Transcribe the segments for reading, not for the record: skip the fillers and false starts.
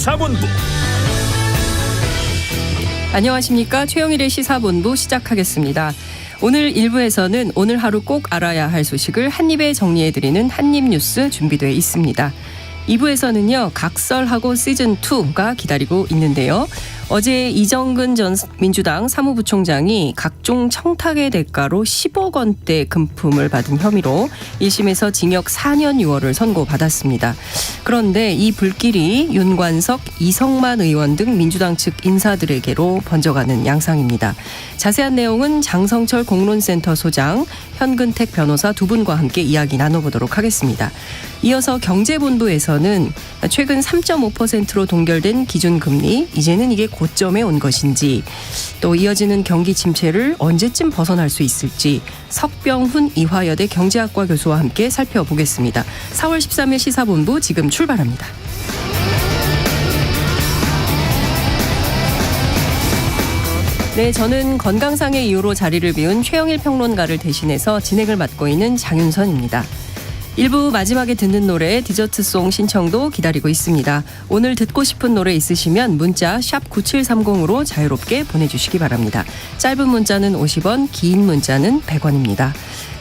시사본부. 안녕하십니까. 최영일의 시사본부 시작하겠습니다. 오늘 1부에서는 오늘 하루 꼭 알아야 할 소식을 한입에 정리해드리는 한입뉴스 준비되어 있습니다. 2부에서는요. 각설하고 시즌2가 기다리고 있는데요. 어제 이정근 전 민주당 사무부총장이 각종 청탁의 대가로 10억 원대 금품을 받은 혐의로 1심에서 징역 4년 6월을 선고받았습니다. 그런데 이 불길이 윤관석, 이성만 의원 등 민주당 측 인사들에게로 번져가는 양상입니다. 자세한 내용은 장성철 공론센터 소장, 현근택 변호사 두 분과 함께 이야기 나눠보도록 하겠습니다. 이어서 경제본부에서는 최근 3.5%로 동결된 기준금리, 이제는 이게 고점에 온 것인지, 또 이어지는 경기 침체를 언제쯤 벗어날 수 있을지 석병훈 이화여대 경제학과 교수와 함께 살펴보겠습니다. 4월 13일 시사본부 지금 출발합니다. 네, 저는 건강상의 이유로 자리를 비운 최영일 평론가를 대신해서 진행을 맡고 있는 장윤선입니다. 1부 마지막에 듣는 노래 디저트송 신청도 기다리고 있습니다. 오늘 듣고 싶은 노래 있으시면 문자 샵 9730으로 자유롭게 보내주시기 바랍니다. 짧은 문자는 50원, 긴 문자는 100원입니다.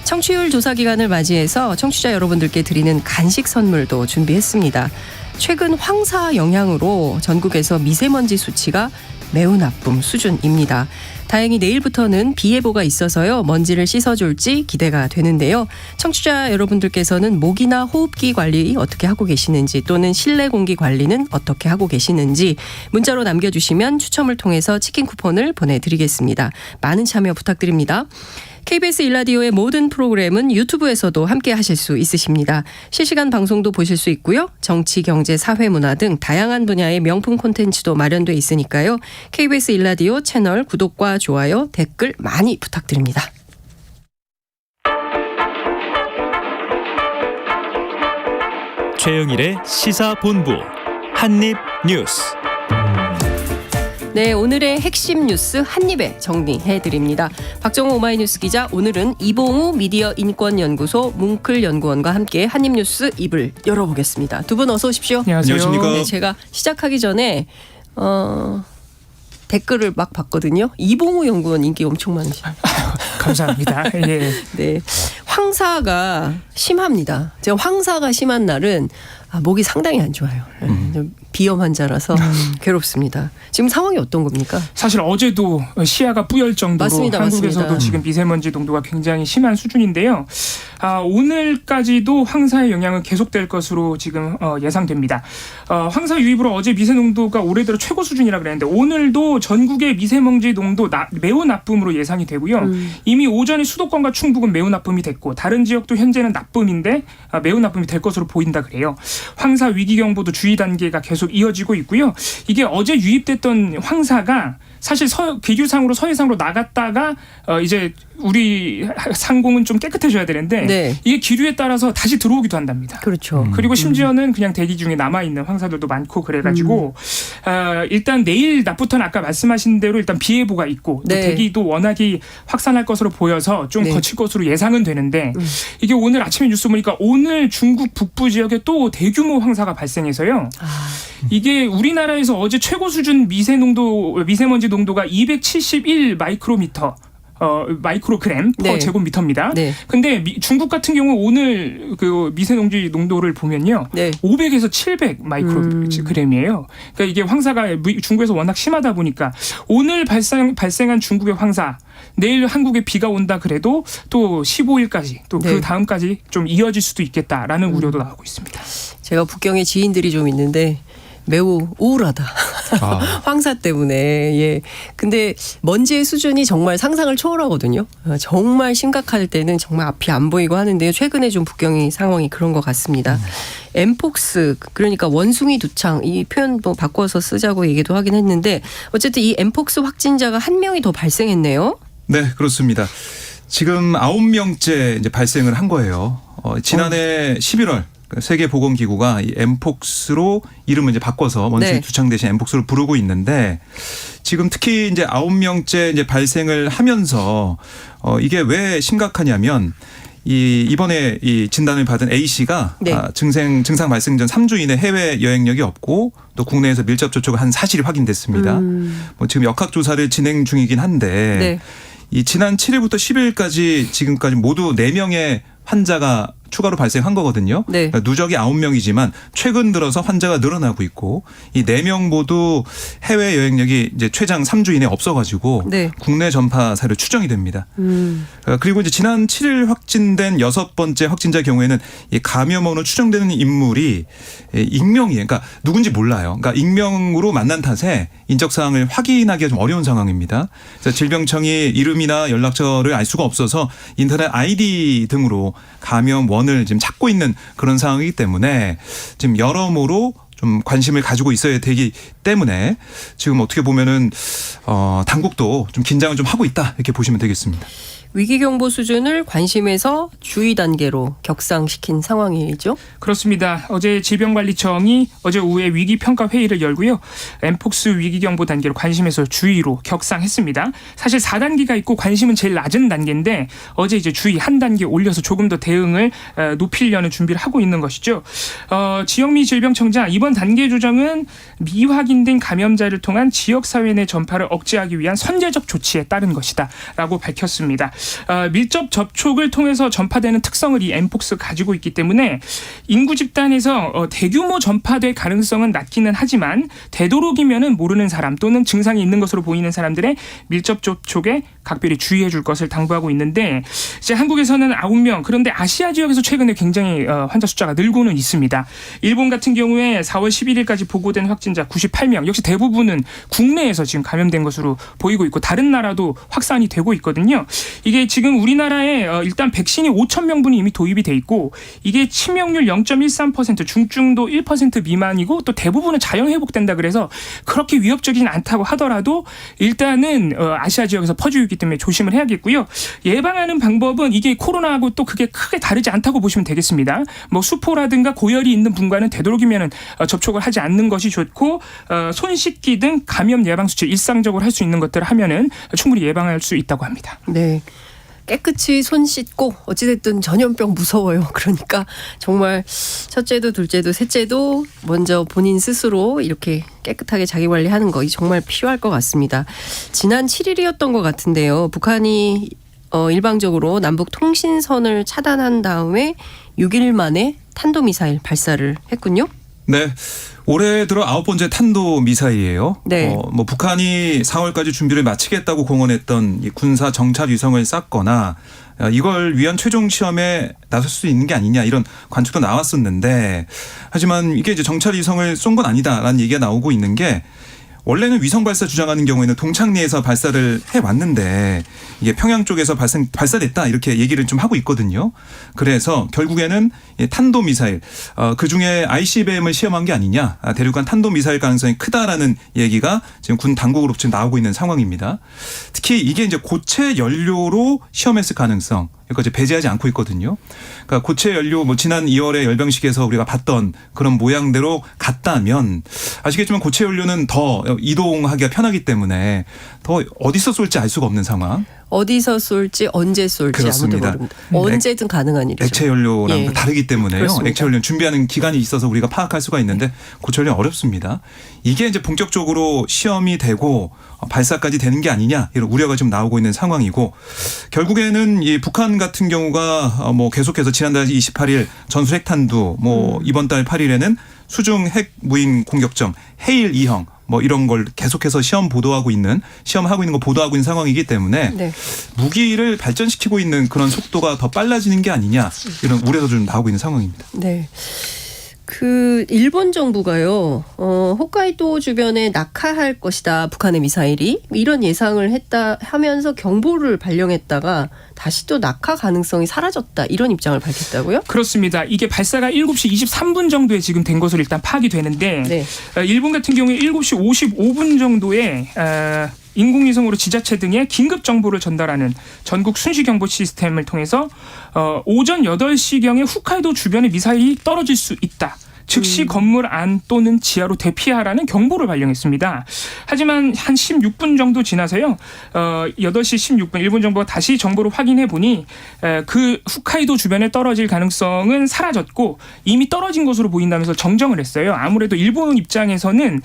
청취율 조사 기간을 맞이해서 청취자 여러분들께 드리는 간식 선물도 준비했습니다. 최근 황사 영향으로 전국에서 미세먼지 수치가 매우 나쁨 수준입니다. 다행히 내일부터는 비 예보가 있어서요. 먼지를 씻어줄지 기대가 되는데요. 청취자 여러분들께서는 모기나 호흡기 관리 어떻게 하고 계시는지, 또는 실내 공기 관리는 어떻게 하고 계시는지 문자로 남겨주시면 추첨을 통해서 치킨 쿠폰을 보내드리겠습니다. 많은 참여 부탁드립니다. KBS 1라디오의 모든 프로그램은 유튜브에서도 함께 하실 수 있으십니다. 실시간 방송도 보실 수 있고요. 정치, 경제, 사회, 문화 등 다양한 분야의 명품 콘텐츠도 마련돼 있으니까요. KBS 1라디오 채널 구독과 좋아요, 댓글 많이 부탁드립니다. 최영일의 시사본부 한입뉴스. 네, 오늘의 핵심 뉴스 한입에 정리해드립니다. 박정호 오마이뉴스 기자, 오늘은 이봉우 미디어 인권연구소 뭉클 연구원과 함께 한입뉴스 입을 열어보겠습니다. 두 분 어서 오십시오. 안녕하십니까. 네, 제가 시작하기 전에 댓글을 막 봤거든요. 이봉우 연구원 인기 엄청 많으시네요. 감사합니다. 예. 네, 황사가 심합니다. 제가 황사가 심한 날은 목이 상당히 안 좋아요. 비염 환자라서 괴롭습니다. 지금 상황이 어떤 겁니까? 사실 어제도 시야가 뿌열 정도로 맞습니다. 한국에서도 맞습니다. 지금 미세먼지 농도가 굉장히 심한 수준인데요. 오늘까지도 황사의 영향은 계속될 것으로 지금 예상됩니다. 황사 유입으로 어제 미세 농도가 올해 들어 최고 수준이라 그랬는데, 오늘도 전국의 미세먼지 농도 매우 나쁨으로 예상이 되고요. 이미 오전에 수도권과 충북은 매우 나쁨이 됐고, 다른 지역도 현재는 나쁨인데 매우 나쁨이 될 것으로 보인다 그래요. 황사 위기경보도 주의 단계가 계속 이어지고 있고요. 이게 어제 유입됐던 황사가 사실 기류상으로 서해상으로 나갔다가 이제 우리 상공은 좀 깨끗해져야 되는데, 네, 이게 기류에 따라서 다시 들어오기도 한답니다. 그렇죠. 그리고 심지어는 그냥 대기 중에 남아있는 황사들도 많고 그래가지고 일단 내일 낮부터는 아까 말씀하신 대로 일단 비 예보가 있고, 또 대기도 워낙이 확산할 것으로 보여서 좀 거칠 것으로 예상은 되는데, 이게 오늘 아침에 뉴스 보니까 오늘 중국 북부 지역에 또 대규모 황사가 발생해서요. 이게 우리나라에서 어제 최고 수준 미세먼지 농도가 271 마이크로그램 퍼 제곱미터입니다. 근데 중국 같은 경우 오늘 그 미세먼지 농도를 보면요. 500에서 700 마이크로그램이에요. 그러니까 이게 황사가 중국에서 워낙 심하다 보니까 오늘 발생한 중국의 황사, 내일 한국에 비가 온다 그래도 또 15일까지 또 그 다음까지 좀 이어질 수도 있겠다라는 우려도 나오고 있습니다. 제가 북경에 지인들이 좀 있는데 매우 우울하다. 황사 때문에. 예. 근데 먼지의 수준이 정말 상상을 초월하거든요. 정말 심각할 때는 정말 앞이 안 보이고 하는데요. 최근에 좀 북경의 상황이 그런 것 같습니다. 엠폭스, 그러니까 원숭이 두창, 이 표현 뭐 바꿔서 쓰자고 얘기도 하긴 했는데, 어쨌든 이 엠폭스 확진자가 한 명이 더 발생했네요. 네, 그렇습니다. 지금 9명째 이제 발생을 한 거예요. 지난해 11월 세계보건기구가 이 엠폭스로 이름을 이제 바꿔서 원숭이 두창 대신 엠폭스로 부르고 있는데, 지금 특히 이제 9명째 이제 발생을 하면서 이게 왜 심각하냐면, 이번에 이 진단을 받은 A 씨가 네. 증상 발생 전 3주 이내 해외 여행력이 없고 또 국내에서 밀접 접촉을 한 사실이 확인됐습니다. 뭐 지금 역학 조사를 진행 중이긴 한데 네. 이 지난 7일부터 10일까지 지금까지 모두 4명의 환자가 추가로 발생한 거거든요. 네. 그러니까 누적이 9명이지만 최근 들어서 환자가 늘어나고 있고 이 4명 모두 해외 여행력이 이제 최장 3주 이내 없어가지고 네. 국내 전파 사례로 추정이 됩니다. 그리고 이제 지난 7일 확진된 6번째 확진자 경우에는 이 감염원으로 추정되는 인물이 익명이에요. 그러니까 누군지 몰라요. 그러니까 익명으로 만난 탓에 인적 사항을 확인하기가 좀 어려운 상황입니다. 그래서 질병청이 이름이나 연락처를 알 수가 없어서 인터넷 아이디 등으로 감염원을 지금 찾고 있는 그런 상황이기 때문에 지금 여러모로 좀 관심을 가지고 있어야 되기 때문에 지금 어떻게 보면은 당국도 좀 긴장을 좀 하고 있다 이렇게 보시면 되겠습니다. 위기경보 수준을 관심에서 주의 단계로 격상시킨 상황이죠. 그렇습니다. 어제 질병관리청이 어제 오후에 위기평가회의를 열고요. 엠폭스 위기경보 단계로 관심에서 주의로 격상했습니다. 사실 4단계가 있고 관심은 제일 낮은 단계인데 어제 이제 주의 한 단계 올려서 조금 더 대응을 높이려는 준비를 하고 있는 것이죠. 지영미 질병청장 이번 단계 조정은 미확인된 감염자를 통한 지역사회 내 전파를 억제하기 위한 선제적 조치에 따른 것이다 라고 밝혔습니다. 밀접 접촉을 통해서 전파되는 특성을 이 엠폭스 가지고 있기 때문에 인구 집단에서 대규모 전파될 가능성은 낮기는 하지만 되도록이면은 모르는 사람 또는 증상이 있는 것으로 보이는 사람들의 밀접 접촉에 각별히 주의해 줄 것을 당부하고 있는데 이제 한국에서는 9명 그런데 아시아 지역에서 최근에 굉장히 환자 숫자가 늘고는 있습니다. 일본 같은 경우에 4월 11일까지 보고된 확진자 98명 역시 대부분은 국내에서 지금 감염된 것으로 보이고 있고 다른 나라도 확산이 되고 있거든요. 이게 지금 우리나라에 일단 백신이 5천 명분이 이미 도입이 돼 있고 이게 치명률 0.13% 중증도 1% 미만이고 또 대부분은 자연 회복된다 그래서 그렇게 위협적이진 않다고 하더라도 일단은 아시아 지역에서 퍼지고 있기 때문에 조심을 해야겠고요. 예방하는 방법은 이게 코로나하고 또 그게 크게 다르지 않다고 보시면 되겠습니다. 뭐 수포라든가 고열이 있는 분과는 되도록이면 접촉을 하지 않는 것이 좋고 손 씻기 등 감염 예방 수치 일상적으로 할 수 있는 것들을 하면은 충분히 예방할 수 있다고 합니다. 네. 깨끗이 손 씻고 어찌됐든 전염병 무서워요. 그러니까 정말 첫째도 둘째도 셋째도 먼저 본인 스스로 이렇게 깨끗하게 자기 관리하는 거 정말 필요할 것 같습니다. 지난 7일이었던 것 같은데요. 북한이 일방적으로 남북 통신선을 차단한 다음에 6일 만에 탄도미사일 발사를 했군요. 네. 올해 들어 9번째 탄도 미사일이에요. 네. 뭐 북한이 4월까지 준비를 마치겠다고 공언했던 이 군사 정찰 위성을 쐈거나 이걸 위한 최종 시험에 나설 수 있는 게 아니냐 이런 관측도 나왔었는데 하지만 이게 이제 정찰 위성을 쏜 건 아니다라는 얘기가 나오고 있는 게 원래는 위성 발사 주장하는 경우에는 동창리에서 발사를 해왔는데 이게 평양 쪽에서 발사됐다 이렇게 얘기를 좀 하고 있거든요. 그래서 결국에는 탄도미사일 그중에 ICBM을 시험한 게 아니냐 대륙간 탄도미사일 가능성이 크다라는 얘기가 지금 군 당국으로부터 지금 나오고 있는 상황입니다. 특히 이게 이제 고체 연료로 시험했을 가능성 여기까지 배제하지 않고 있거든요. 그러니까 고체 연료 뭐 지난 2월에 열병식에서 우리가 봤던 그런 모양대로 갔다면 아시겠지만 고체 연료는 더 이동하기가 편하기 때문에 더 어디서 쏠지 알 수가 없는 상황. 어디서 쏠지 언제 쏠지 그렇습니다. 아무도 모릅니다. 언제든 가능한 일이죠. 액체 연료랑 예. 다르기 때문에요. 그렇습니다. 액체 연료는 준비하는 기간이 있어서 우리가 파악할 수가 있는데 고체 연료는 어렵습니다. 이게 이제 본격적으로 시험이 되고 발사까지 되는 게 아니냐 이런 우려가 좀 나오고 있는 상황이고 결국에는 이 북한 같은 경우가 뭐 계속해서 지난달 28일 전술 핵탄두 뭐 이번 달 8일에는 수중 핵 무인 공격정 해일 2형 뭐 이런 걸 계속해서 시험하고 있는 거 보도하고 있는 상황이기 때문에 네. 무기를 발전시키고 있는 그런 속도가 더 빨라지는 게 아니냐 이런 우려도 좀 나오고 있는 상황입니다. 네. 그 일본 정부가요. 홋카이도 주변에 낙하할 것이다. 북한의 미사일이 이런 예상을 했다 하면서 경보를 발령했다가 다시 또 낙하 가능성이 사라졌다. 이런 입장을 밝혔다고요? 그렇습니다. 이게 발사가 7시 23분 정도에 지금 된 것으로 일단 파악이 되는데 네. 일본 같은 경우에 7시 55분 정도에 인공위성으로 지자체 등에 긴급 정보를 전달하는 전국 순시 경보 시스템을 통해서 오전 8시경에 홋카이도 주변에 미사일이 떨어질 수 있다. 즉시 건물 안 또는 지하로 대피하라는 경보를 발령했습니다. 하지만 한 16분 정도 지나서요. 8시 16분 일본 정부가 다시 정보를 확인해 보니 그 홋카이도 주변에 떨어질 가능성은 사라졌고 이미 떨어진 것으로 보인다면서 정정을 했어요. 아무래도 일본 입장에서는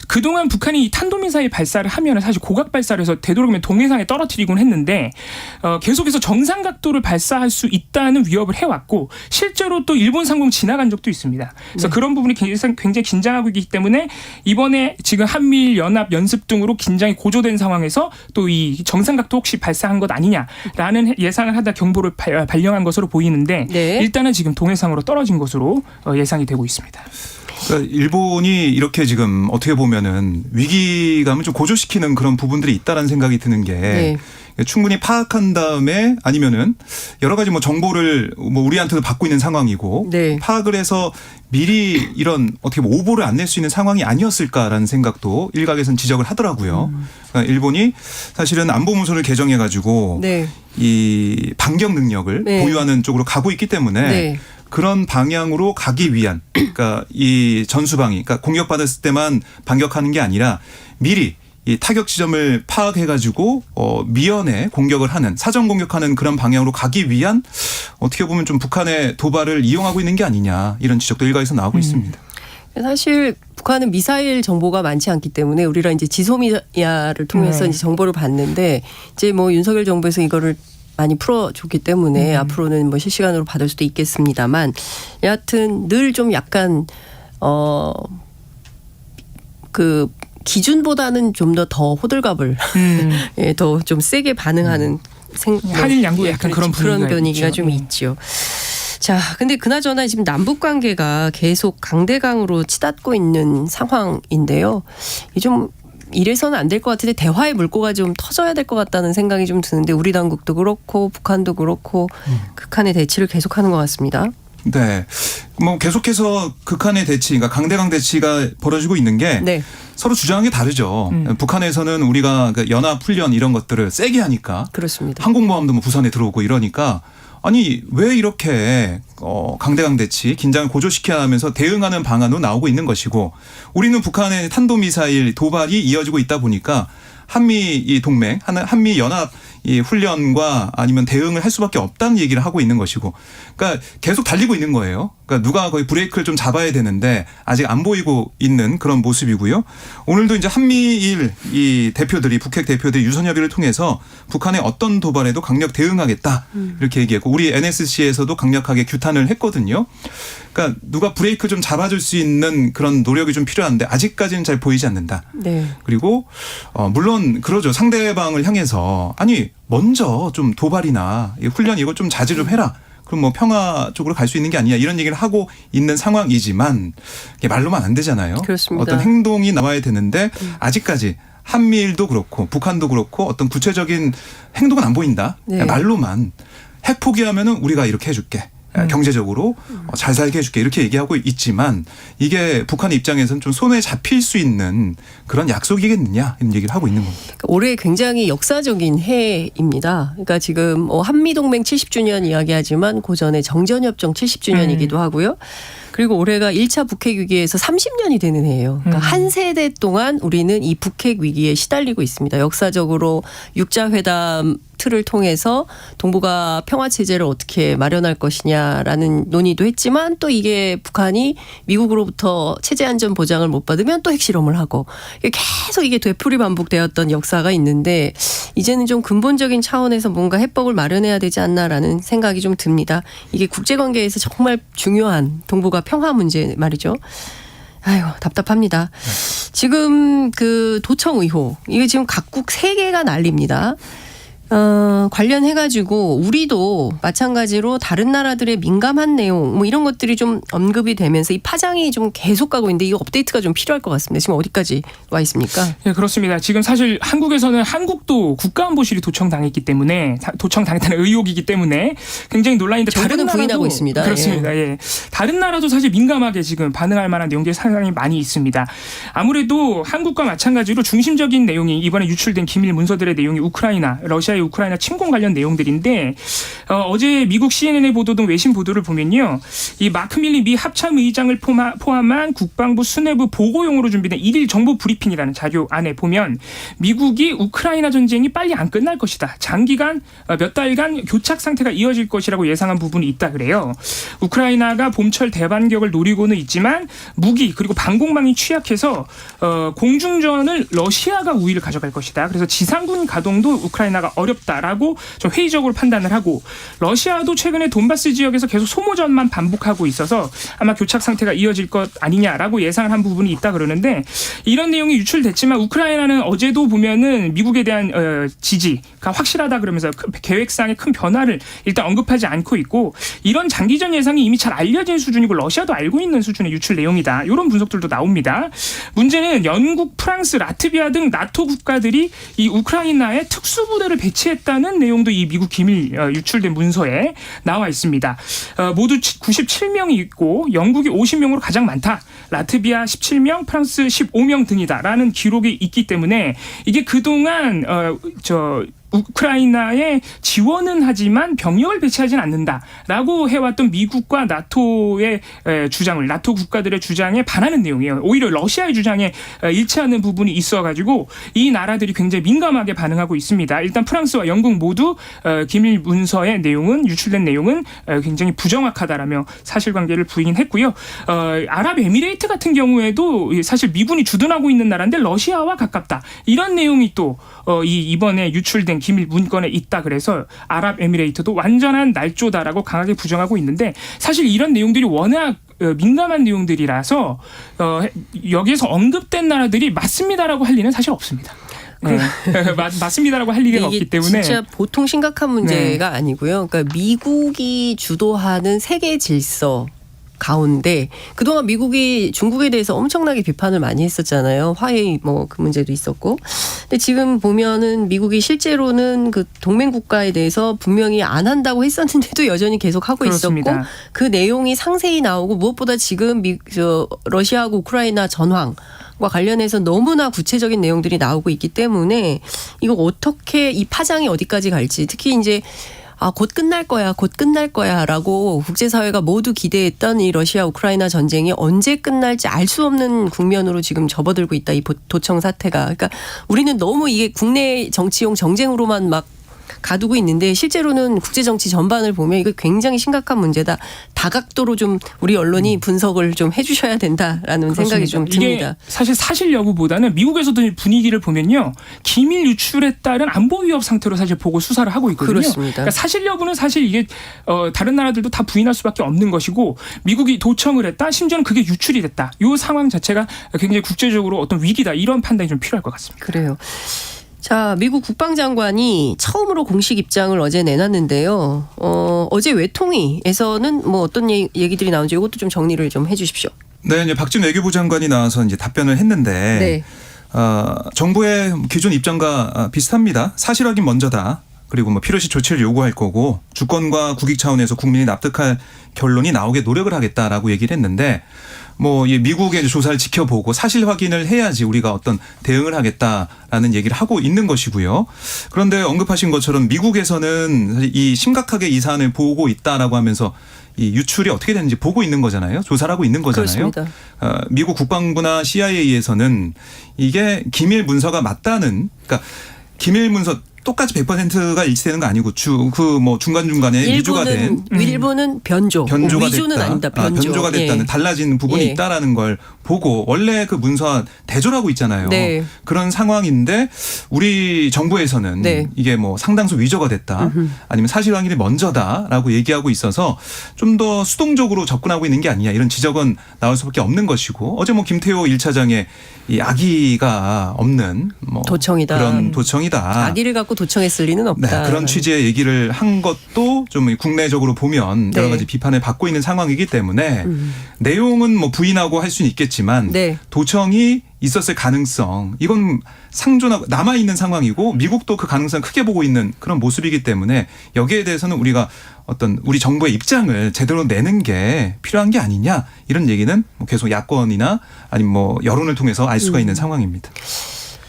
그동안 북한이 탄도미사일 발사를 하면 사실 고각 발사를 해서 되도록이면 동해상에 떨어뜨리곤 했는데 계속해서 정상 각도를 발사할 수 있다는 위협을 해왔고 실제로 또 일본 상공 지나간 적도 있습니다. 그래서 그런 부분이 굉장히 긴장하고 있기 때문에 이번에 지금 한미일 연합 연습 등으로 긴장이 고조된 상황에서 또 이 정상 각도 혹시 발사한 것 아니냐라는 예상을 하다 경보를 발령한 것으로 보이는데 네. 일단은 지금 동해상으로 떨어진 것으로 예상이 되고 있습니다. 그러니까 일본이 이렇게 지금 어떻게 보면은 위기감을 좀 고조시키는 그런 부분들이 있다라는 생각이 드는 게 네. 충분히 파악한 다음에 아니면은 여러 가지 뭐 정보를 뭐 우리한테도 받고 있는 상황이고 네. 파악을 해서 미리 이런 어떻게 뭐 오보를 안 낼 수 있는 상황이 아니었을까라는 생각도 일각에서는 지적을 하더라고요. 그러니까 일본이 사실은 안보문서를 개정해 가지고 네. 이 반격 능력을 네. 보유하는 쪽으로 가고 있기 때문에 네. 그런 방향으로 가기 위한 그러니까 이 전수방위 그러니까 공격받았을 때만 반격하는 게 아니라 미리 이 타격 지점을 파악해가지고 미연에 공격을 하는 사전 공격하는 그런 방향으로 가기 위한 어떻게 보면 좀 북한의 도발을 이용하고 있는 게 아니냐 이런 지적도 일각에서 나오고 있습니다. 사실 북한은 미사일 정보가 많지 않기 때문에 우리랑 이제 지소미아를 통해서 이제 정보를 받는데 이제 뭐 윤석열 정부에서 이거를 많이 풀어줬기 때문에 앞으로는 뭐 실시간으로 받을 수도 있겠습니다만 여하튼 늘 좀 약간 그 기준보다는 좀 더 호들갑을 예, 더 좀 세게 반응하는 한일 양국의 약간 그런 분위기가 있죠. 좀 있죠. 자, 근데 그나저나 지금 남북 관계가 계속 강대강으로 치닫고 있는 상황인데요. 이 좀 이래서는 안 될 것 같은데 대화의 물꼬가 좀 터져야 될 것 같다는 생각이 좀 드는데 우리 당국도 그렇고 북한도 그렇고 극한의 대치를 계속하는 것 같습니다. 네, 뭐 계속해서 극한의 대치, 그러니까 강대강 대치가 벌어지고 있는 게 네. 서로 주장한 게 다르죠. 북한에서는 우리가 그 연합 훈련 이런 것들을 세게 하니까 그렇습니다. 항공모함도 뭐 부산에 들어오고 이러니까 아니 왜 이렇게 강대강 대치 긴장을 고조시켜야 하면서 대응하는 방안으로 나오고 있는 것이고 우리는 북한의 탄도미사일 도발이 이어지고 있다 보니까 한미 이 동맹 한미 연합 이 훈련과 아니면 대응을 할 수밖에 없다는 얘기를 하고 있는 것이고 그러니까 계속 달리고 있는 거예요. 그러니까 누가 거의 브레이크를 좀 잡아야 되는데 아직 안 보이고 있는 그런 모습이고요. 오늘도 이제 한미일 이 대표들이 북핵 대표들이 유선협의를 통해서 북한의 어떤 도발에도 강력 대응하겠다 이렇게 얘기했고 우리 NSC에서도 강력하게 규탄을 했거든요. 그러니까 누가 브레이크 좀 잡아줄 수 있는 그런 노력이 좀 필요한데 아직까지는 잘 보이지 않는다. 네. 그리고 물론 그러죠. 상대방을 향해서 아니 먼저 좀 도발이나 훈련 이거 좀 자제 좀 해라. 그럼 뭐 평화 쪽으로 갈 수 있는 게 아니냐 이런 얘기를 하고 있는 상황이지만 이게 말로만 안 되잖아요. 그렇습니다. 어떤 행동이 나와야 되는데 아직까지 한미일도 그렇고 북한도 그렇고 어떤 구체적인 행동은 안 보인다. 네. 말로만 핵 포기하면은 우리가 이렇게 해줄게. 경제적으로 잘 살게 해줄게 이렇게 얘기하고 있지만 이게 북한 입장에서는 좀 손에 잡힐 수 있는 그런 약속이겠느냐 이런 얘기를 하고 있는 겁니다. 올해 굉장히 역사적인 해입니다. 그러니까 지금 한미동맹 70주년 이야기하지만 그 전에 정전협정 70주년이기도 하고요. 그리고 올해가 1차 북핵 위기에서 30년이 되는 해예요. 그러니까 한 세대 동안 우리는 이 북핵 위기에 시달리고 있습니다. 역사적으로 육자회담 틀을 통해서 동북아 평화체제를 어떻게 마련할 것이냐라는 논의도 했지만 또 이게 북한이 미국으로부터 체제 안전 보장을 못 받으면 또 핵실험을 하고 계속 이게 되풀이 반복되었던 역사가 있는데 이제는 좀 근본적인 차원에서 뭔가 해법을 마련해야 되지 않나라는 생각이 좀 듭니다. 이게 국제관계에서 정말 중요한 동북아 평화 문제 말이죠. 아이고 답답합니다. 지금 그 도청 의혹 이게 지금 각국 3개가 난립니다. 관련해가지고 우리도 마찬가지로 다른 나라들의 민감한 내용 뭐 이런 것들이 좀 언급이 되면서 이 파장이 좀 계속 가고 있는데 이 업데이트가 좀 필요할 것 같습니다. 지금 어디까지 와 있습니까? 네, 그렇습니다. 지금 사실 한국에서는 한국도 국가안보실이 도청당했기 때문에 도청당했다는 의혹이기 때문에 굉장히 논란인데 다른 정부는 나라도 부인하고 있습니다. 그렇습니다. 예. 다른 나라도 사실 민감하게 지금 반응할 만한 내용들이 상당히 많이 있습니다. 아무래도 한국과 마찬가지로 중심적인 내용이 이번에 유출된 기밀 문서들의 내용이 우크라이나, 러시아의 러시아의 우크라이나 침공 관련 내용들인데 어제 미국 CNN의 보도 등 외신 보도를 보면요. 이 마크 밀리 미 합참의장을 포함한 국방부 수뇌부 보고용으로 준비된 1일 정보 브리핑이라는 자료 안에 보면 미국이 우크라이나 전쟁이 빨리 안 끝날 것이다. 장기간 몇 달간 교착 상태가 이어질 것이라고 예상한 부분이 있다 그래요. 우크라이나가 봄철 대반격을 노리고는 있지만 무기 그리고 방공망이 취약해서 공중전을 러시아가 우위를 가져갈 것이다. 그래서 지상군 가동도 우크라이나가 어렵다라고 좀 회의적으로 판단을 하고 러시아도 최근에 돈바스 지역에서 계속 소모전만 반복하고 있어서 아마 교착 상태가 이어질 것 아니냐라고 예상을 한 부분이 있다 그러는데 이런 내용이 유출됐지만 우크라이나는 어제도 보면은 미국에 대한 지지가 확실하다 그러면서 계획상의 큰 변화를 일단 언급하지 않고 있고 이런 장기전 예상이 이미 잘 알려진 수준이고 러시아도 알고 있는 수준의 유출 내용이다. 이런 분석들도 나옵니다. 문제는 영국, 프랑스, 라트비아 등 나토 국가들이 이 우크라이나에 특수부대를 배치했다는 내용도 이 미국 기밀 유출된 문서에 나와 있습니다. 모두 97명이 있고 영국이 50명으로 가장 많다. 라트비아 17명, 프랑스 15명 등이다라는 기록이 있기 때문에 이게 그동안 우크라이나에 지원은 하지만 병력을 배치하지는 않는다라고 해왔던 미국과 나토의 주장을 나토 국가들의 주장에 반하는 내용이에요. 오히려 러시아의 주장에 일치하는 부분이 있어가지고 이 나라들이 굉장히 민감하게 반응하고 있습니다. 일단 프랑스와 영국 모두 기밀 문서의 내용은 유출된 내용은 굉장히 부정확하다라며 사실관계를 부인했고요. 아랍에미레이트 같은 경우에도 사실 미군이 주둔하고 있는 나라인데 러시아와 가깝다. 이런 내용이 또 이번에 유출된 기밀 문건에 있다 그래서 아랍에미레이트도 완전한 날조다라고 강하게 부정하고 있는데 사실 이런 내용들이 워낙 민감한 내용들이라서 여기에서 언급된 나라들이 맞습니다라고 할 리는 사실 없습니다. 네. 맞습니다라고 할 리가 없기 때문에 진짜 보통 심각한 문제가 아니고요. 그러니까 미국이 주도하는 세계 질서 가운데 그동안 미국이 중국에 대해서 엄청나게 비판을 많이 했었잖아요. 화웨이 그 문제도 있었고. 근데 지금 보면은 미국이 실제로는 그 동맹 국가에 대해서 분명히 안 한다고 했었는데도 여전히 계속 하고 그렇습니다. 있었고 그 내용이 상세히 나오고 무엇보다 지금 러시아하고 우크라이나 전황 과 관련해서 너무나 구체적인 내용들이 나오고 있기 때문에 이거 어떻게 이 파장이 어디까지 갈지 특히 이제 곧 끝날 거야 라고 국제사회가 모두 기대했던 이 러시아 우크라이나 전쟁이 언제 끝날지 알 수 없는 국면으로 지금 접어들고 있다. 이 도청 사태가. 그러니까 우리는 너무 이게 국내 정치용 정쟁으로만 막 가두고 있는데 실제로는 국제정치 전반을 보면 이거 굉장히 심각한 문제다. 다각도로 좀 우리 언론이 분석을 좀 해주셔야 된다라는 그렇습니다. 생각이 좀 듭니다. 이게 사실 여부보다는 미국에서도 분위기를 보면요. 기밀 유출에 따른 안보 위협 상태로 사실 보고 수사를 하고 있거든요. 그렇습니다. 그러니까 사실 여부는 사실 이게 다른 나라들도 다 부인할 수밖에 없는 것이고 미국이 도청을 했다. 심지어는 그게 유출이 됐다. 이 상황 자체가 굉장히 국제적으로 어떤 위기다. 이런 판단이 좀 필요할 것 같습니다. 그래요. 자, 미국 국방장관이 처음으로 공식 입장을 어제 내놨는데요. 어제 외통위에서는 어떤 얘기들이 나온지 이것도 좀 정리를 좀 해주십시오. 네, 이제 박진 외교부 장관이 나와서 이제 답변을 했는데, 네. 정부의 기존 입장과 비슷합니다. 사실 확인 먼저다. 그리고 필요시 조치를 요구할 거고 주권과 국익 차원에서 국민이 납득할 결론이 나오게 노력을 하겠다라고 얘기를 했는데. 미국의 조사를 지켜보고 사실 확인을 해야지 우리가 어떤 대응을 하겠다라는 얘기를 하고 있는 것이고요. 그런데 언급하신 것처럼 미국에서는 사실 이 심각하게 이 사안을 보고 있다라고 하면서 이 유출이 어떻게 되는지 보고 있는 거잖아요. 조사를 하고 있는 거잖아요. 그렇습니다. 미국 국방부나 CIA에서는 이게 기밀 문서가 맞다는 그러니까 기밀 문서 똑같이 100%가 일치되는 거 아니고 중간중간에 위조가 된 일부는 변조가 위조는 됐다. 아니다. 변조가 됐다는 달라진 부분이 있다라는 걸 보고 원래 그 문서와 대조하고 있잖아요. 네. 그런 상황인데 우리 정부에서는 네. 이게 상당수 위조가 됐다. 아니면 사실 확인이 먼저다라고 얘기하고 있어서 좀 더 수동적으로 접근하고 있는 게 아니냐 이런 지적은 나올 수밖에 없는 것이고 어제 김태호 1차장의 이 악의가 없는 도청이다. 그런 도청이다. 악의를 갖고 도청했을 리는 없다. 네, 그런 취지의 얘기를 한 것도 좀 국내적으로 보면 여러 가지 비판을 받고 있는 상황이기 때문에 내용은 부인하고 할 수는 있겠지만 도청이 있었을 가능성 이건 상존하고 남아있는 상황이고 미국도 그 가능성을 크게 보고 있는 그런 모습이기 때문에 여기에 대해서는 우리가 어떤 우리 정부의 입장을 제대로 내는 게 필요한 게 아니냐 이런 얘기는 계속 야권이나 아니면 여론을 통해서 알 수가 있는 상황입니다.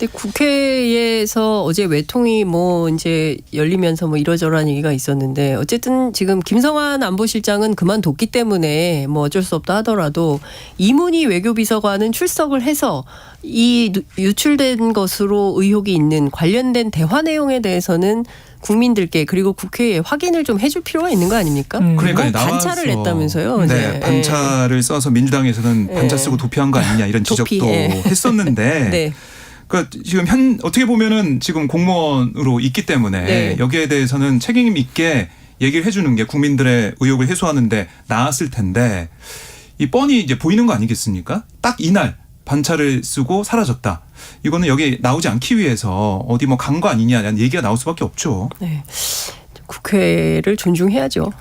근데 국회에서 어제 외통이 뭐 이제 열리면서 뭐 이러저러한 얘기가 있었는데 어쨌든 지금 김성환 안보실장은 그만뒀기 때문에 뭐 어쩔 수 없다 하더라도 이문희 외교비서관은 출석을 해서 이 유출된 것으로 의혹이 있는 관련된 대화 내용에 대해서는 국민들께 그리고 국회에 확인을 좀 해줄 필요가 있는 거 아닙니까? 그러니까 반차를 냈다면서요. 네, 반차를 써서 민주당에서는 반차 쓰고 도피한 거 아니냐 이런 지적도 도피, 했었는데 네. 그러니까 지금 어떻게 보면은 지금 공무원으로 있기 때문에 네. 여기에 대해서는 책임 있게 얘기를 해주는 게 국민들의 의혹을 해소하는데 나았을 텐데 이 뻔히 이제 보이는 거 아니겠습니까? 딱 이날 반차를 쓰고 사라졌다. 이거는 여기 나오지 않기 위해서 어디 뭐 간 거 아니냐는 얘기가 나올 수밖에 없죠. 네. 국회를 존중해야죠.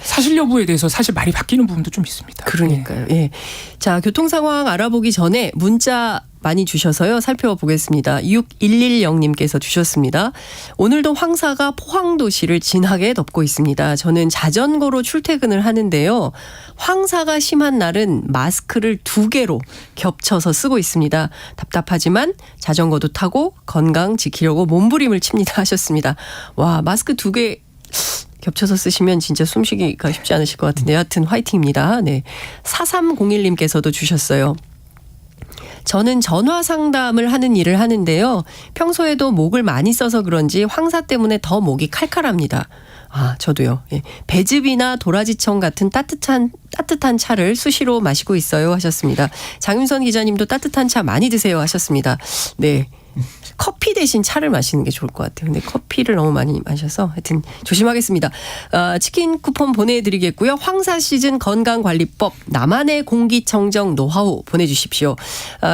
사실 여부에 대해서 사실 말이 바뀌는 부분도 좀 있습니다. 그러니까요. 예. 자, 교통 상황 알아보기 전에 문자 많이 주셔서요. 살펴보겠습니다. 6110님께서 주셨습니다. 오늘도 황사가 포항도시를 진하게 덮고 있습니다. 저는 자전거로 출퇴근을 하는데요. 황사가 심한 날은 마스크를 2개로 겹쳐서 쓰고 있습니다. 답답하지만 자전거도 타고 건강 지키려고 몸부림을 칩니다 하셨습니다. 와, 마스크 2개 겹쳐서 쓰시면 진짜 숨쉬기가 쉽지 않으실 것 같은데 하여튼 화이팅입니다. 네. 4301님께서도 주셨어요. 저는 전화 상담을 하는 일을 하는데요. 평소에도 목을 많이 써서 그런지 황사 때문에 더 목이 칼칼합니다. 아, 저도요. 예. 배즙이나 도라지청 같은 따뜻한 차를 수시로 마시고 있어요 하셨습니다. 장윤선 기자님도 따뜻한 차 많이 드세요 하셨습니다. 네. 커피 대신 차를 마시는 게 좋을 것 같아요. 근데 커피를 너무 많이 마셔서 하여튼 조심하겠습니다. 치킨 쿠폰 보내드리겠고요. 황사 시즌 건강관리법 나만의 공기청정 노하우 보내주십시오.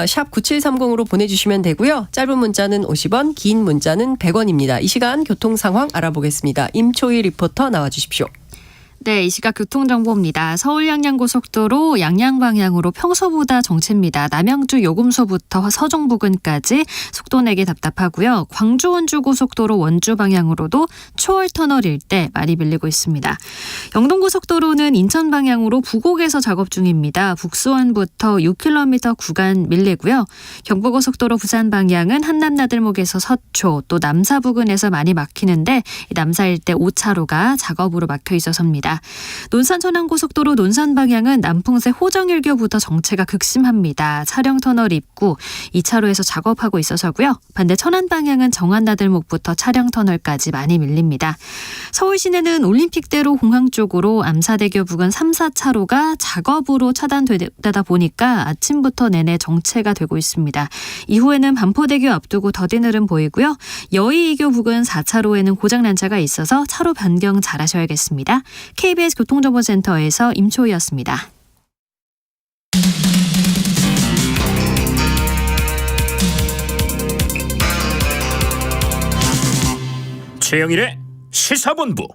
샵 9730으로 보내주시면 되고요. 짧은 문자는 50원, 긴 문자는 100원입니다. 이 시간 교통 상황 알아보겠습니다. 임초희 리포터 나와주십시오. 네, 이 시각 교통정보입니다. 서울 양양고속도로 양양 방향으로 평소보다 정체입니다. 남양주 요금소부터 서종 부근까지 속도 내기 답답하고요. 광주 원주고속도로 원주 방향으로도 초월터널 일대 많이 밀리고 있습니다. 영동고속도로는 인천 방향으로 부곡에서 작업 중입니다. 북수원부터 6km 구간 밀리고요. 경부고속도로 부산 방향은 한남나들목에서 서초 또 남사 부근에서 많이 막히는데 남사 일대 5차로가 작업으로 막혀 있어서입니다. 논산 천안고속도로 논산 방향은 남풍새 호정일교부터 정체가 극심합니다. 차량터널 입구 2차로에서 작업하고 있어서고요. 반대 천안 방향은 정안나들목부터 차량터널까지 많이 밀립니다. 서울 시내는 올림픽대로 공항 쪽으로 암사대교 부근 3, 4차로가 작업으로 차단되다 보니까 아침부터 내내 정체가 되고 있습니다. 이후에는 반포대교 앞두고 더딘 흐름 보이고요. 여의이교 부근 4차로에는 고장난 차가 있어서 차로 변경 잘하셔야겠습니다. KBS 교통정보센터에서 임초희였습니다. 최영일의 시사본부.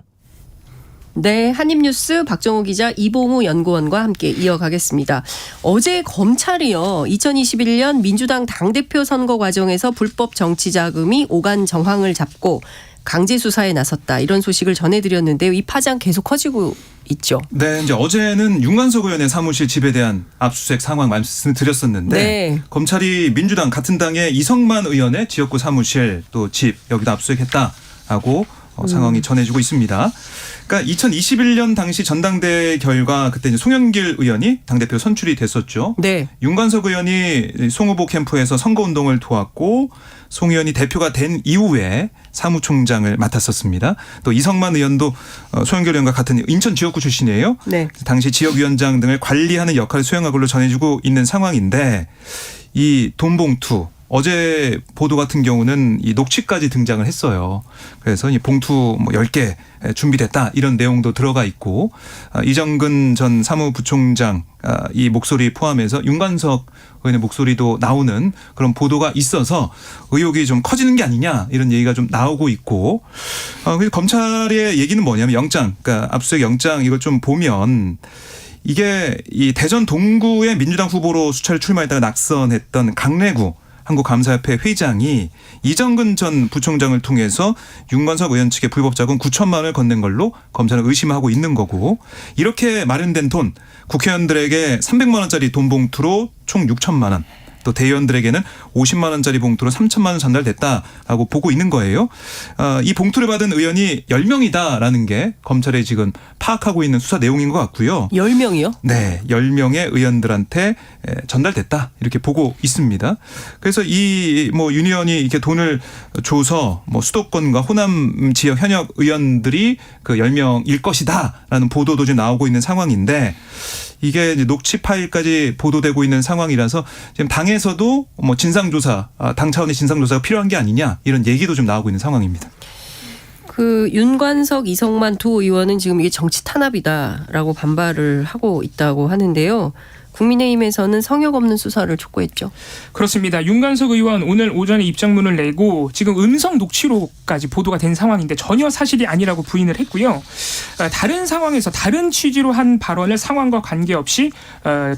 네, 한입뉴스 박정호 기자 이봉우 연구원과 함께 이어가겠습니다. 어제 검찰이요. 2021년 민주당 당대표 선거 과정에서 불법 정치 자금이 오간 정황을 잡고 강제 수사에 나섰다. 이런 소식을 전해드렸는데요. 이 파장 계속 커지고 있죠. 네, 이제 어제는 윤관석 의원의 사무실 집에 대한 압수수색 상황 말씀드렸었는데 네. 검찰이 민주당 같은 당의 이성만 의원의 지역구 사무실 또 집 여기다 압수수색했다라고 상황이 전해지고 있습니다. 그러니까 2021년 당시 전당대회 결과 그때 이제 송영길 의원이 당대표 선출이 됐었죠. 네. 윤관석 의원이 송 후보 캠프에서 선거운동을 도왔고 송 의원이 대표가 된 이후에 사무총장을 맡았었습니다. 또 이성만 의원도 송영길 의원과 같은 인천 지역구 출신이에요. 네. 당시 지역위원장 등을 관리하는 역할을 수행한 걸로 전해지고 있는 상황인데 이 돈봉투 어제 보도 같은 경우는 이 녹취까지 등장을 했어요. 그래서 이 봉투 뭐 10개 준비됐다 이런 내용도 들어가 있고 이정근 전 사무부총장 이 목소리 포함해서 윤관석 의원의 목소리도 나오는 그런 보도가 있어서 의혹이 좀 커지는 게 아니냐 이런 얘기가 좀 나오고 있고 그래서 검찰의 얘기는 뭐냐면 영장, 그러니까 압수수색 영장 이걸 좀 보면 이게 이 대전 동구의 민주당 후보로 수차례 출마했다가 낙선했던 강래구 한국감사협회 회장이 이정근 전 부총장을 통해서 윤관석 의원 측에 불법 자금 9천만 원을 건넨 걸로 검찰은 의심하고 있는 거고 이렇게 마련된 돈 국회의원들에게 300만 원짜리 돈 봉투로 총 6천만 원 또 대의원들에게는 50만 원짜리 봉투로 3천만 원 전달됐다라고 보고 있는 거예요. 이 봉투를 받은 의원이 10명이다라는 게 검찰에 지금 파악하고 있는 수사 내용인 것 같고요. 10명이요? 네, 10명의 의원들한테 전달됐다 이렇게 보고 있습니다. 그래서 이 뭐 윤 의원이 이렇게 돈을 줘서 뭐 수도권과 호남 지역 현역 의원들이 그 10명일 것이다라는 보도도 지금 나오고 있는 상황인데 이게 이제 녹취 파일까지 보도되고 있는 상황이라서 지금 당에서도 뭐 진상조사, 당 차원의 진상조사가 필요한 게 아니냐 이런 얘기도 좀 나오고 있는 상황입니다. 그 윤관석, 이성만 두 의원은 지금 이게 정치 탄압이다라고 반발을 하고 있다고 하는데요. 국민의힘에서는 성역 없는 수사를 촉구했죠. 그렇습니다. 윤관석 의원 오늘 오전에 입장문을 내고 지금 음성 녹취록까지 보도가 된 상황인데 전혀 사실이 아니라고 부인을 했고요. 다른 상황에서 다른 취지로 한 발언을 상황과 관계없이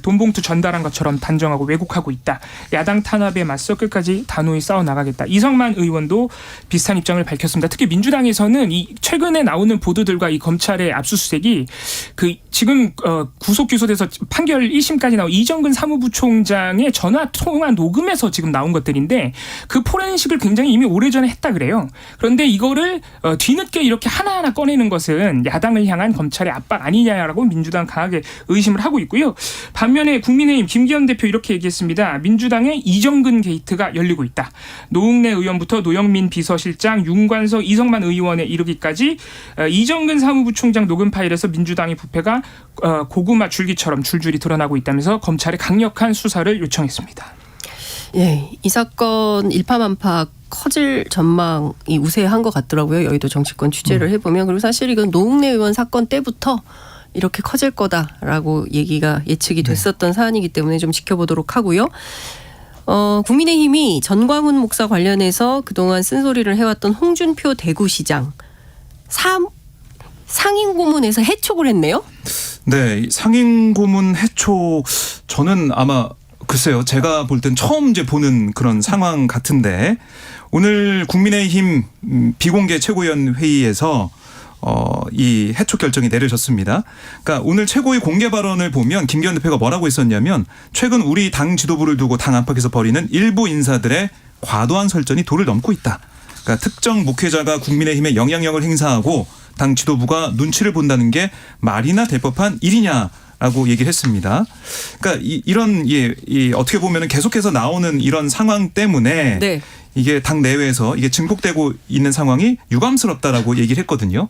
돈봉투 전달한 것처럼 단정하고 왜곡하고 있다. 야당 탄압에 맞서 끝까지 단호히 싸워나가겠다. 이성만 의원도 비슷한 입장을 밝혔습니다. 특히 민주당에서는 이 최근에 나오는 보도들과 이 검찰의 압수수색이 그 지금 구속 기소돼서 판결 1심까지 나온 이정근 사무부총장의 전화 통화 녹음에서 지금 나온 것들인데 그 포렌식을 굉장히 이미 오래전에 했다 그래요. 그런데 이거를 뒤늦게 이렇게 하나하나 꺼내는 것은 야당을 향한 검찰의 압박 아니냐라고 민주당 강하게 의심을 하고 있고요. 반면에 국민의힘 김기현 대표 이렇게 얘기했습니다. 민주당의 이정근 게이트가 열리고 있다. 노웅래 의원부터 노영민 비서실장, 윤관석, 이성만 의원에 이르기까지 이정근 사무부총장 녹음 파일에서 민주당의 부패가 고구마 줄기처럼 줄줄이 드러나고 있다면서 검찰에 강력한 수사를 요청했습니다. 예, 이 사건 일파만파 커질 전망이 우세한 것 같더라고요. 여의도 정치권 취재를 해보면. 그리고 사실 이건 노웅래 의원 사건 때부터 이렇게 커질 거다라고 얘기가 예측이 됐었던 사안이기 때문에 좀 지켜보도록 하고요. 국민의힘이 전광훈 목사 관련해서 그동안 쓴소리를 해왔던 홍준표 대구시장 상임고문에서 해촉을 했네요. 네, 상임고문 해촉 저는 아마 글쎄요. 제가 볼 땐 처음 이제 보는 그런 상황 같은데 오늘 국민의힘 비공개 최고위원 회의에서 이 해촉 결정이 내려졌습니다. 그러니까 오늘 최고위 공개 발언을 보면 김기현 대표가 뭐라고 했었냐면 최근 우리 당 지도부를 두고 당 안팎에서 벌이는 일부 인사들의 과도한 설전이 도를 넘고 있다. 그러니까 특정 목회자가 국민의힘에 영향력을 행사하고 당 지도부가 눈치를 본다는 게 말이나 될 법한 일이냐라고 얘기를 했습니다. 그러니까 이런 어떻게 보면은 계속해서 나오는 이런 상황 때문에 네. 이게 당 내외에서 이게 증폭되고 있는 상황이 유감스럽다라고 얘기를 했거든요.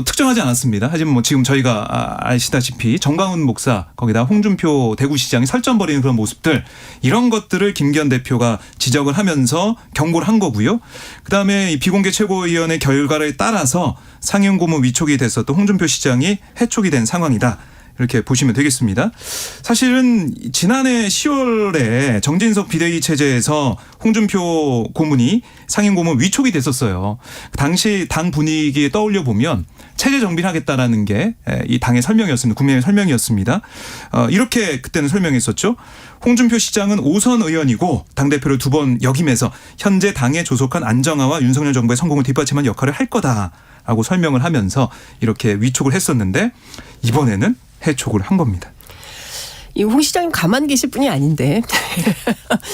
특정하지 않았습니다. 하지만 뭐 지금 저희가 아시다시피 정광훈 목사 거기다 홍준표 대구시장이 설전 벌이는 그런 모습들 이런 것들을 김기현 대표가 지적을 하면서 경고를 한 거고요. 그다음에 이 비공개 최고위원회 결과를 따라서 상임고문 위촉이 됐었던 홍준표 시장이 해촉이 된 상황이다. 이렇게 보시면 되겠습니다. 사실은 지난해 10월에 정진석 비대위 체제에서 홍준표 고문이 상임고문 위촉이 됐었어요. 당시 당 분위기에 떠올려 보면 체제 정비를 하겠다라는 게 이 당의 설명이었습니다. 국민의 설명이었습니다. 이렇게 그때는 설명했었죠. 홍준표 시장은 5선 의원이고 당대표를 2번 역임해서 현재 당의 조속한 안정화와 윤석열 정부의 성공을 뒷받침한 역할을 할 거다라고 설명을 하면서 이렇게 위촉을 했었는데 이번에는 해촉을 한 겁니다. 이 홍 시장님 가만 계실 분이 아닌데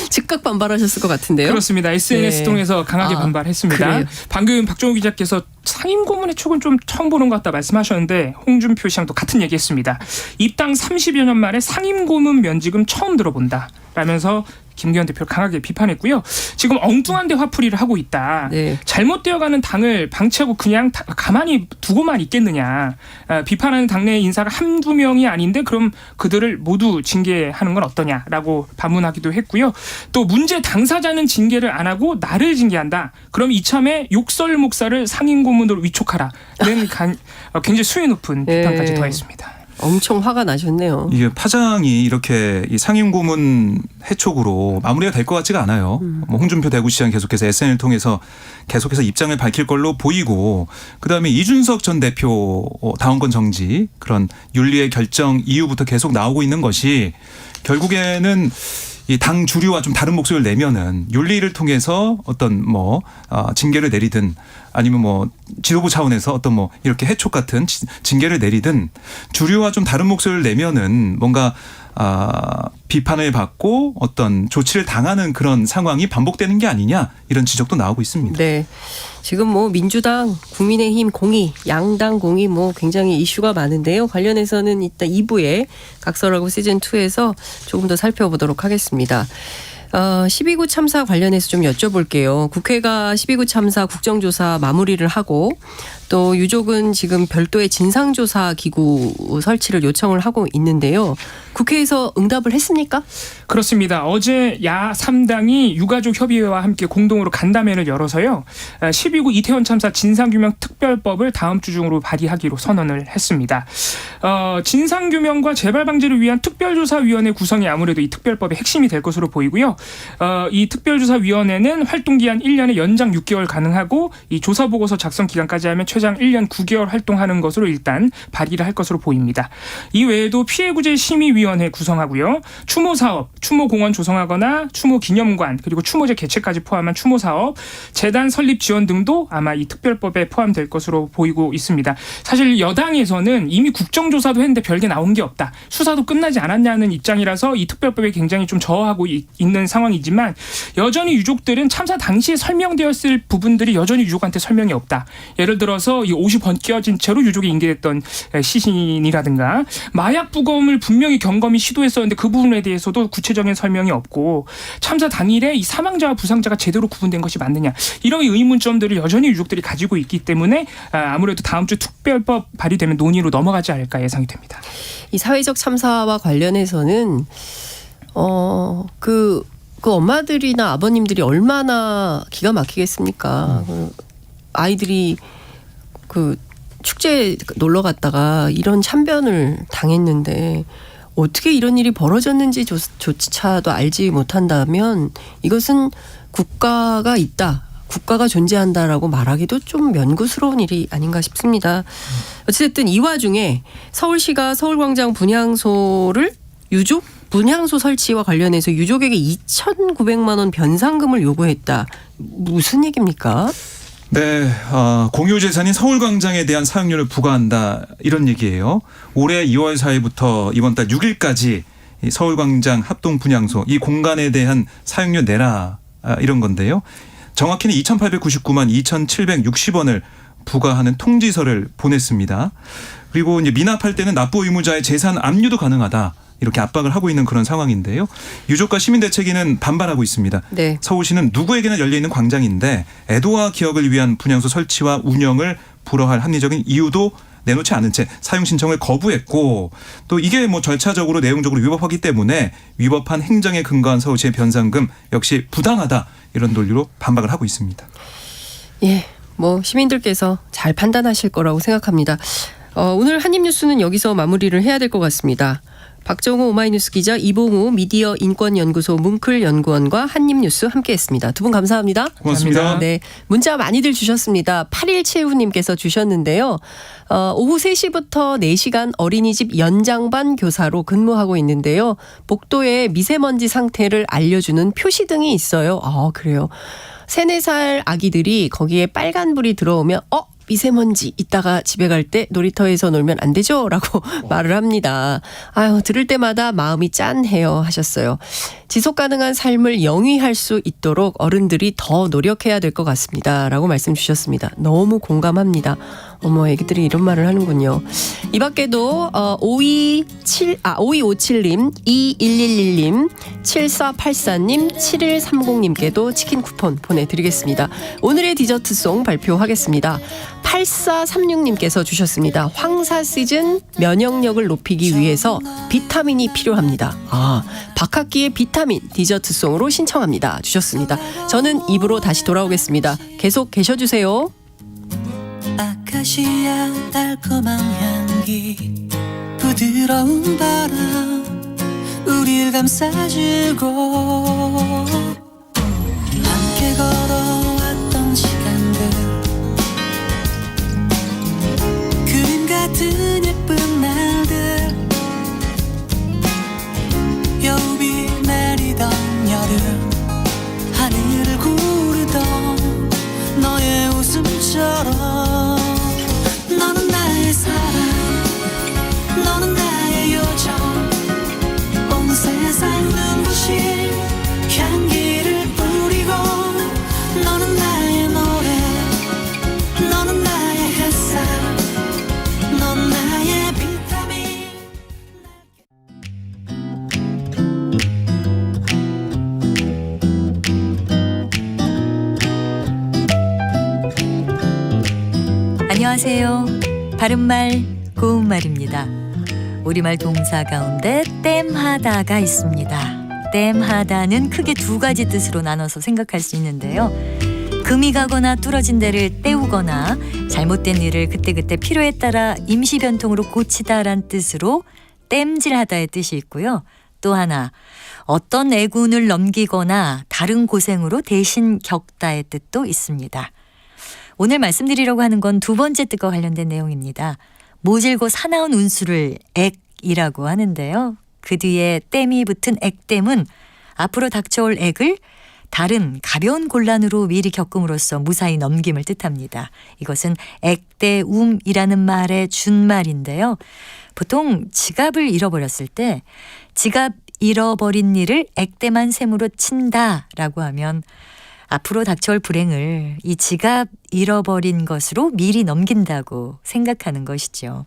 즉각 반발하셨을 것 같은데요. 그렇습니다. SNS 네. 통해서 강하게 반발했습니다. 그래요? 방금 박정우 기자께서 상임고문의 촉은 좀 처음 보는 것 같다 말씀하셨는데 홍준표 시장도 같은 얘기했습니다. 입당 30여 년 만에 상임고문 면직은 처음 들어본다 라면서 김기현 대표를 강하게 비판했고요. 지금 엉뚱한 데 화풀이를 하고 있다. 네. 잘못되어가는 당을 방치하고 그냥 가만히 두고만 있겠느냐. 비판하는 당내 인사가 한두 명이 아닌데 그럼 그들을 모두 징계하는 건 어떠냐라고 반문하기도 했고요. 또 문제 당사자는 징계를 안 하고 나를 징계한다. 그럼 이참에 욕설 목사를 상임고문으로 위촉하라는 굉장히 수위 높은 비판까지 네. 더했습니다. 엄청 화가 나셨네요. 이게 파장이 이렇게 이 상임고문 해촉으로 마무리가 될 것 같지가 않아요. 뭐 홍준표 대구시장 계속해서 SNS를 통해서 계속해서 입장을 밝힐 걸로 보이고 그다음에 이준석 전 대표 당원권 정지 그런 윤리의 결정 이후부터 계속 나오고 있는 것이 결국에는 이 당 주류와 좀 다른 목소리를 내면은 윤리를 통해서 어떤 징계를 내리든 아니면 뭐 지도부 차원에서 어떤 이렇게 해촉 같은 징계를 내리든 주류와 좀 다른 목소리를 내면은 뭔가 비판을 받고 어떤 조치를 당하는 그런 상황이 반복되는 게 아니냐 이런 지적도 나오고 있습니다. 네. 지금 뭐 민주당, 국민의힘 공이, 양당 공이 뭐 굉장히 이슈가 많은데요. 관련해서는 이따 2부에 각설하고 시즌2에서 조금 더 살펴보도록 하겠습니다. 12구 참사 관련해서 좀 여쭤볼게요. 국회가 12구 참사 국정조사 마무리를 하고 또 유족은 지금 별도의 진상조사 기구 설치를 요청을 하고 있는데요. 국회에서 응답을 했습니까? 그렇습니다. 어제 야 3당이 유가족 협의회와 함께 공동으로 간담회를 열어서요. 12구 이태원 참사 진상규명 특별법을 다음 주 중으로 발의하기로 선언을 했습니다. 진상규명과 재발방지를 위한 특별조사위원회 구성이 아무래도 이 특별법의 핵심이 될 것으로 보이고요. 이 특별조사위원회는 활동기한 1년에 연장 6개월 가능하고 이 조사보고서 작성 기간까지 하면 최장 1년 9개월 활동하는 것으로 일단 발의를 할 것으로 보입니다. 이 외에도 피해구제 심의위원회 구성하고요. 추모사업, 추모공원 조성하거나 추모기념관 그리고 추모제 개최까지 포함한 추모사업, 재단 설립 지원 등도 아마 이 특별법에 포함될 것으로 보이고 있습니다. 사실 여당에서는 이미 국정조사도 했는데 별게 나온 게 없다. 수사도 끝나지 않았냐는 입장이라서 이 특별법에 굉장히 좀 저하고 있는 상황이지만 여전히 유족들은 참사 당시에 설명되었을 부분들이 여전히 유족한테 설명이 없다. 예를 들어서 이 옷이 벗겨진 채로 유족이 인계됐던 시신이라든가 마약 부검을 분명히 경검이 시도했었는데 그 부분에 대해서도 구체적인 설명이 없고 참사 당일에 이 사망자와 부상자가 제대로 구분된 것이 맞느냐 이런 의문점들을 여전히 유족들이 가지고 있기 때문에 아무래도 다음 주 특별법 발의되면 논의로 넘어가지 않을까 예상이 됩니다. 이 사회적 참사와 관련해서는 그 엄마들이나 아버님들이 얼마나 기가 막히겠습니까? 아이들이 그 축제에 놀러 갔다가 이런 참변을 당했는데 어떻게 이런 일이 벌어졌는지 조차도 알지 못한다면 이것은 국가가 있다. 국가가 존재한다라고 말하기도 좀 면구스러운 일이 아닌가 싶습니다. 어쨌든 이 와중에 서울시가 서울광장 분향소를 유족 분향소 설치와 관련해서 유족에게 2,900만 원 변상금을 요구했다. 무슨 얘기입니까? 네, 공유재산인 서울광장에 대한 사용료를 부과한다 이런 얘기예요. 올해 2월 4일부터 이번 달 6일까지 이 서울광장 합동분향소 이 공간에 대한 사용료 내라 이런 건데요. 정확히는 2,899만 2,760원을 부과하는 통지서를 보냈습니다. 그리고 이제 미납할 때는 납부 의무자의 재산 압류도 가능하다. 이렇게 압박을 하고 있는 그런 상황인데요. 유족과 시민대책위는 반발하고 있습니다. 네. 서울시는 누구에게나 열려있는 광장인데 애도와 기억을 위한 분향소 설치와 운영을 불허할 합리적인 이유도 내놓지 않은 채 사용 신청을 거부했고 또 이게 뭐 절차적으로 내용적으로 위법하기 때문에 위법한 행정에 근거한 서울시의 변상금 역시 부당하다 이런 논리로 반박을 하고 있습니다. 예, 뭐 시민들께서 잘 판단하실 거라고 생각합니다. 오늘 한입뉴스는 여기서 마무리를 해야 될 것 같습니다. 박정호 오마이뉴스 기자, 이봉우 미디어 인권연구소 뭉클 연구원과 한입뉴스 함께했습니다. 두 분 감사합니다. 고맙습니다. 네, 문자 많이들 주셨습니다. 8179님께서 주셨는데요. 오후 3시부터 4시간 어린이집 연장반 교사로 근무하고 있는데요. 복도에 미세먼지 상태를 알려주는 표시등이 있어요. 그래요. 3, 4살 아기들이 거기에 빨간불이 들어오면 미세먼지 이따가 집에 갈 때 놀이터에서 놀면 안 되죠? 라고 말을 합니다. 아유, 들을 때마다 마음이 짠해요 하셨어요. 지속 가능한 삶을 영위할 수 있도록 어른들이 더 노력해야 될 것 같습니다. 라고 말씀 주셨습니다. 너무 공감합니다. 어머, 애기들이 이런 말을 하는군요. 이 밖에도 5257님, 2111님, 7484님, 7130님께도 치킨 쿠폰 보내드리겠습니다. 오늘의 디저트송 발표하겠습니다. 8436님께서 주셨습니다. 황사 시즌 면역력을 높이기 위해서 비타민이 필요합니다. 박학기의 비타민 디저트송으로 신청합니다. 주셨습니다. 저는 입으로 다시 돌아오겠습니다. 계속 계셔주세요. 아카시아 달콤한 향기 부드러운 바람 우릴 감싸주고 함께 걸어왔던 시간들 그림 같은 예쁜 날들 여우비 내리던 여름 하늘을 구르던 너의 웃음처럼 너는 나의 사랑 너는 나의 요정 안녕하세요. 바른말 고운말입니다. 우리말 동사 가운데 땜하다가 있습니다. 땜하다는 크게 두 가지 뜻으로 나눠서 생각할 수 있는데요. 금이 가거나 뚫어진 데를 때우거나 잘못된 일을 그때그때 필요에 따라 임시 변통으로 고치다란 뜻으로 땜질하다의 뜻이 있고요. 또 하나, 어떤 애군을 넘기거나 다른 고생으로 대신 겪다의 뜻도 있습니다. 오늘 말씀드리려고 하는 건 두 번째 뜻과 관련된 내용입니다. 모질고 사나운 운수를 액이라고 하는데요. 그 뒤에 땜이 붙은 액땜은 앞으로 닥쳐올 액을 다른 가벼운 곤란으로 미리 겪음으로써 무사히 넘김을 뜻합니다. 이것은 액대움이라는 말의 준말인데요. 보통 지갑을 잃어버렸을 때 지갑 잃어버린 일을 액대만 셈으로 친다라고 하면 앞으로 닥쳐올 불행을 이 지갑 잃어버린 것으로 미리 넘긴다고 생각하는 것이죠.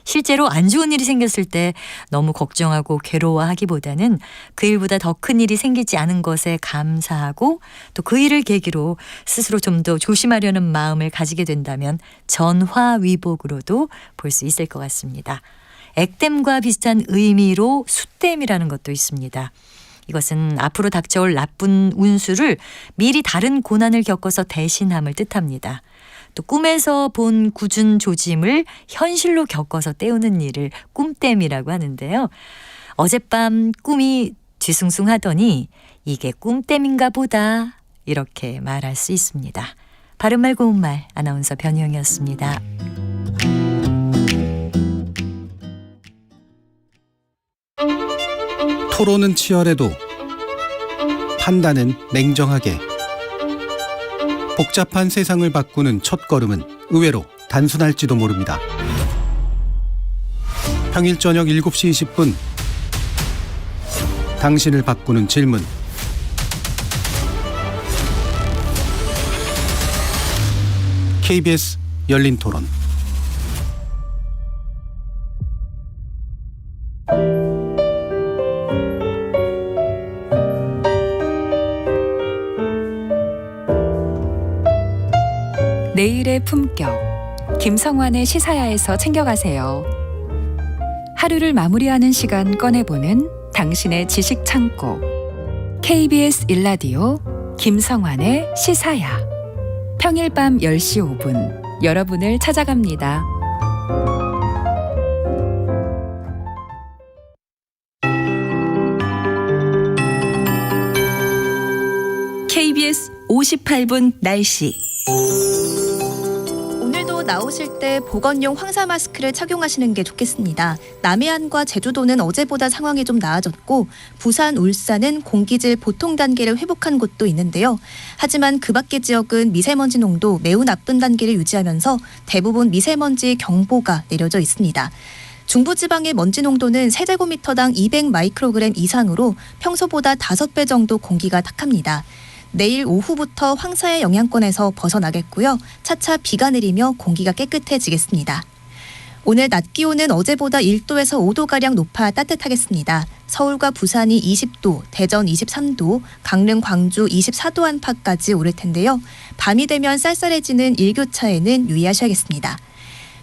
실제로 안 좋은 일이 생겼을 때 너무 걱정하고 괴로워하기보다는 그 일보다 더 큰 일이 생기지 않은 것에 감사하고 또 그 일을 계기로 스스로 좀 더 조심하려는 마음을 가지게 된다면 전화위복으로도 볼 수 있을 것 같습니다. 액땜과 비슷한 의미로 숫땜이라는 것도 있습니다. 이것은 앞으로 닥쳐올 나쁜 운수를 미리 다른 고난을 겪어서 대신함을 뜻합니다. 또 꿈에서 본 굳은 조짐을 현실로 겪어서 때우는 일을 꿈땜이라고 하는데요. 어젯밤 꿈이 뒤숭숭하더니 이게 꿈땜인가 보다 이렇게 말할 수 있습니다. 바른말 고운말 아나운서 변희영이었습니다. 토론은 치열해도 판단은 냉정하게. 복잡한 세상을 바꾸는 첫걸음은 의외로 단순할지도 모릅니다. 평일 저녁 7시 20분 당신을 바꾸는 질문. KBS 열린 토론. 내일의 품격, 김성환의 시사야에서 챙겨가세요. 하루를 마무리하는 시간 꺼내보는 당신의 지식 창고. KBS 1라디오 김성환의 시사야. 평일 밤 10시 5분 여러분을 찾아갑니다. KBS 58분 날씨. 오늘도 나오실 때 보건용 황사 마스크를 착용하시는 게 좋겠습니다. 남해안과 제주도는 어제보다 상황이 좀 나아졌고 부산, 울산은 공기질 보통 단계를 회복한 곳도 있는데요. 하지만 그 밖의 지역은 미세먼지 농도 매우 나쁜 단계를 유지하면서 대부분 미세먼지 경보가 내려져 있습니다. 중부지방의 먼지 농도는 세제곱미터당 200 마이크로그램 이상으로 평소보다 5배 정도 공기가 탁합니다. 내일 오후부터 황사의 영향권에서 벗어나겠고요. 차차 비가 내리며 공기가 깨끗해지겠습니다. 오늘 낮 기온은 어제보다 1도에서 5도가량 높아 따뜻하겠습니다. 서울과 부산이 20도, 대전 23도, 강릉, 광주 24도 안팎까지 오를 텐데요. 밤이 되면 쌀쌀해지는 일교차에는 유의하셔야겠습니다.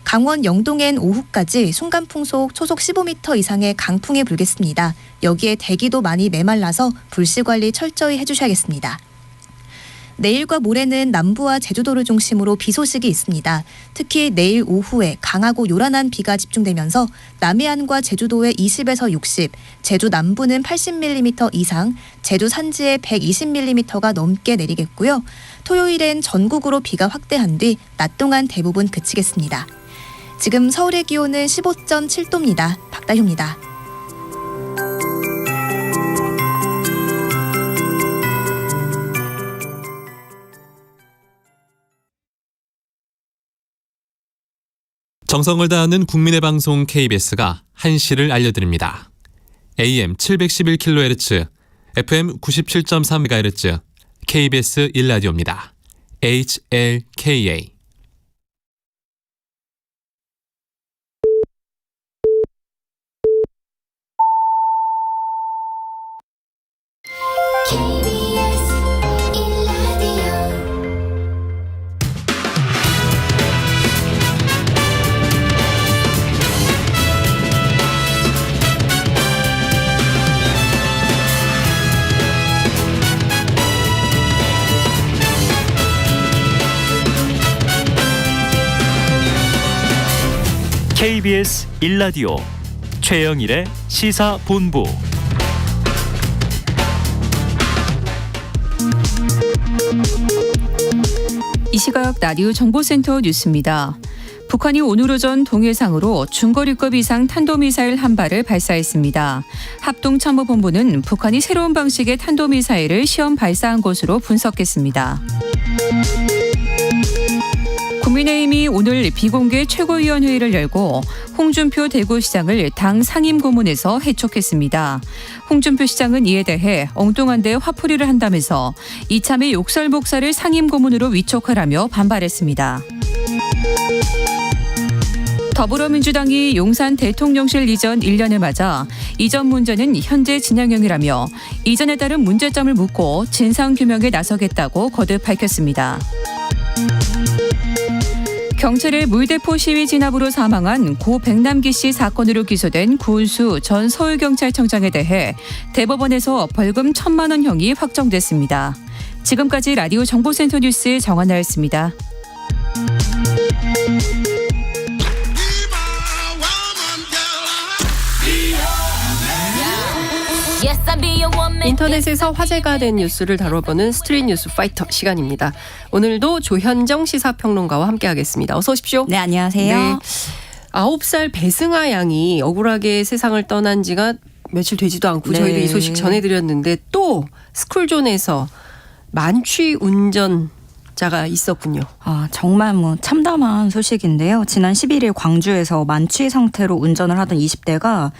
강원 영동엔 오후까지 순간풍속 초속 15m 이상의 강풍이 불겠습니다. 여기에 대기도 많이 메말라서 불씨관리 철저히 해주셔야겠습니다. 내일과 모레는 남부와 제주도를 중심으로 비 소식이 있습니다. 특히 내일 오후에 강하고 요란한 비가 집중되면서 남해안과 제주도에 20에서 60, 제주 남부는 80mm 이상, 제주 산지에 120mm가 넘게 내리겠고요. 토요일엔 전국으로 비가 확대한 뒤 낮 동안 대부분 그치겠습니다. 지금 서울의 기온은 15.7도입니다. 박다효입니다. 정성을 다하는 국민의 방송 KBS가 한시를 알려드립니다. AM 711kHz, FM 97.3MHz, KBS 1라디오입니다. HLKA. KBS 1라디오 최영일의 시사본부. 이 시각 라디오 정보센터 뉴스입니다. 북한이 오늘 오전 동해상으로 중거리급 이상 탄도미사일 한 발을 발사했습니다. 합동참모본부는 북한이 새로운 방식의 탄도미사일을 시험 발사한 것으로 분석했습니다. 국민의힘이 오늘 비공개 최고위원회의를 열고 홍준표 대구시장을 당 상임고문에서 해촉했습니다. 홍준표 시장은 이에 대해 엉뚱한 데 화풀이를 한다면서 이참에 욕설복사를 상임고문으로 위촉하라며 반발했습니다. 더불어민주당이 용산 대통령실 이전 1년을 맞아 이전 문제는 현재 진행형이라며 이전에 따른 문제점을 묻고 진상규명에 나서겠다고 거듭 밝혔습니다. 경찰의 물대포 시위 진압으로 사망한 고 백남기 씨 사건으로 기소된 구은수 전 서울경찰청장에 대해 대법원에서 벌금 1,000만 원형이 확정됐습니다. 지금까지 라디오 정보센터 뉴스 정한나였습니다. 인터넷에서 화제가 된 뉴스를 다뤄보는 스트릿 뉴스 파이터 시간입니다. 오늘도 조현정 시사평론가와 함께하겠습니다. 어서 오십시오. 네, 안녕하세요. 네, 9살 배승아 양이 억울하게 세상을 떠난 지가 며칠 되지도 않고 네. 저희도 이 소식 전해드렸는데 또 스쿨존에서 만취 운전자가 있었군요. 정말 참담한 소식인데요. 지난 11일 광주에서 만취 상태로 운전을 하던 20대가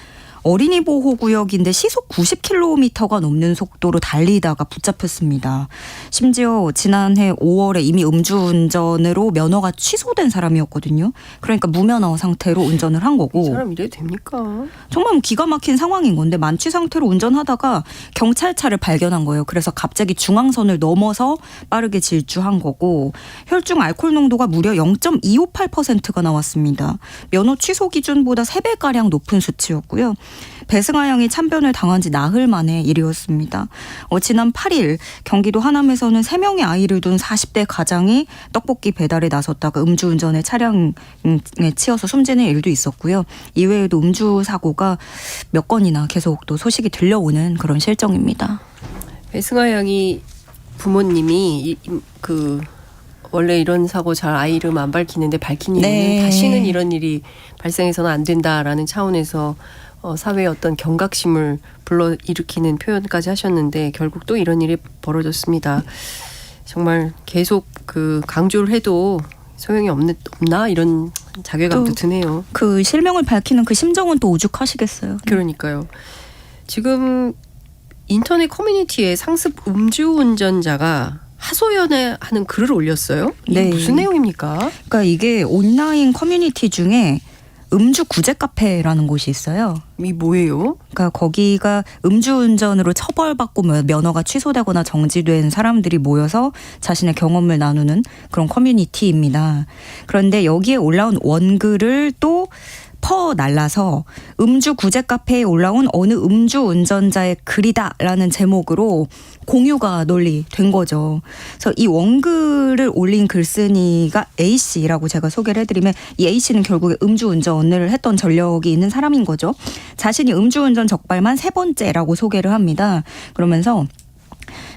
어린이 보호구역인데 시속 90km가 넘는 속도로 달리다가 붙잡혔습니다. 심지어 지난해 5월에 이미 음주운전으로 면허가 취소된 사람이었거든요. 그러니까 무면허 상태로 운전을 한 거고. 이 사람 이래도 됩니까? 정말 기가 막힌 상황인 건데 만취 상태로 운전하다가 경찰차를 발견한 거예요. 그래서 갑자기 중앙선을 넘어서 빠르게 질주한 거고 혈중 알코올 농도가 무려 0.258%가 나왔습니다. 면허 취소 기준보다 3배가량 높은 수치였고요. 배승아 양이 참변을 당한 지 나흘 만의 일이었습니다. 지난 8일 경기도 하남에서는 3명의 아이를 둔 40대 가장이 떡볶이 배달에 나섰다가 음주운전에 차량에 치여서 숨지는 일도 있었고요. 이외에도 음주 사고가 몇 건이나 계속 또 소식이 들려오는 그런 실정입니다. 배승아 양이 부모님이 원래 이런 사고 잘 아이 이름 안 밝히는데 밝힌 이유는 네. 다시는 이런 일이 발생해서는 안 된다라는 차원에서 사회의 어떤 경각심을 불러일으키는 표현까지 하셨는데 결국 또 이런 일이 벌어졌습니다. 정말 계속 강조를 해도 소용이 없나 이런 자괴감도 드네요. 그 실명을 밝히는 그 심정은 또 오죽하시겠어요. 그러니까요. 지금 인터넷 커뮤니티에 상습 음주운전자가 하소연하는 글을 올렸어요. 이게 네. 무슨 내용입니까? 그러니까 이게 온라인 커뮤니티 중에 음주 구제 카페라는 곳이 있어요. 이 뭐예요? 그러니까 거기가 음주운전으로 처벌받고 면허가 취소되거나 정지된 사람들이 모여서 자신의 경험을 나누는 그런 커뮤니티입니다. 그런데 여기에 올라온 원글을 또 퍼날라서 음주 구제 카페에 올라온 어느 음주운전자의 글이다라는 제목으로 공유가 널리 된 거죠. 그래서 이 원글을 올린 글쓴이가 A씨라고 제가 소개를 해드리면 이 A씨는 결국에 음주운전을 했던 전력이 있는 사람인 거죠. 자신이 음주운전 적발만 3번째라고 소개를 합니다. 그러면서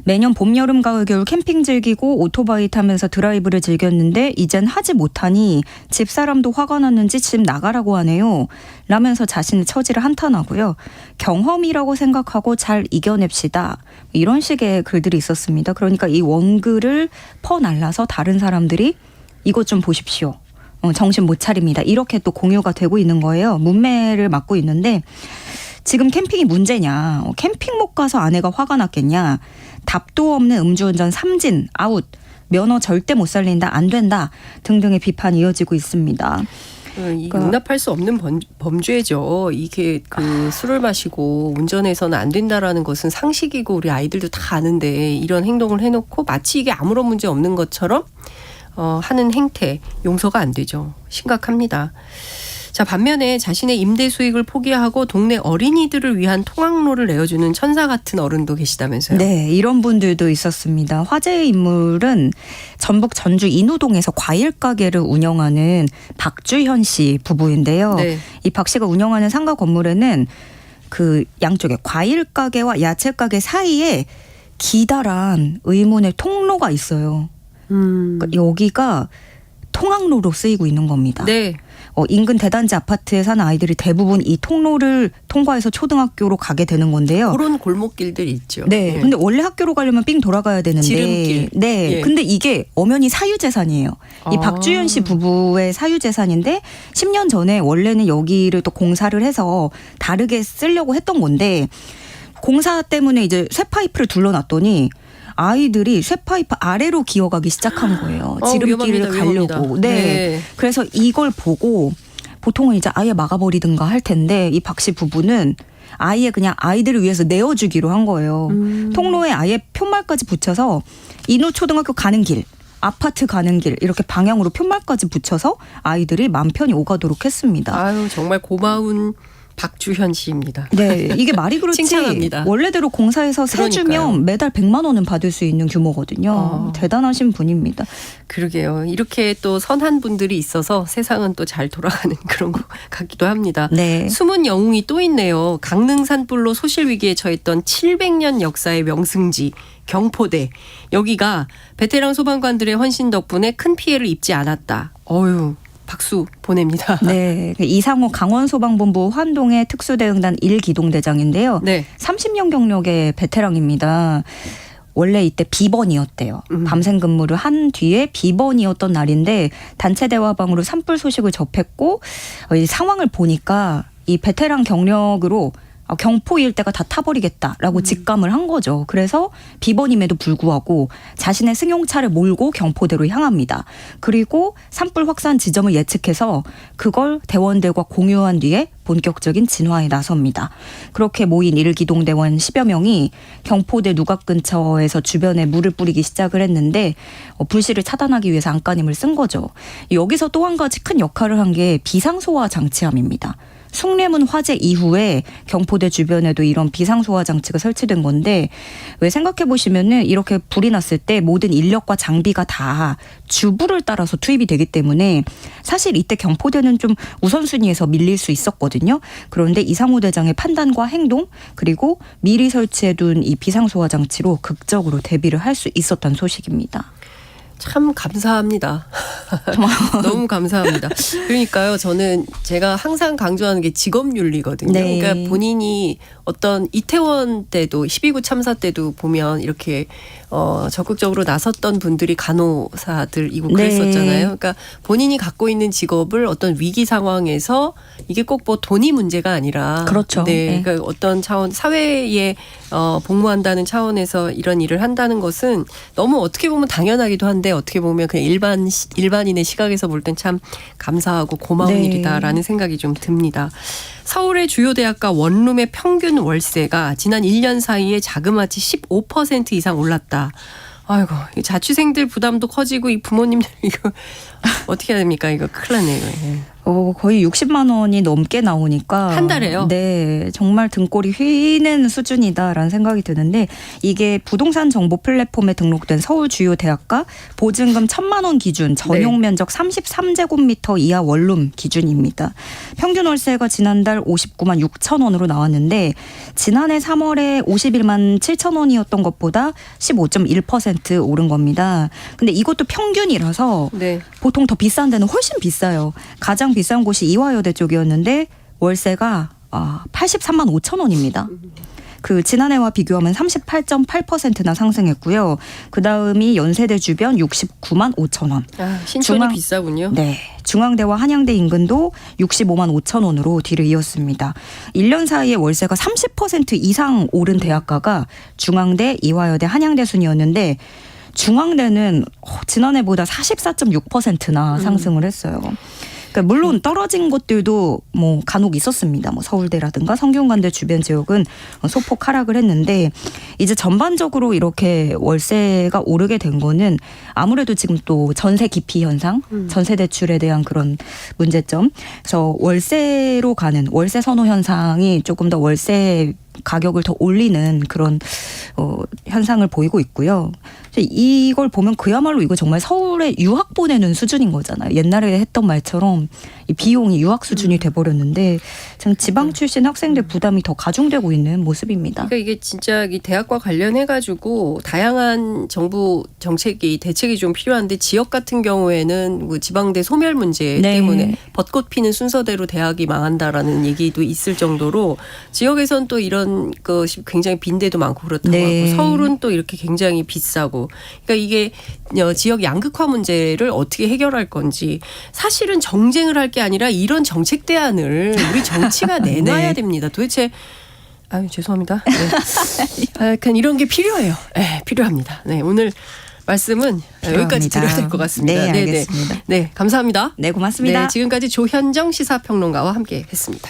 매년 봄, 여름, 가을, 겨울 캠핑 즐기고 오토바이 타면서 드라이브를 즐겼는데 이젠 하지 못하니 집사람도 화가 났는지 집 나가라고 하네요. 라면서 자신의 처지를 한탄하고요. 경험이라고 생각하고 잘 이겨냅시다. 이런 식의 글들이 있었습니다. 그러니까 이 원글을 퍼날라서 다른 사람들이 이것 좀 보십시오. 정신 못 차립니다. 이렇게 또 공유가 되고 있는 거예요. 문매를 맡고 있는데 지금 캠핑이 문제냐. 캠핑 못 가서 아내가 화가 났겠냐. 답도 없는 음주운전 3진 아웃. 면허 절대 못 살린다. 안 된다. 등등의 비판이 이어지고 있습니다. 이게 용납할 수 없는 범죄죠. 이게 술을 마시고 운전해서는 안 된다라는 것은 상식이고 우리 아이들도 다 아는데 이런 행동을 해놓고 마치 이게 아무런 문제 없는 것처럼 하는 행태 용서가 안 되죠. 심각합니다. 자, 반면에 자신의 임대 수익을 포기하고 동네 어린이들을 위한 통학로를 내어주는 천사 같은 어른도 계시다면서요? 네, 이런 분들도 있었습니다. 화제의 인물은 전북 전주 인우동에서 과일 가게를 운영하는 박주현 씨 부부인데요. 네. 이 박 씨가 운영하는 상가 건물에는 그 양쪽에 과일 가게와 야채 가게 사이에 기다란 의문의 통로가 있어요. 그러니까 여기가 통학로로 쓰이고 있는 겁니다. 네. 인근 대단지 아파트에 사는 아이들이 대부분 이 통로를 통과해서 초등학교로 가게 되는 건데요. 그런 골목길들이 있죠. 네. 예. 근데 원래 학교로 가려면 삥 돌아가야 되는데. 지름길. 네. 예. 근데 이게 엄연히 사유재산이에요. 이 박주현 씨 부부의 사유재산인데 10년 전에 원래는 여기를 또 공사를 해서 다르게 쓰려고 했던 건데 공사 때문에 이제 쇠파이프를 둘러놨더니 아이들이 쇠파이프 아래로 기어가기 시작한 거예요. 지름길을 위험합니다. 가려고. 네. 그래서 이걸 보고 보통은 이제 아예 막아버리든가 할 텐데 이 박 씨 부부는 아예 그냥 아이들을 위해서 내어주기로 한 거예요. 통로에 아예 표말까지 붙여서 인후초등학교 가는 길, 아파트 가는 길 이렇게 방향으로 표말까지 붙여서 아이들이 맘 편히 오가도록 했습니다. 아유, 정말 고마운 박주현 씨입니다. 네, 이게 말이 그렇지. 칭찬합니다. 원래대로 공사해서 세주면 그러니까요. 매달 100만 원은 받을 수 있는 규모거든요. 대단하신 분입니다. 그러게요. 이렇게 또 선한 분들이 있어서 세상은 또 잘 돌아가는 그런 것 같기도 합니다. 네. 숨은 영웅이 또 있네요. 강릉산불로 소실 위기에 처했던 700년 역사의 명승지 경포대. 여기가 베테랑 소방관들의 헌신 덕분에 큰 피해를 입지 않았다. 어휴. 박수 보냅니다. 네, 이상호 강원소방본부 환동의 특수대응단 1기동대장인데요. 네. 30년 경력의 베테랑입니다. 원래 이때 비번이었대요. 밤샘 근무를 한 뒤에 비번이었던 날인데 단체 대화방으로 산불 소식을 접했고 이 상황을 보니까 이 베테랑 경력으로 경포 일대가 다 타버리겠다라고 직감을 한 거죠. 그래서 비번임에도 불구하고 자신의 승용차를 몰고 경포대로 향합니다. 그리고 산불 확산 지점을 예측해서 그걸 대원들과 공유한 뒤에 본격적인 진화에 나섭니다. 그렇게 모인 1기동대원 10여 명이 경포대 누각 근처에서 주변에 물을 뿌리기 시작을 했는데 불씨를 차단하기 위해서 안간힘을 쓴 거죠. 여기서 또 한 가지 큰 역할을 한 게 비상소화 장치함입니다. 숭례문 화재 이후에 경포대 주변에도 이런 비상소화 장치가 설치된 건데 왜 생각해 보시면은 이렇게 불이 났을 때 모든 인력과 장비가 다 주부를 따라서 투입이 되기 때문에 사실 이때 경포대는 좀 우선순위에서 밀릴 수 있었거든요. 그런데 이상호 대장의 판단과 행동 그리고 미리 설치해둔 이 비상소화 장치로 극적으로 대비를 할 수 있었던 소식입니다. 참 감사합니다. 너무 감사합니다. 그러니까요. 저는 제가 항상 강조하는 게 직업윤리거든요. 네. 그러니까 본인이 어떤 이태원 때도 12구 참사 때도 보면 이렇게 적극적으로 나섰던 분들이 간호사들이고 그랬었잖아요. 네. 그러니까 본인이 갖고 있는 직업을 어떤 위기 상황에서 이게 꼭 뭐 돈이 문제가 아니라 그렇죠. 네. 그러니까 어떤 차원 사회에 복무한다는 차원에서 이런 일을 한다는 것은 너무 어떻게 보면 당연하기도 한데 어떻게 보면 그냥 일반인의 시각에서 볼 땐 참 감사하고 고마운 네. 일이다라는 생각이 좀 듭니다. 서울의 주요 대학가 원룸의 평균 월세가 지난 1년 사이에 자그마치 15% 이상 올랐다. 아이고, 이 자취생들 부담도 커지고 이 부모님들 이거 어떻게 해야 됩니까? 이거 큰일 났네요. 예. 거의 60만 원이 넘게 나오니까 한 달에요? 네, 정말 등골이 휘는 수준이다라는 생각이 드는데 이게 부동산 정보 플랫폼에 등록된 서울 주요 대학가 보증금 1,000만 원 기준 전용 네. 면적 33제곱미터 이하 원룸 기준입니다. 평균 월세가 지난달 59만 6천 원으로 나왔는데 지난해 3월에 51만 7천 원이었던 것보다 15.1% 오른 겁니다. 근데 이것도 평균이라서 네. 보통 더 비싼 데는 훨씬 비싸요. 가장 비싼 곳이 이화여대 쪽이었는데 월세가 83만 5천 원입니다. 그 지난해와 비교하면 38.8%나 상승했고요. 그다음이 연세대 주변 69만 5천 원. 신촌이 비싸군요. 네. 중앙대와 한양대 인근도 65만 5천 원으로 뒤를 이었습니다. 1년 사이에 월세가 30% 이상 오른 대학가가 중앙대, 이화여대, 한양대 순이었는데 중앙대는 지난해보다 44.6%나 상승을 했어요. 그러니까 물론 떨어진 곳들도 뭐 간혹 있었습니다. 뭐 서울대라든가 성균관대 주변 지역은 소폭 하락을 했는데 이제 전반적으로 이렇게 월세가 오르게 된 거는 아무래도 지금 또 전세 기피 현상, 전세 대출에 대한 그런 문제점. 그래서 월세로 가는 월세 선호 현상이 조금 더 월세 가격을 더 올리는 그런 현상을 보이고 있고요. 이걸 보면 그야말로 이거 정말 서울에 유학 보내는 수준인 거잖아요. 옛날에 했던 말처럼 이 비용이 유학 수준이 돼버렸는데 지금 지방 출신 학생들 부담이 더 가중되고 있는 모습입니다. 그러니까 이게 진짜 이 대학과 관련해가지고 다양한 정부 정책이 대책이 좀 필요한데 지역 같은 경우에는 뭐 지방대 소멸 문제 네. 때문에 벚꽃 피는 순서대로 대학이 망한다라는 얘기도 있을 정도로 지역에선 또 이런 것이 굉장히 빈대도 많고 그렇다고 네. 하고 서울은 또 이렇게 굉장히 비싸고 그러니까 이게 지역 양극화 문제를 어떻게 해결할 건지 사실은 정쟁을 할 게 아니라 이런 정책 대안을 우리 정치가 내놔야 네. 됩니다. 도대체 아유 죄송합니다. 네. 그냥 이런 게 필요해요. 네, 필요합니다. 네, 오늘 말씀은 여기까지 드려야 될 것 같습니다. 네, 알겠습니다. 네, 감사합니다. 네, 고맙습니다. 네, 지금까지 조현정 시사평론가와 함께했습니다.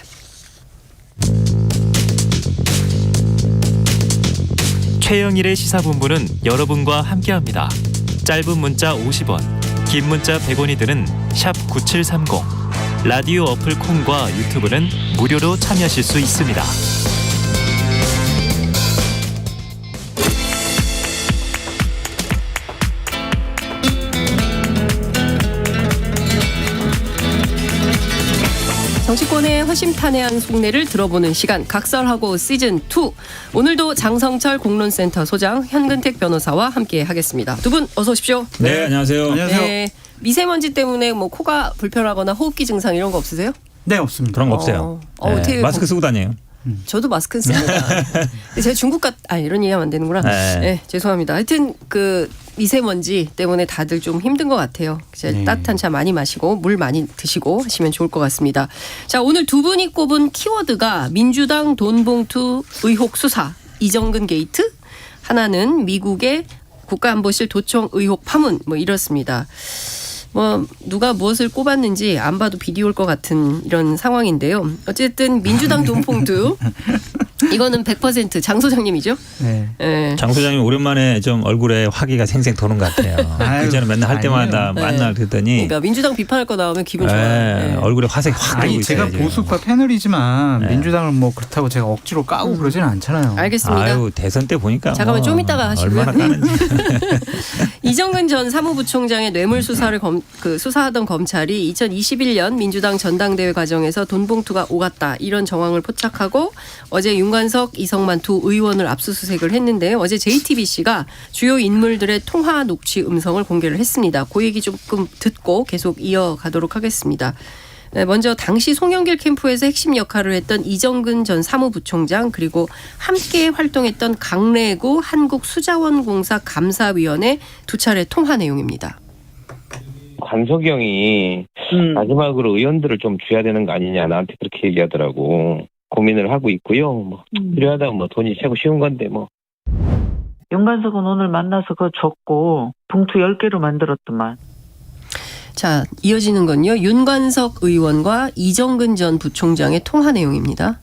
최영일의 시사본부는 여러분과 함께합니다. 짧은 문자 50원, 긴 문자 100원이 드는 샵 9730. 라디오 어플 콩과 유튜브는 무료로 참여하실 수 있습니다. 정치권의 허심탄회한 속내를 들어보는 시간 각설하고 시즌2 오늘도 장성철 공론센터 소장 현근택 변호사와 함께하겠습니다. 두 분 어서 오십시오. 네, 안녕하세요. 네, 미세먼지 때문에 뭐 코가 불편하거나 호흡기 증상 이런 거 없으세요? 네, 없습니다. 그런 거 없어요. 어떻게 마스크 쓰고 다녀요. 저도 마스크는 씁니다. 제가 중국 이런 얘기하면 안 되는구나. 네, 죄송합니다. 하여튼 그 미세먼지 때문에 다들 좀 힘든 것 같아요. 이제 따뜻한 차 많이 마시고 물 많이 드시고 하시면 좋을 것 같습니다. 자, 오늘 두 분이 꼽은 키워드가 민주당 돈봉투 의혹 수사, 이정근 게이트, 하나는 미국의 국가안보실 도청 의혹 파문 뭐 이렇습니다. 뭐 누가 무엇을 꼽았는지 안 봐도 비디오일 것 같은 이런 상황인데요. 어쨌든 민주당 돈봉투 이거는 100% 장 소장님이죠? 네. 네. 장 소장님 오랜만에 좀 얼굴에 화기가 생생 도는 것 같아요. 그전에 맨날 할 때마다 만날 그랬더니 그러니까 민주당 비판할 거 나오면 기분 좋아요. 네. 얼굴에 화색이 확 돌고 있어요. 제가 보수파 패널이지만 민주당을 뭐 그렇다고 제가 억지로 까고 그러지는 않잖아요. 알겠습니다. 아유, 대선 때 보니까 잠깐만 좀 이따가 하시고요. 얼마나 까는지. 이정근 전 사무부총장의 뇌물 수사를 수사하던 검찰이 2021년 민주당 전당대회 과정에서 돈봉투가 오갔다 이런 정황을 포착하고 어제 윤관석, 이성만 두 의원을 압수수색을 했는데요. 어제 JTBC가 주요 인물들의 통화 녹취 음성을 공개를 했습니다. 그 얘기 조금 듣고 계속 이어가도록 하겠습니다. 네, 먼저 당시 송영길 캠프에서 핵심 역할을 했던 이정근 전 사무부총장 그리고 함께 활동했던 강래구 한국수자원공사 감사위원회 두 차례 통화 내용입니다. 관석이 형이 마지막으로 의원들을 좀 줘야 되는 거 아니냐 나한테 그렇게 얘기하더라고. 고민을 하고 있고요. 뭐 필요하다면 뭐 돈이 최고 쉬운 건데 뭐. 윤관석은 오늘 만나서 그거 줬고 봉투 10개로 만들었더만. 자, 이어지는 건요. 윤관석 의원과 이정근 전 부총장의 통화 내용입니다.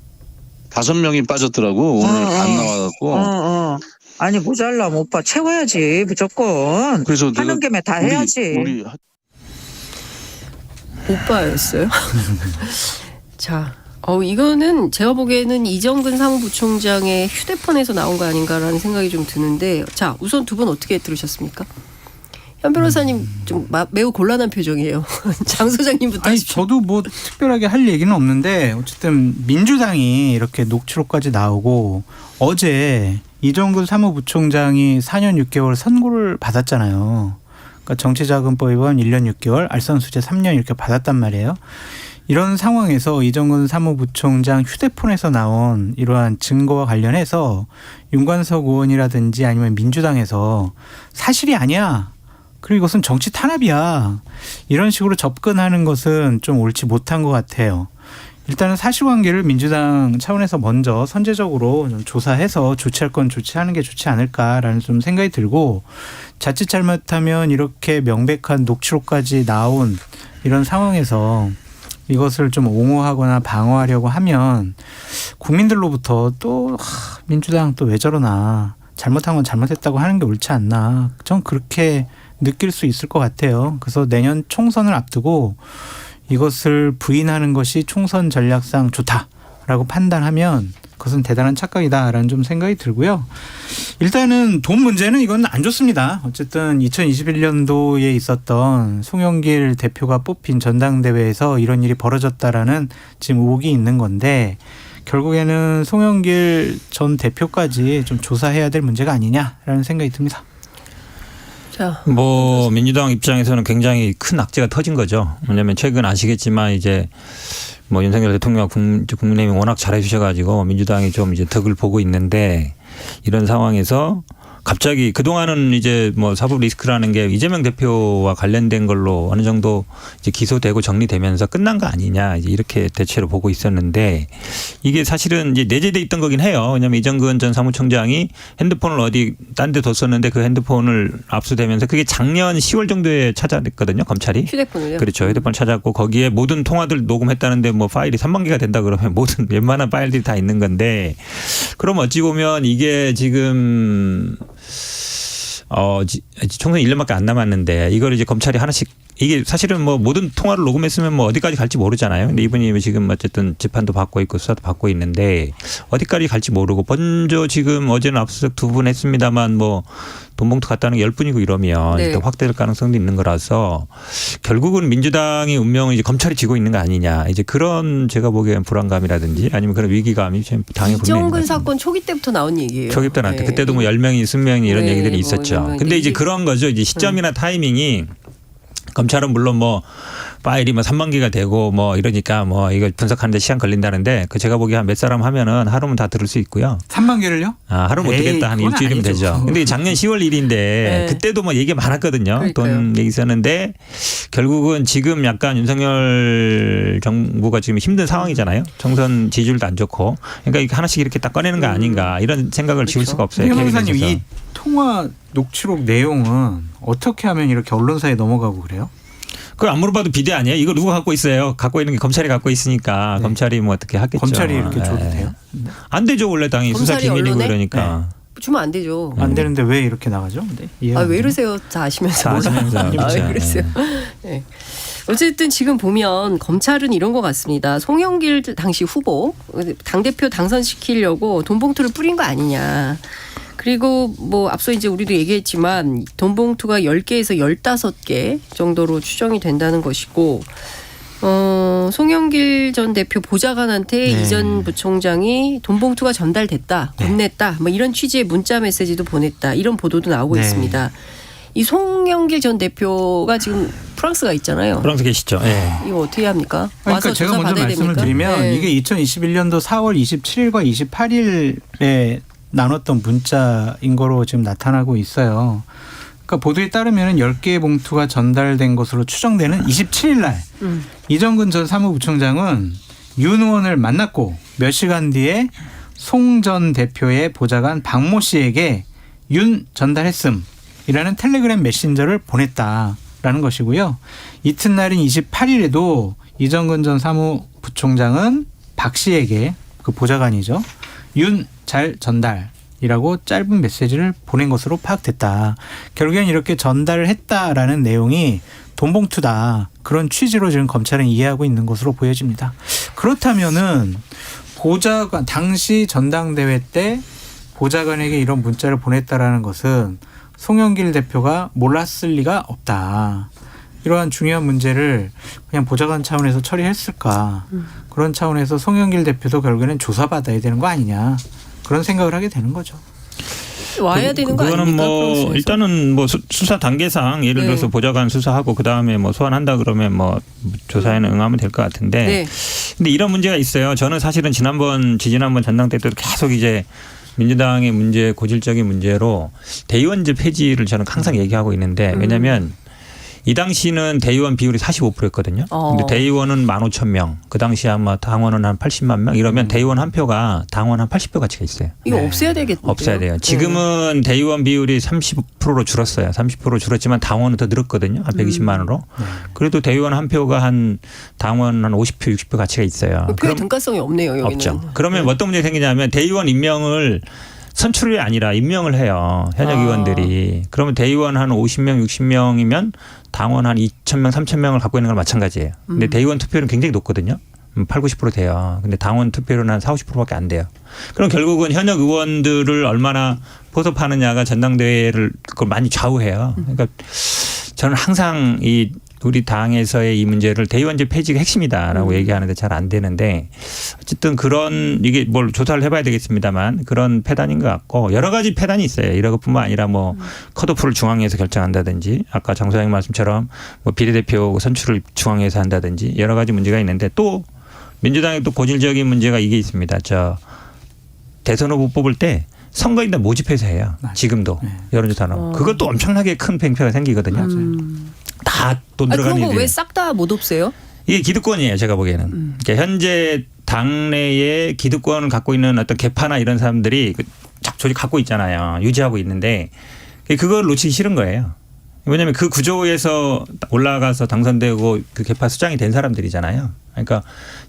5명이 빠졌더라고. 오늘 안 나와갖고. 아니 모자라 오빠 채워야지 무조건. 그래서 하는 김에 다 해야지. 우리 오빠였어요? 자, 이거는 제가 보기에는 이정근 사무부총장의 휴대폰에서 나온 거 아닌가라는 생각이 좀 드는데 자, 우선 두 분 어떻게 들으셨습니까? 현 변호사님 좀 매우 곤란한 표정이에요. 장 소장님부터 아니 하십시오. 저도 뭐 특별하게 할 얘기는 없는데 어쨌든 민주당이 이렇게 녹취록까지 나오고 어제 이정근 사무부총장이 4년 6개월 선고를 받았잖아요. 그러니까 정치자금법 위반 1년 6개월, 알선수재 3년 이렇게 받았단 말이에요. 이런 상황에서 이정근 사무부총장 휴대폰에서 나온 이러한 증거와 관련해서 윤관석 의원이라든지 아니면 민주당에서 사실이 아니야. 그리고 이것은 정치 탄압이야. 이런 식으로 접근하는 것은 좀 옳지 못한 것 같아요. 일단은 사실관계를 민주당 차원에서 먼저 선제적으로 좀 조사해서 조치할 건 조치하는 게 좋지 않을까라는 좀 생각이 들고 자칫 잘못하면 이렇게 명백한 녹취록까지 나온 이런 상황에서 이것을 좀 옹호하거나 방어하려고 하면 국민들로부터 또 민주당 또 왜 저러나 잘못한 건 잘못했다고 하는 게 옳지 않나. 전 그렇게 느낄 수 있을 것 같아요. 그래서 내년 총선을 앞두고 이것을 부인하는 것이 총선 전략상 좋다라고 판단하면 그것은 대단한 착각이다라는 좀 생각이 들고요. 일단은 돈 문제는 이건 안 좋습니다. 어쨌든 2021년도에 있었던 송영길 대표가 뽑힌 전당대회에서 이런 일이 벌어졌다라는 지금 의혹이 있는 건데 결국에는 송영길 전 대표까지 좀 조사해야 될 문제가 아니냐라는 생각이 듭니다. 뭐 민주당 입장에서는 굉장히 큰 악재가 터진 거죠. 왜냐하면 최근 아시겠지만 이제 뭐 윤석열 대통령 국민의힘이 워낙 잘해 주셔가지고 민주당이 좀 이제 덕을 보고 있는데 이런 상황에서 갑자기 그동안은 이제 뭐 사법 리스크라는 게 이재명 대표와 관련된 걸로 어느 정도 이제 기소되고 정리되면서 끝난 거 아니냐 이제 이렇게 대체로 보고 있었는데 이게 사실은 이제 내재돼 있던 거긴 해요. 왜냐하면 이정근 전 사무총장이 핸드폰을 어디 딴 데 뒀었는데 그 핸드폰을 압수되면서 그게 작년 10월 정도에 찾아냈거든요. 검찰이. 휴대폰을요? 그렇죠. 휴대폰 찾았고 거기에 모든 통화들 녹음했다는데 뭐 파일이 3만 개가 된다 그러면 모든 웬만한 파일들이 다 있는 건데 그럼 어찌 보면 이게 지금 총선 1년밖에 안 남았는데 이걸 이제 검찰이 하나씩 이게 사실은 뭐 모든 통화를 녹음했으면 뭐 어디까지 갈지 모르잖아요. 근데 이분이 지금 어쨌든 재판도 받고 있고 수사도 받고 있는데 어디까지 갈지 모르고 먼저 지금 어제는 압수수색 2분 했습니다만 뭐 돈봉투 갖다는 게 10분이고 이러면 네. 확대될 가능성도 있는 거라서 결국은 민주당의 운명을 이제 검찰이 쥐고 있는 거 아니냐. 이제 그런 제가 보기엔 불안감이라든지 아니면 그런 위기감이 지금 당에 이정근 사건 초기 때부터 나온 얘기예요. 초기 때 나왔대. 그때도 뭐 10명이 20명이 이런 네, 얘기들이 뭐 있었죠. 근데 이제 그런 거죠. 이제 시점이나 타이밍이 검찰은 물론 뭐 파일이 뭐 3만 개가 되고 뭐 이러니까 뭐 이거 분석하는데 시간 걸린다는데 그 제가 보기에 한 몇 사람 하면은 하루면 다 들을 수 있고요. 3만 개를요? 하루면 어떻겠다 한 일주일이면 되죠. 근데 작년 10월 일인데 네. 그때도 뭐 얘기가 많았거든요. 그러니까요. 돈 얘기 있었는데 결국은 지금 약간 윤석열 정부가 지금 힘든 상황이잖아요. 총선 지지율도 안 좋고. 그러니까 이거 하나씩 이렇게 딱 꺼내는 거 아닌가 이런 생각을 지울 수가 없어요. 변호사님 이 통화 녹취록 내용은 어떻게 하면 이렇게 언론사에 넘어가고 그래요? 그거 안 물어봐도 비대 아니에요? 이거 누가 갖고 있어요? 갖고 있는 게 검찰이 갖고 있으니까 검찰이 뭐 어떻게 하겠죠. 검찰이 이렇게 줘도 돼요? 안 되죠. 원래 당연히 수사 검찰이 기밀이고 언론에? 이러니까. 주면 안 되죠. 안 되는데 왜 이렇게 나가죠? 네. 왜 이러세요? 다 아시면서. 다 아시면서. 왜 그러세요? 네. 어쨌든 지금 보면 검찰은 이런 것 같습니다. 송영길 당시 후보 당대표 당선시키려고 돈봉투를 뿌린 거 아니냐. 그리고 뭐 앞서 이제 우리도 얘기했지만 돈봉투가 10개에서 15개 정도로 추정이 된다는 것이고 송영길 전 대표 보좌관한테 네. 이전 부총장이 돈봉투가 전달됐다, 건넸다, 뭐 이런 취지의 문자 메시지도 보냈다 이런 보도도 나오고 네. 있습니다. 이 송영길 전 대표가 지금 프랑스가 있잖아요. 프랑스 계시죠. 네. 이거 어떻게 합니까? 그러니까 와서 제가 조사 먼저 받아야 말씀을 됩니까? 드리면 네. 이게 2021년도 4월 27일과 28일에 나눴던 문자인 거로 지금 나타나고 있어요. 그러니까 보도에 따르면 10개의 봉투가 전달된 것으로 추정되는 27일 날 이정근 전 사무부총장은 윤 의원을 만났고 몇 시간 뒤에 송 전 대표의 보좌관 박모 씨에게 윤 전달했음이라는 텔레그램 메신저를 보냈다라는 것이고요. 이튿날인 28일에도 이정근 전 사무부총장은 박 씨에게 그 보좌관이죠. 윤 잘 전달이라고 짧은 메시지를 보낸 것으로 파악됐다. 결국엔 이렇게 전달을 했다라는 내용이 돈봉투다. 그런 취지로 지금 검찰은 이해하고 있는 것으로 보여집니다. 그렇다면은 보좌관 당시 전당대회 때 보좌관에게 이런 문자를 보냈다라는 것은 송영길 대표가 몰랐을 리가 없다. 이러한 중요한 문제를 그냥 보좌관 차원에서 처리했을까. 그런 차원에서 송영길 대표도 결국에는 조사받아야 되는 거 아니냐. 그런 생각을 하게 되는 거죠. 와야 되는 거 아닙니까? 그거는 뭐 일단은 뭐 수사 단계상 예를 네. 들어서 보좌관 수사하고 그다음에 뭐 소환한다 그러면 뭐 조사에는 응하면 될 것 같은데. 네. 근데 이런 문제가 있어요. 저는 사실은 지난번 전당대 때도 계속 이제 민주당의 문제 고질적인 문제로 대의원제 폐지를 저는 항상 얘기하고 있는데 왜냐하면 이 당시는 대의원 비율이 45%였거든요. 근데 대의원은 15,000명. 그 당시 아마 당원은 한 80만 명. 이러면 대의원 한 표가 당원 한 80표 가치가 있어요. 이거 없애야 되겠네요. 없애야 돼요. 지금은 대의원 비율이 30%로 줄었어요. 30% 줄었지만 당원은 더 늘었거든요. 한 120만으로. 그래도 대의원 한 표가 한 당원 한 50표, 60표 가치가 있어요. 표의 등가성이 없네요. 여기는. 없죠. 그러면 어떤 문제가 생기냐면 대의원 임명을 선출이 아니라 임명을 해요. 현역 의원들이. 그러면 대의원 한 50명, 60명이면 당원 한 2,000명, 3,000명을 갖고 있는 건 마찬가지예요. 근데 대의원 투표율은 굉장히 높거든요. 8, 90% 돼요. 근데 당원 투표율은 한 4, 50%밖에 안 돼요. 그럼 결국은 현역 의원들을 얼마나 포섭하느냐가 전당대회를 그걸 많이 좌우해요. 그러니까 저는 항상 우리 당에서의 이 문제를 대의원제 폐지가 핵심이다라고 얘기하는데 잘 안 되는데 어쨌든 그런 이게 뭘 조사를 해봐야 되겠습니다만 그런 폐단인 것 같고 여러 가지 폐단이 있어요. 이런 것뿐만 아니라 뭐 컷오프를 중앙에서 결정한다든지 아까 장 소장님 말씀처럼 뭐 비례대표 선출을 중앙에서 한다든지 여러 가지 문제가 있는데 또 민주당의 또 고질적인 문제가 이게 있습니다. 대선 후보 뽑을 때 선거인단 모집해서 해요. 지금도 여론조사 나오고 그것도 엄청나게 큰 팽패가 생기거든요. 다 돈 들어가는 그런 거 일이에요. 왜 싹 다 못 없애요? 이게 기득권이에요. 제가 보기에는. 그러니까 현재 당내에 기득권을 갖고 있는 어떤 개파나 이런 사람들이 조직 갖고 있잖아요. 유지하고 있는데 그걸 놓치기 싫은 거예요. 왜냐하면 그 구조에서 올라가서 당선되고 그 개파 수장이 된 사람들이잖아요. 그러니까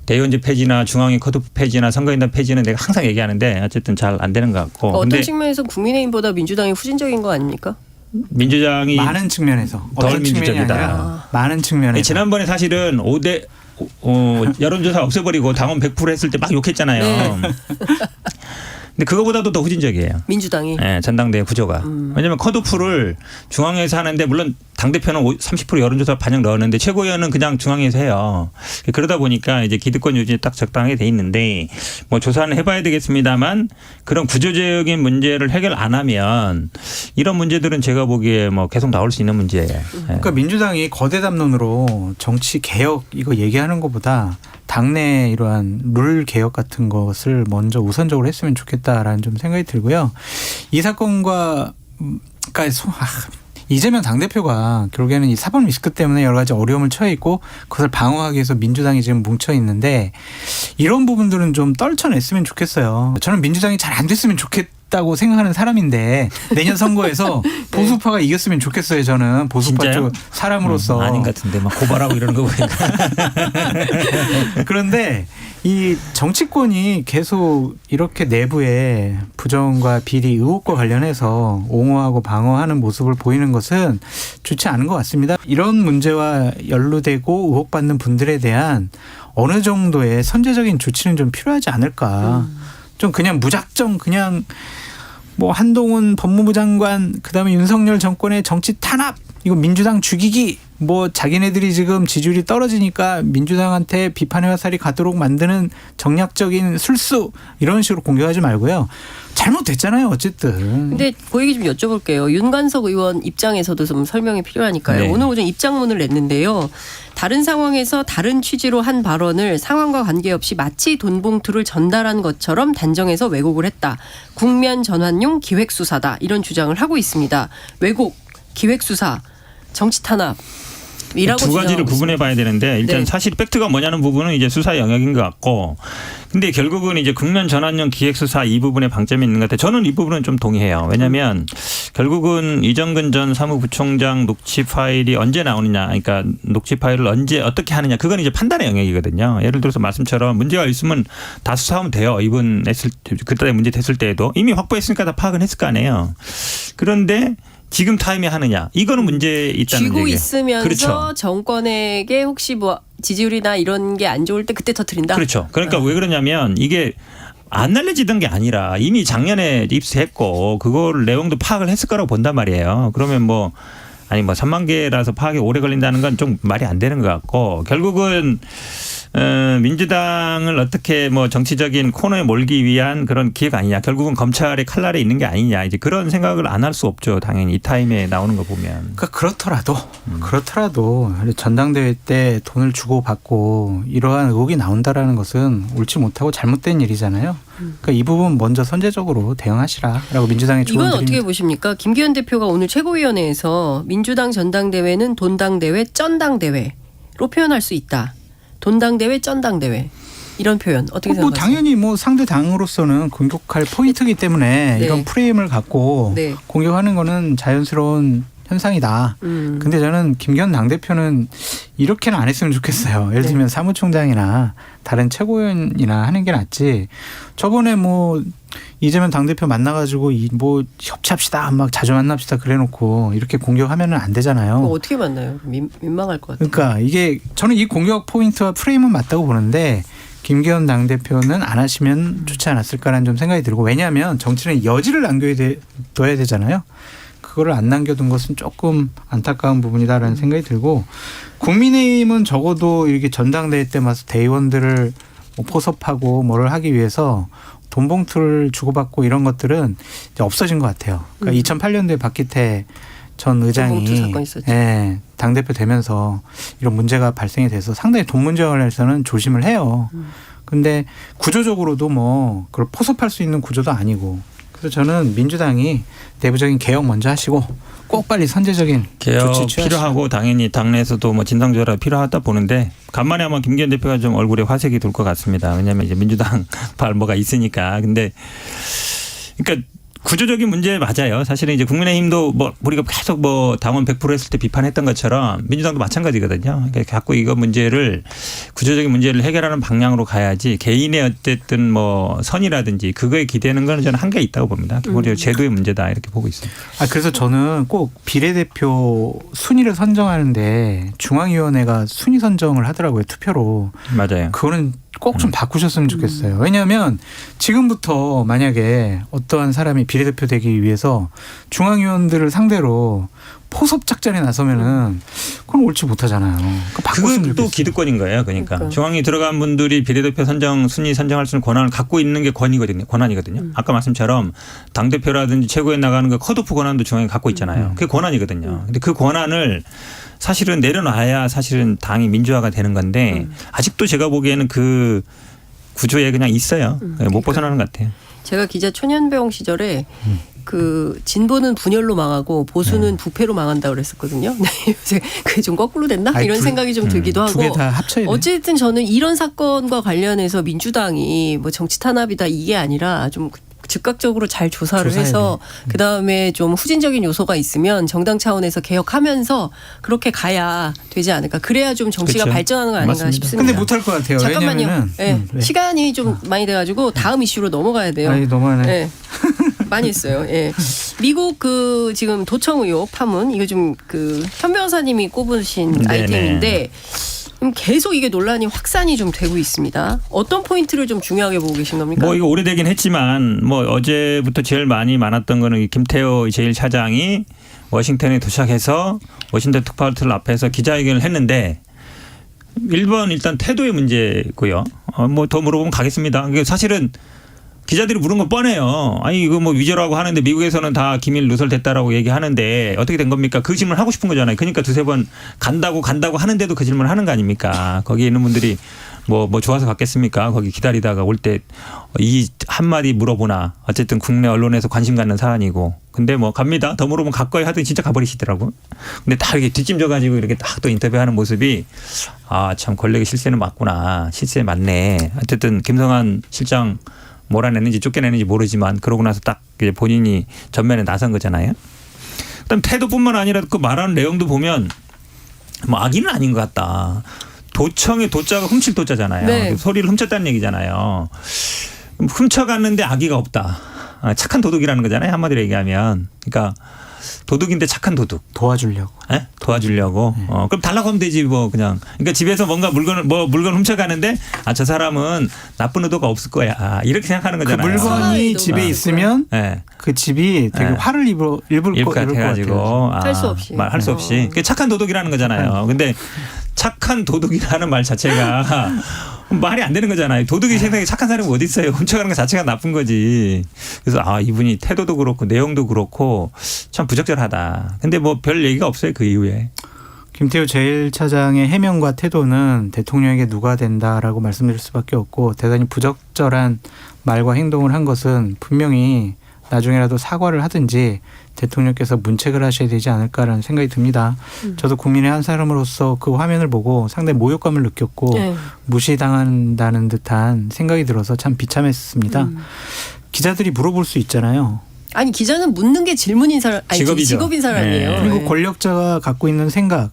대의원제 폐지나 중앙위 컷오프 폐지나 선거인단 폐지는 내가 항상 얘기하는데 어쨌든 잘 안 되는 것 같고. 어떤 측면에서 국민의힘보다 민주당이 후진적인 거 아닙니까? 민주당이 많은 측면에서 덜 민주적이다. 많은 측면에서. 지난번에 사실은 5대 여론조사 없애버리고 당원 100% 했을 때 막 욕했잖아요. 네. 근데 그거보다도 더 후진적이에요. 민주당이. 네, 전당대회 구조가. 왜냐하면 컷오프를 중앙에서 하는데 물론 당대표는 30% 여론조사 반영 넣었는데 최고위원은 그냥 중앙에서 해요. 그러다 보니까 이제 기득권 유지에 딱 적당하게 돼 있는데 뭐 조사는 해봐야 되겠습니다만 그런 구조적인 문제를 해결 안 하면 이런 문제들은 제가 보기에 뭐 계속 나올 수 있는 문제예요. 그러니까 민주당이 거대 담론으로 정치 개혁 이거 얘기하는 것보다 당내 이러한 룰 개혁 같은 것을 먼저 우선적으로 했으면 좋겠다라는 좀 생각이 들고요. 이 사건과 이재명 당대표가 결국에는 이 사법 리스크 때문에 여러 가지 어려움을 처해 있고 그것을 방어하기 위해서 민주당이 지금 뭉쳐 있는데 이런 부분들은 좀 떨쳐냈으면 좋겠어요. 저는 민주당이 잘 안 됐으면 좋겠다고 생각하는 사람인데 내년 선거에서 보수파가 이겼으면 좋겠어요. 저는 보수파 쪽 사람으로서. 아닌 것 같은데 막 고발하고 이러는 거 보니까. 그런데 이 정치권이 계속 이렇게 내부에 부정과 비리 의혹과 관련해서 옹호하고 방어하는 모습을 보이는 것은 좋지 않은 것 같습니다. 이런 문제와 연루되고 의혹받는 분들에 대한 어느 정도의 선제적인 조치는 좀 필요하지 않을까. 좀 그냥 무작정 그냥 뭐 한동훈 법무부 장관 그다음에 윤석열 정권의 정치 탄압 이거 민주당 죽이기 뭐 자기네들이 지금 지지율이 떨어지니까 민주당한테 비판의 화살이 가도록 만드는 정략적인 술수 이런 식으로 공격하지 말고요. 잘못됐잖아요. 어쨌든. 근데 그 얘기 좀 여쭤볼게요. 윤관석 의원 입장에서도 좀 설명이 필요하니까요. 네. 오늘 오전 입장문을 냈는데요. 다른 상황에서 다른 취지로 한 발언을 상황과 관계없이 마치 돈 봉투를 전달한 것처럼 단정해서 왜곡을 했다. 국면 전환용 기획수사다. 이런 주장을 하고 있습니다. 왜곡, 기획수사, 정치 탄압. 두 가지를 구분해 봐야 되는데 일단 사실 팩트가 뭐냐는 부분은 이제 수사 영역인 것 같고 근데 결국은 이제 국면 전환용 기획수사 이 부분에 방점이 있는 것 같아요. 저는 이 부분은 좀 동의해요. 왜냐하면 결국은 이정근 전 사무부총장 녹취 파일이 언제 나오느냐 그러니까 녹취 파일을 언제 어떻게 하느냐 그건 이제 판단의 영역이거든요. 예를 들어서 말씀처럼 문제가 있으면 다 수사하면 돼요. 이분 그때 문제 됐을 때에도 이미 확보했으니까 다 파악은 했을 거 아니에요. 그런데 지금 타임에 하느냐 이거는 문제 있다는 얘기예요. 쥐고 있으면서 그렇죠. 정권에게 혹시 뭐 지지율이나 이런 게 안 좋을 때 그때 터뜨린다. 그렇죠. 그러니까 왜 그러냐면 이게 안 날려지던 게 아니라 이미 작년에 입수했고 그걸 내용도 파악을 했을 거라고 본단 말이에요. 그러면 뭐 3만 개라서 파악이 오래 걸린다는 건 좀 말이 안 되는 것 같고 결국은 민주당을 어떻게 뭐 정치적인 코너에 몰기 위한 그런 기획 아니냐. 결국은 검찰의 칼날에 있는 게 아니냐. 이제 그런 생각을 안 할 수 없죠. 당연히 이 타임에 나오는 거 보면. 그러니까 그렇더라도 전당대회 때 돈을 주고 받고 이러한 의혹이 나온다라는 것은 옳지 못하고 잘못된 일이잖아요. 그러니까 이 부분 먼저 선제적으로 대응하시라라고 민주당에 이건 조언드립니다. 어떻게 보십니까? 김기현 대표가 오늘 최고위원회에서 민주당 전당대회는 돈당대회, 쩐당대회로 표현할 수 있다. 돈당대회, 쩐당대회. 이런 표현 어떻게 뭐 생각하세요? 당연히 뭐 상대 당으로서는 공격할 포인트이기 때문에 네. 이런 프레임을 갖고 네. 공격하는 거는 자연스러운 현상이다. 근데 저는 김기현 당대표는 이렇게는 안 했으면 좋겠어요. 예를 들면 사무총장이나 다른 최고위원이나 하는 게 낫지. 저번에 뭐 이재명 당대표 만나가지고 뭐 협치합시다, 막 자주 만납시다 그래놓고 이렇게 공격하면은 안 되잖아요. 그거 어떻게 만나요? 민망할 것 같아요. 그러니까 이게 저는 이 공격 포인트와 프레임은 맞다고 보는데 김기현 당대표는 안 하시면 좋지 않았을까라는 좀 생각이 들고 왜냐하면 정치는 여지를 남겨둬야 되잖아요. 그거를 안 남겨둔 것은 조금 안타까운 부분이다라는 생각이 들고 국민의힘은 적어도 이렇게 전당대회 때 와서 대의원들을 뭐 포섭하고 뭐를 하기 위해서 돈 봉투를 주고받고 이런 것들은 이제 없어진 것 같아요. 그러니까 2008년도에 박기태 전 의장이 당대표 되면서 이런 문제가 발생이 돼서 상당히 돈 문제와 관련해서는 조심을 해요. 근데 구조적으로도 뭐 그걸 포섭할 수 있는 구조도 아니고 그래서 저는 민주당이 내부적인 개혁 먼저 하시고 꼭 빨리 선제적인 개혁 조치 취하시고. 필요하고 당연히 당내에서도 뭐 진상조사 필요하다 보는데 간만에 아마 김기현 대표가 좀 얼굴에 화색이 돌 것 같습니다. 왜냐하면 이제 민주당 발뭐가 있으니까. 근데 그러니까 구조적인 문제 맞아요. 사실은 이제 국민의힘도 뭐 우리가 계속 뭐 당원 100% 했을 때 비판했던 것처럼 민주당도 마찬가지거든요. 그러니까 자꾸 이거 문제를 구조적인 문제를 해결하는 방향으로 가야지 개인의 어쨌든 뭐 선이라든지 그거에 기대는 건 저는 한계가 있다고 봅니다. 기본적으로 제도의 문제다 이렇게 보고 있습니다. 그래서 저는 꼭 비례대표 순위를 선정하는데 중앙위원회가 순위 선정을 하더라고요. 투표로. 맞아요. 그거는 꼭 좀 바꾸셨으면 좋겠어요. 왜냐하면 지금부터 만약에 어떠한 사람이 비례대표 되기 위해서 중앙위원들을 상대로 포섭 작전에 나서면은 그건 옳지 못하잖아요. 그건 또 기득권인 거예요. 그러니까 중앙위 들어간 분들이 비례대표 선정 순위 선정할 수 있는 권한을 갖고 있는 게 권한이거든요. 아까 말씀처럼 당 대표라든지 최고위원 나가는 거 컷오프 권한도 중앙이 갖고 있잖아요. 그게 권한이거든요. 근데 그 권한을 사실은 내려놔야 사실은 당이 민주화가 되는 건데 아직도 제가 보기에는 그 구조에 그냥 있어요. 못 벗어나는 것 같아요. 제가 기자 초년배용 시절에 그 진보는 분열로 망하고 보수는 부패로 망한다 그랬었거든요. 요새 그게 좀 거꾸로 됐나? 이런 생각이 좀 들기도 하고. 두 개 다 합쳐야 돼. 어쨌든 저는 이런 사건과 관련해서 민주당이 뭐 정치 탄압이다 이게 아니라 좀 즉각적으로 잘 조사를 해서 그다음에 좀 후진적인 요소가 있으면 정당 차원에서 개혁하면서 그렇게 가야 되지 않을까. 그래야 좀 정치가 그렇죠. 발전하는 거 아닌가 맞습니다. 싶습니다. 근데 못할 것 같아요. 잠깐만요. 왜냐면은, 시간이 좀 많이 돼가지고 다음 이슈로 넘어가야 돼요. 넘어가네. 네. 많이 했어요. 예. 미국 그 지금 도청 의혹 파문 이거 좀 그 현 변호사님이 꼽으신 아이템인데 계속 이게 논란이 확산이 좀 되고 있습니다. 어떤 포인트를 좀 중요하게 보고 계신 겁니까? 뭐 이거 오래되긴 했지만 뭐 어제부터 제일 많이 많았던 거는 김태호 제1차장이 워싱턴에 도착해서 워싱턴 특파원들 앞에서 기자회견을 했는데 1번 일단 태도의 문제고요. 뭐 더 물어보면 가겠습니다. 사실은 기자들이 물은 건 뻔해요. 아니 이거 뭐 위조라고 하는데 미국에서는 다 기밀 누설됐다라고 얘기하는데 어떻게 된 겁니까? 그 질문을 하고 싶은 거잖아요. 그러니까 두세 번 간다고 하는데도 그 질문을 하는 거 아닙니까? 거기에 있는 분들이 뭐 좋아서 갔겠습니까? 거기 기다리다가 올 때 이 한마디 물어보나. 어쨌든 국내 언론에서 관심 갖는 사안이고. 근데 뭐 갑니다. 더 물어보면 가까이 하더니 진짜 가버리시더라고. 근데 다 이렇게 뒷짐져가지고 이렇게 딱 또 인터뷰하는 모습이 아 참 권력의 실세는 맞구나. 실세 맞네. 어쨌든 김성한 실장 몰아내는지 쫓겨내는지 모르지만 그러고 나서 딱 이제 본인이 전면에 나선 거잖아요. 그다음 태도뿐만 아니라 그 말하는 내용도 보면 뭐 악의는 아닌 것 같다. 도청의 도자가 훔칠 도자잖아요. 네. 소리를 훔쳤다는 얘기잖아요. 훔쳐갔는데 악의가 없다. 착한 도둑이라는 거잖아요. 한마디로 얘기하면. 그러니까 도둑인데 착한 도둑. 도와주려고. 네? 도와주려고. 그럼 달라고 하면 되지 뭐 그냥. 그러니까 집에서 뭔가 물건 훔쳐가는데 아 저 사람은 나쁜 의도가 없을 거야. 이렇게 생각하는 거잖아요. 그 물건이 집에 있으면 그 집이 되게 화를 입을 것 같아요. 할 수 없이. 할 수 없이. 그게 착한 도둑이라는 거잖아요. 근데 착한 도둑이라는 말 자체가 말이 안 되는 거잖아요. 도둑이 세상에 착한 사람이 어디 있어요. 훔쳐가는 것 자체가 나쁜 거지. 그래서 아 이분이 태도도 그렇고 내용도 그렇고 참 부적절하다. 근데 뭐 별 얘기가 없어요. 그 이후에. 김태우 제1차장의 해명과 태도는 대통령에게 누가 된다라고 말씀드릴 수밖에 없고 대단히 부적절한 말과 행동을 한 것은 분명히 나중에라도 사과를 하든지 대통령께서 문책을 하셔야 되지 않을까라는 생각이 듭니다. 저도 국민의 한 사람으로서 그 화면을 보고 상당히 모욕감을 느꼈고 무시당한다는 듯한 생각이 들어서 참 비참했습니다. 기자들이 물어볼 수 있잖아요. 아니 기자는 묻는 게 질문인 사람, 아니 직업인 사람이에요. 네. 그리고 권력자가 갖고 있는 생각,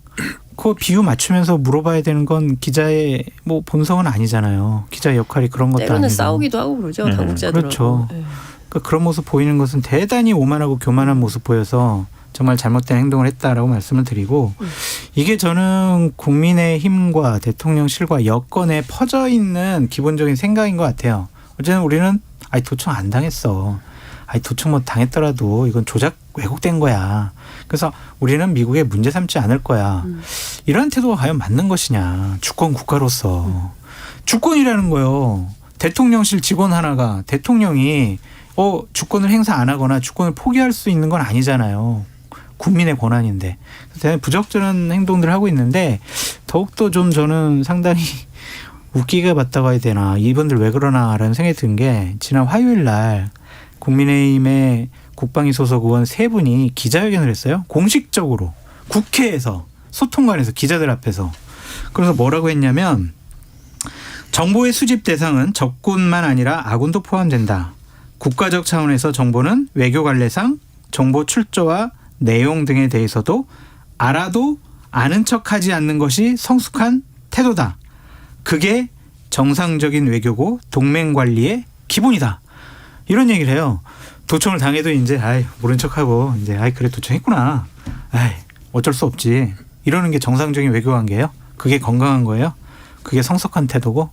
그 비유 맞추면서 물어봐야 되는 건 기자의 뭐 본성은 아니잖아요. 기자의 역할이 그런 것도 아니고. 때로는 싸우기도 하고 그러죠. 당국자들하고. 그렇죠. 그러니까 그런 모습 보이는 것은 대단히 오만하고 교만한 모습 보여서 정말 잘못된 행동을 했다라고 말씀을 드리고 이게 저는 국민의힘과 대통령실과 여권에 퍼져 있는 기본적인 생각인 것 같아요. 어쨌든 우리는 도청 안 당했어. 도청 뭐 당했더라도 이건 조작 왜곡된 거야. 그래서 우리는 미국에 문제 삼지 않을 거야. 이런 태도가 과연 맞는 것이냐. 주권 국가로서. 주권이라는 거요. 대통령실 직원 하나가 대통령이 주권을 행사 안 하거나 주권을 포기할 수 있는 건 아니잖아요. 국민의 권한인데. 대단히 부적절한 행동들을 하고 있는데 더욱더 좀 저는 상당히 웃기게 봤다고 해야 되나. 이분들 왜 그러나라는 생각이 든 게 지난 화요일 날 국민의힘의 국방위 소속 의원 3분이 기자회견을 했어요. 공식적으로 국회에서 소통관에서 기자들 앞에서. 그래서 뭐라고 했냐면 정보의 수집 대상은 적군만 아니라 아군도 포함된다. 국가적 차원에서 정보는 외교 관례상 정보 출처와 내용 등에 대해서도 알아도 아는 척하지 않는 것이 성숙한 태도다. 그게 정상적인 외교고 동맹 관리의 기본이다. 이런 얘기를 해요. 도청을 당해도 이제 모른 척하고 이제 그래 도청했구나. 어쩔 수 없지. 이러는 게 정상적인 외교 관계예요. 그게 건강한 거예요. 그게 성숙한 태도고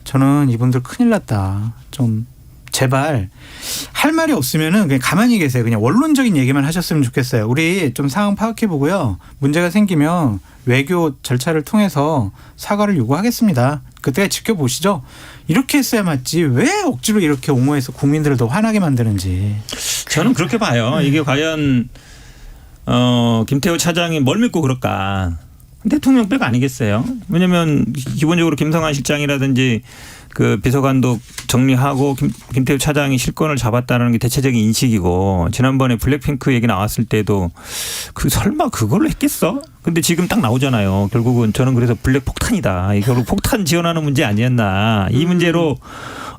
저는 이분들 큰일 났다. 좀 제발 할 말이 없으면은 그냥 가만히 계세요. 그냥 원론적인 얘기만 하셨으면 좋겠어요. 우리 좀 상황 파악해 보고요. 문제가 생기면 외교 절차를 통해서 사과를 요구하겠습니다. 그때 지켜보시죠. 이렇게 했어야 맞지 왜 억지로 이렇게 옹호해서 국민들을 더 화나게 만드는지. 저는 그렇게 봐요. 이게 과연 김태우 차장이 뭘 믿고 그럴까. 대통령 백 아니겠어요. 왜냐하면 기본적으로 김성한 실장이라든지 그 비서관도 정리하고 김태우 차장이 실권을 잡았다는 게 대체적인 인식이고 지난번에 블랙핑크 얘기 나왔을 때도 설마 그걸로 했겠어? 근데 지금 딱 나오잖아요. 결국은 저는 그래서 블랙 폭탄이다. 결국 폭탄 지원하는 문제 아니었나. 이 문제로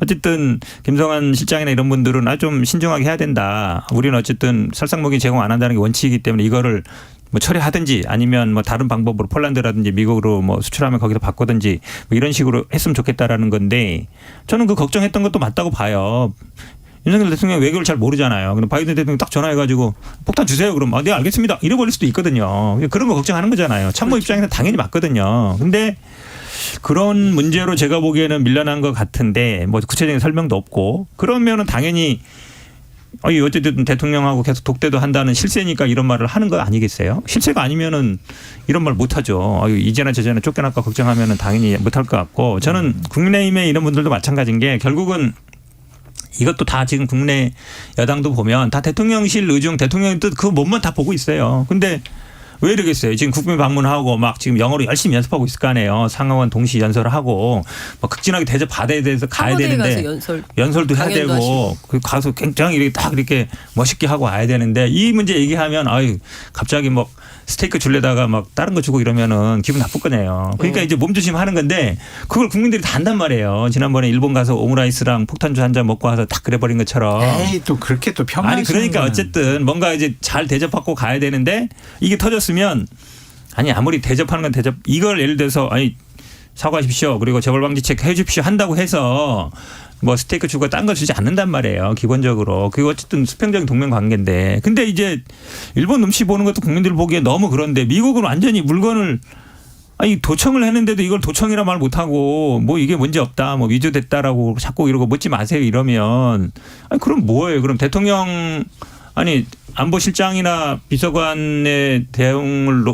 어쨌든 김성한 실장이나 이런 분들은 좀 신중하게 해야 된다. 우리는 어쨌든 살상무기 제공 안 한다는 게 원칙이기 때문에 이거를 뭐 처리하든지 아니면 뭐 다른 방법으로 폴란드라든지 미국으로 뭐 수출하면 거기서 바꾸든지 뭐 이런 식으로 했으면 좋겠다라는 건데 저는 그 걱정했던 것도 맞다고 봐요. 윤석열 대통령 외교를 잘 모르잖아요. 근데 바이든 대통령 딱 전화해가지고 폭탄 주세요. 그럼 네 알겠습니다. 이래버릴 수도 있거든요. 그런 거 걱정하는 거잖아요. 참모 입장에서 당연히 맞거든요. 근데 그런 문제로 제가 보기에는 밀려난 것 같은데 뭐 구체적인 설명도 없고 그러면은 당연히 어쨌든 대통령하고 계속 독대도 한다는 실세니까 이런 말을 하는 거 아니겠어요? 실세가 아니면은 이런 말 못하죠. 이제나 저제나 쫓겨날까 걱정하면은 당연히 못할 것 같고 저는 국민의힘의 이런 분들도 마찬가지인 게 결국은 이것도 다 지금 국내 여당도 보면 다 대통령실 의중 대통령의 뜻 그 몸만 다 보고 있어요. 근데 왜 이러겠어요? 지금 국빈 방문하고 막 지금 영어로 열심히 연습하고 있을 거 아니에요. 상하원 동시 연설을 하고 막 극진하게 대접 받아야 돼서 가야 되는데 연설도 해야 되고 가서 굉장히 이렇게 딱 이렇게 멋있게 하고 와야 되는데 이 문제 얘기하면 갑자기 뭐 스테이크 줄래다가 막 다른 거 주고 이러면은 기분 나쁠 거네요. 그러니까 이제 몸조심 하는 건데 그걸 국민들이 다 한단 말이에요. 지난번에 일본 가서 오므라이스랑 폭탄주 한 잔 먹고 와서 딱 그래버린 것처럼. 또 그렇게 또 평가하시는 아니 그러니까 어쨌든 뭔가 이제 잘 대접받고 가야 되는데 이게 터졌으면 아무리 대접하는 건 대접 이걸 예를 들어서 사과하십시오. 그리고 재벌방지책 해 주십시오 한다고 해서 뭐 스테이크 주고 딴 거 주지 않는단 말이에요. 기본적으로. 그게 어쨌든 수평적인 동맹 관계인데. 근데 이제 일본 눈치 보는 것도 국민들 보기에 너무 그런데 미국은 완전히 물건을 도청을 했는데도 이걸 도청이라 말 못하고 뭐 이게 문제 없다. 뭐 위조됐다라고 자꾸 이러고 묻지 마세요 이러면 그럼 뭐예요? 그럼 대통령 안보실장이나 비서관의 대응을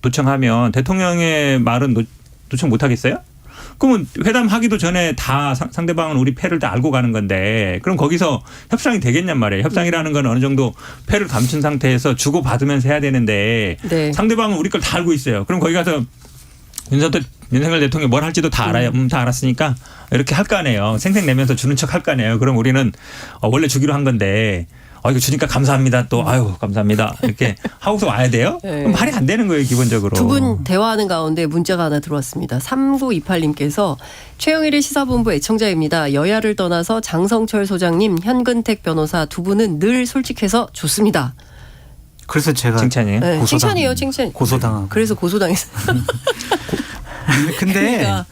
도청하면 대통령의 말은 도청 못하겠어요? 그러면 회담하기도 전에 다 상대방은 우리 패를 다 알고 가는 건데 그럼 거기서 협상이 되겠냔 말이에요. 협상이라는 건 어느 정도 패를 감춘 상태에서 주고받으면서 해야 되는데 네. 상대방은 우리 걸 다 알고 있어요. 그럼 거기 가서 윤석열 대통령이 뭘 할지도 다 알아요. 다 알았으니까 이렇게 할 거 아니에요. 생색내면서 주는 척 할 거 아니에요. 그럼 우리는 원래 주기로 한 건데 이거 주니까 감사합니다. 또 아유 감사합니다. 이렇게 하고서 와야 돼요? 네. 그럼 말이 안 되는 거예요. 기본적으로. 두 분 대화하는 가운데 문자가 하나 들어왔습니다. 3928님께서 최영일의 시사본부 애청자입니다. 여야를 떠나서 장성철 소장님, 현근택 변호사 두 분은 늘 솔직해서 좋습니다. 그래서 제가 칭찬이에요? 네, 칭찬이에요. 칭찬. 고소당하고. 그래서 고소당했어요. 근데 그러니까,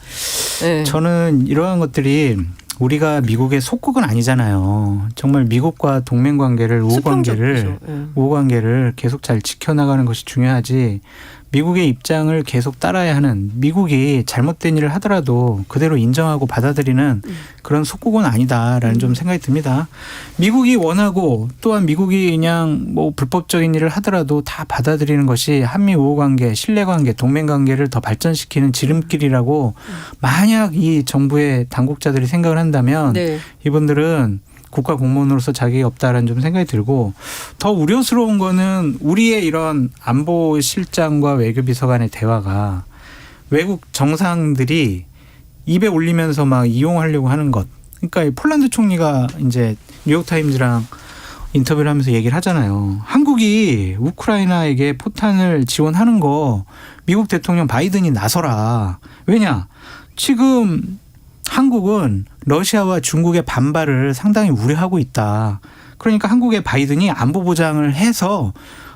네. 저는 이러한 것들이 우리가 미국의 속국은 아니잖아요. 정말 미국과 동맹 관계를 우호 관계를 계속 잘 지켜나가는 것이 중요하지. 미국의 입장을 계속 따라야 하는, 미국이 잘못된 일을 하더라도 그대로 인정하고 받아들이는 그런 속국은 아니다라는 좀 생각이 듭니다. 미국이 원하고 또한 미국이 그냥 뭐 불법적인 일을 하더라도 다 받아들이는 것이 한미 우호 관계, 신뢰 관계, 동맹 관계를 더 발전시키는 지름길이라고 만약 이 정부의 당국자들이 생각을 한다면 네. 이분들은 국가 공무원으로서 자격이 없다라는 좀 생각이 들고, 더 우려스러운 거는 우리의 이런 안보실장과 외교비서관의 대화가 외국 정상들이 입에 올리면서 막 이용하려고 하는 것. 그러니까 폴란드 총리가 이제 뉴욕타임즈랑 인터뷰를 하면서 얘기를 하잖아요. 한국이 우크라이나에게 포탄을 지원하는 거 미국 대통령 바이든이 나서라. 왜냐? 지금 한국은 러시아와 중국의 반발을 상당히 우려하고 있다. 그러니까 한국의 바이든이 안보 보장을 해서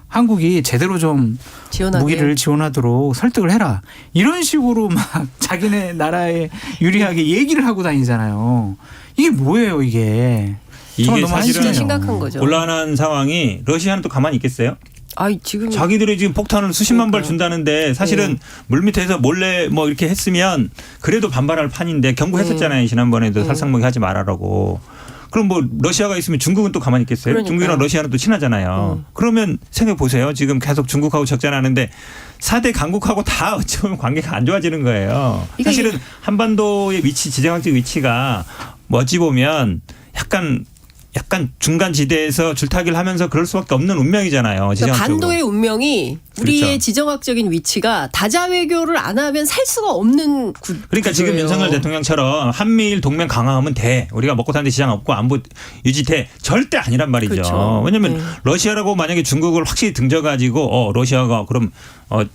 한국이 제대로 좀 지원하게. 무기를 지원하도록 설득을 해라. 이런 식으로 막 자기네 나라에 유리하게 얘기를 하고 다니잖아요. 이게 뭐예요, 이게? 정말 이게 너무 사실은 한심해요. 심각한 거죠. 곤란한 상황이 러시아는 또 가만히 있겠어요? 지금 자기들이 지금 폭탄을 수십만 발 준다는데 사실은 물밑에서 몰래 뭐 이렇게 했으면 그래도 반발할 판인데 경고했었잖아요. 지난번에도 살상무기 하지 말아라고. 그럼 뭐 러시아가 있으면 중국은 또 가만히 있겠어요? 그러니까요. 중국이랑 러시아는 또 친하잖아요. 그러면 생각해 보세요. 지금 계속 중국하고 적전하는데 4대 강국하고 다 어찌 보면 관계가 안 좋아지는 거예요. 사실은 한반도의 위치, 지정학적 위치가 뭐 어찌 보면 약간 중간 지대에서 줄타기를 하면서 그럴 수밖에 없는 운명이잖아요. 그러니까 지정학적으로. 반도의 운명이 우리의 그렇죠. 지정학적인 위치가 다자 외교를 안 하면 살 수가 없는 그러니까 지금 구조예요. 윤석열 대통령처럼 한미일 동맹 강화하면 돼. 우리가 먹고 사는데 지장 없고 안보 유지돼. 절대 아니란 말이죠. 그렇죠. 왜냐하면 러시아라고 만약에 중국을 확실히 등져가지고 러시아가 그럼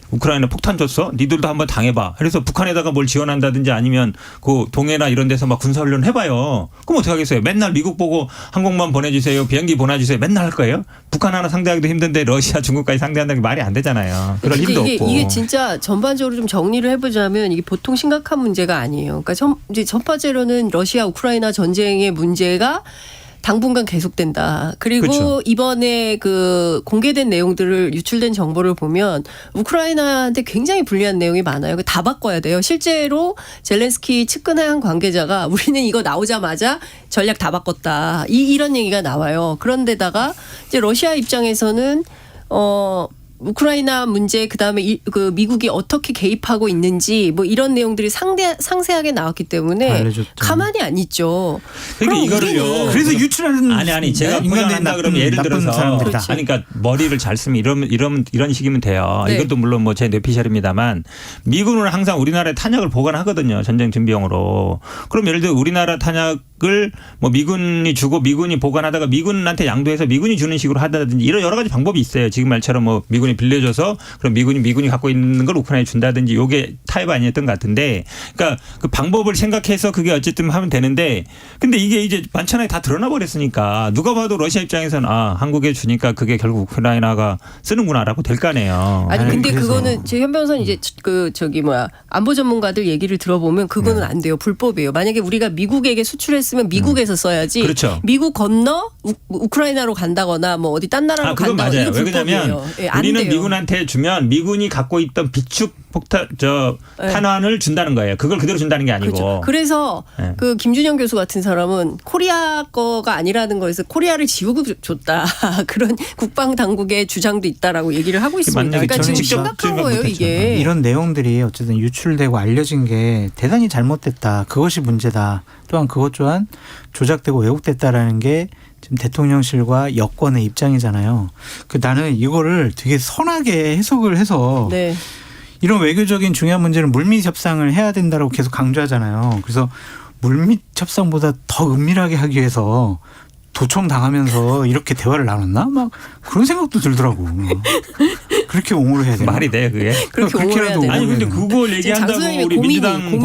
우크라이나 폭탄 줬어? 니들도 한번 당해봐. 그래서 북한에다가 뭘 지원한다든지 아니면 그 동해나 이런 데서 막 군사훈련 해봐요. 그럼 어떻게 하겠어요? 맨날 미국 보고 항공모함 보내주세요. 비행기 보내주세요. 맨날 할 거예요? 북한 하나 상대하기도 힘든데 러시아, 중국까지 상대한다는 게 말이 안 되잖아요. 그럴 힘도 없고. 이게 진짜 전반적으로 좀 정리를 해보자면 이게 보통 심각한 문제가 아니에요. 그러니까 이제 첫 번째로는 러시아 우크라이나 전쟁의 문제가 당분간 계속된다. 그리고 그렇죠. 이번에 그 공개된 내용들을 유출된 정보를 보면 우크라이나한테 굉장히 불리한 내용이 많아요. 다 바꿔야 돼요. 실제로 젤렌스키 측근한 관계자가 우리는 이거 나오자마자 전략 다 바꿨다. 이런 얘기가 나와요. 그런데다가 이제 러시아 입장에서는 우크라이나 문제 그다음에 그 미국이 어떻게 개입하고 있는지 뭐 이런 내용들이 상세하게 나왔기 때문에 알려줬죠. 가만히 안 있죠. 그러니까 이거를요. 그래서 유출하는 아니 제가 포장한다 그러면 예를 들어서 사람들이다. 아니 그러니까 머리를 잘 쓰면 이런 식이면 돼요. 네. 이것도 물론 뭐 제 뇌피셜입니다만 미군은 항상 우리나라에 탄약을 보관하거든요. 전쟁 준비용으로. 그럼 예를 들어 우리나라 탄약을 뭐 미군이 주고 미군이 보관하다가 미군한테 양도해서 미군이 주는 식으로 하다든지 이런 여러 가지 방법이 있어요. 지금 말처럼 뭐 미군이 빌려줘서 그럼 미군이 갖고 있는 걸 우크라이나에 준다든지 요게 타입 아니었던 것 같은데 그러니까 그 방법을 생각해서 그게 어쨌든 하면 되는데 근데 이게 이제 만천하에 다 드러나 버렸으니까 누가 봐도 러시아 입장에서는 한국에 주니까 그게 결국 우크라이나가 쓰는구나라고 될 거 아니에요. 아니 근데 그래서. 그거는 제 현 변호사는 이제 안보 전문가들 얘기를 들어보면 그거는 안 돼요. 불법이에요. 만약에 우리가 미국에게 수출했으면 미국에서 써야지. 그렇죠. 미국 건너 우크라이나로 간다거나 뭐 어디 딴 나라로 그건 간다거나 맞아요. 이거 왜 그러냐면 불법이에요. 안 우리는 돼요. 미군한테 주면 미군이 갖고 있던 비축 탄환을 준다는 거예요. 그걸 그대로 준다는 게 아니고. 그렇죠. 그래서 네. 그 김준영 교수 같은 사람은 코리아 거가 아니라는 거에서 코리아를 지우고 줬다. 그런 국방 당국의 주장도 있다라고 얘기를 하고 있습니다. 그러니까 지금 심각한 거예요, 이게. 이런 내용들이 어쨌든 유출되고 알려진 게 대단히 잘못됐다. 그것이 문제다. 또한 그것 또한 조작되고 왜곡됐다라는 게 지금 대통령실과 여권의 입장이잖아요. 나는 이거를 되게 선하게 해석을 해서 네. 이런 외교적인 중요한 문제는 물밑 협상을 해야 된다고 계속 강조하잖아요. 그래서 물밑 협상보다 더 은밀하게 하기 위해서 도청 당하면서 이렇게 대화를 나눴나? 막 그런 생각도 들더라고. 그렇게 옹호를 해야 되나? 말이 돼 그게? 그렇게 옹호를 해야 되나? 아니 근데 그걸 얘기한다고 우리 민주당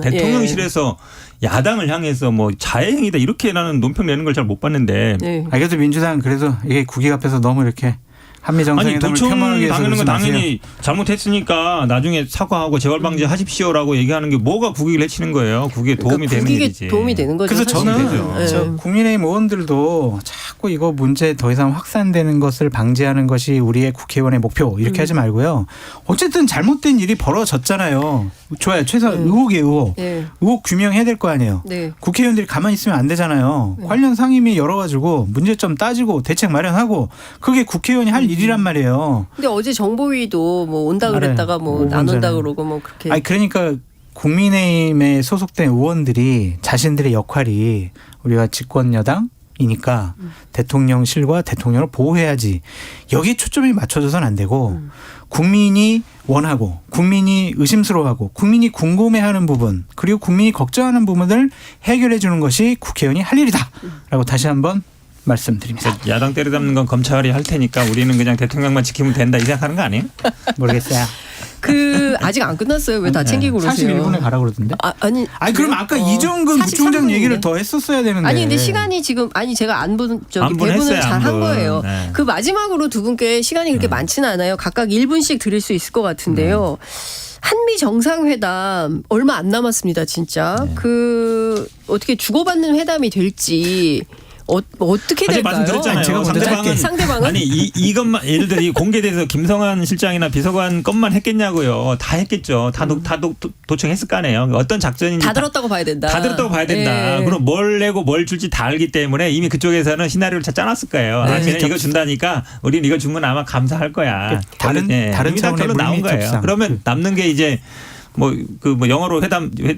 대통령실에서 야당을 향해서 뭐 자해행위다 이렇게 나는 논평 내는 걸 잘 못 봤는데. 네. 그래도 민주당 그래도 이게 국익 앞에서 너무 이렇게 한미 정상회담을 폄하하기 위해서 당하는 건 마세요. 당연히 잘못했으니까 나중에 사과하고 재발 방지하십시오라고 얘기하는 게 뭐가 국익을 해치는 거예요. 국익에 도움이 되는 일이지. 도움이 되는 거죠. 그래서 저는 네. 저 국민의힘 의원들도 자꾸 이거 문제 더 이상 확산되는 것을 방지하는 것이 우리의 국회의원의 목표 이렇게 하지 말고요. 어쨌든 잘못된 일이 벌어졌잖아요. 좋아요. 최소한 의혹이에요. 의혹. 네. 의혹 규명해야 될 거 아니에요. 네. 국회의원들이 가만히 있으면 안 되잖아요. 관련 상임위 열어가지고 문제점 따지고 대책 마련하고 그게 국회의원이 할 일이란 말이에요. 근데 어제 정보위도 뭐 온다 그랬다가 뭐 안 온다 그러고 뭐 그렇게. 아니 그러니까 국민의힘에 소속된 의원들이 자신들의 역할이 우리가 집권 여당이니까 대통령실과 대통령을 보호해야지. 여기에 초점이 맞춰져서는 안 되고 국민이 원하고 국민이 의심스러워하고 국민이 궁금해하는 부분 그리고 국민이 걱정하는 부분을 해결해 주는 것이 국회의원이 할 일이다라고 다시 한번 말씀드립니다. 야당 때려잡는 건 검찰이 할 테니까 우리는 그냥 대통령만 지키면 된다 이 생각하는 거 아니에요? 모르겠어요. 아직 안 끝났어요. 왜 다 챙기고 그러세요? 41분에 가라 그러던데. 아니 그럼 아까 이정근 부총장 얘기를 더 했었어야 되는데. 아니 근데 시간이 지금 제가 대본을 잘 한 거예요. 네. 그 마지막으로 두 분께 시간이 그렇게 많지는 않아요. 각각 1분씩 드릴 수 있을 것 같은데요. 한미 정상회담 얼마 안 남았습니다, 진짜. 어떻게 주고받는 회담이 될지 어떻게 될까요? 말씀드렸잖아요. 상대방은 아니 이것만 예를 들어 공개돼서 김성환 실장이나 비서관 것만 했겠냐고요. 다 했겠죠. 다 도청했을 거 아니에요. 어떤 작전인지 다 들었다고 봐야 된다. 다 들었다고 봐야 된다. 네. 그럼 뭘 내고 뭘 줄지 다 알기 때문에 이미 그쪽에서는 시나리오를 다 짜놨을 거예요. 그냥 이거 준다니까 우리는 이거 주면 아마 감사할 거야. 다른 이미 다 결론 나온 거예요. 협상. 그러면 남는 게 이제 뭐 영어로